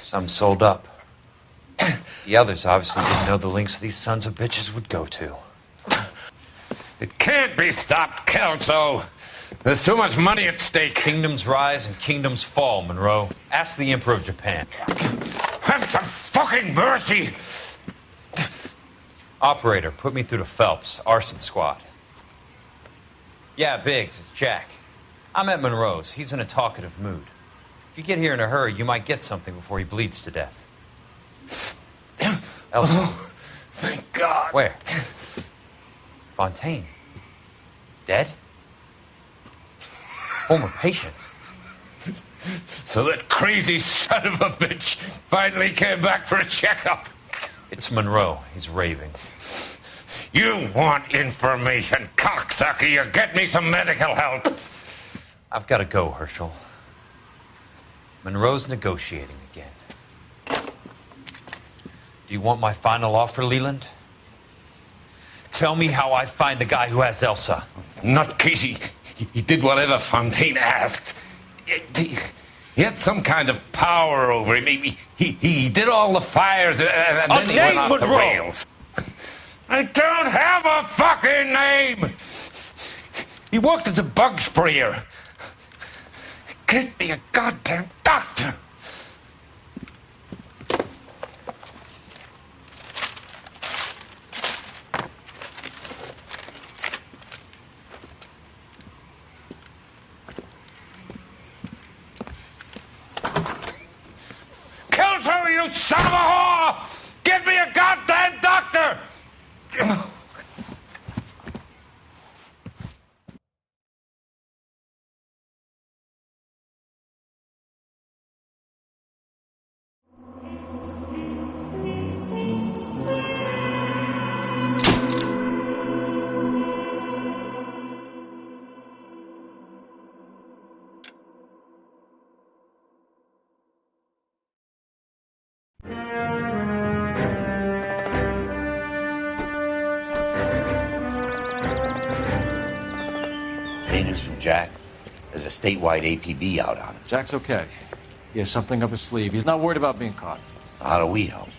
Some sold up. The others obviously didn't know the lengths these sons of bitches would go to. It can't be stopped, Kelso. There's too much money at stake. Kingdoms rise and kingdoms fall, Monroe. Ask the Emperor of Japan. Have some fucking mercy! Operator, put me through to Phelps, arson squad. Yeah, Biggs, it's Jack. I'm at Monroe's. He's in a talkative mood. If you get here in a hurry, you might get something before he bleeds to death. Elsa. Oh, thank God. Where? Fontaine. Dead? Former patient. So that crazy son of a bitch finally came back for a checkup. It's Monroe. He's raving. You want information, cocksucker. You get me some medical help. I've got to go, Herschel. Monroe's negotiating again. Do you want my final offer, Leland? Tell me how I find the guy who has Elsa. Not Casey. He did whatever Fontaine asked. He had some kind of power over him. He did all the fires and then he went off the rails. I don't have a fucking name! He worked as a bug sprayer. Get me a goddamn doctor! Kelso, you son of a whore! Get me a goddamn doctor! Any news from Jack? There's a statewide APB out on him. Jack's okay. He has something up his sleeve. He's not worried about being caught. How do we help?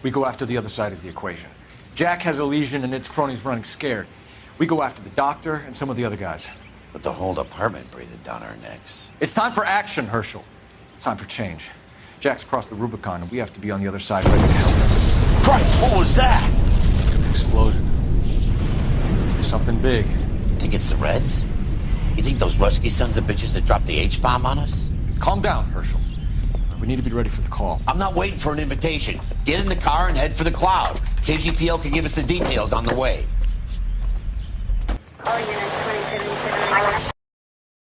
We go after the other side of the equation. Jack has a legion and its cronies running scared. We go after the doctor and some of the other guys. But the whole department breathing down our necks. It's time for action, Herschel. It's time for change. Jack's crossed the Rubicon, and we have to be on the other side ready to help him. Christ, what was that? Explosion. Something big. You think it's the Reds? You think those Rusky sons of bitches that dropped the H-bomb on us? Calm down, Herschel. We need to be ready for the call. I'm not waiting for an invitation. Get in the car and head for the cloud. KGPL can give us the details on the way. All units 2077.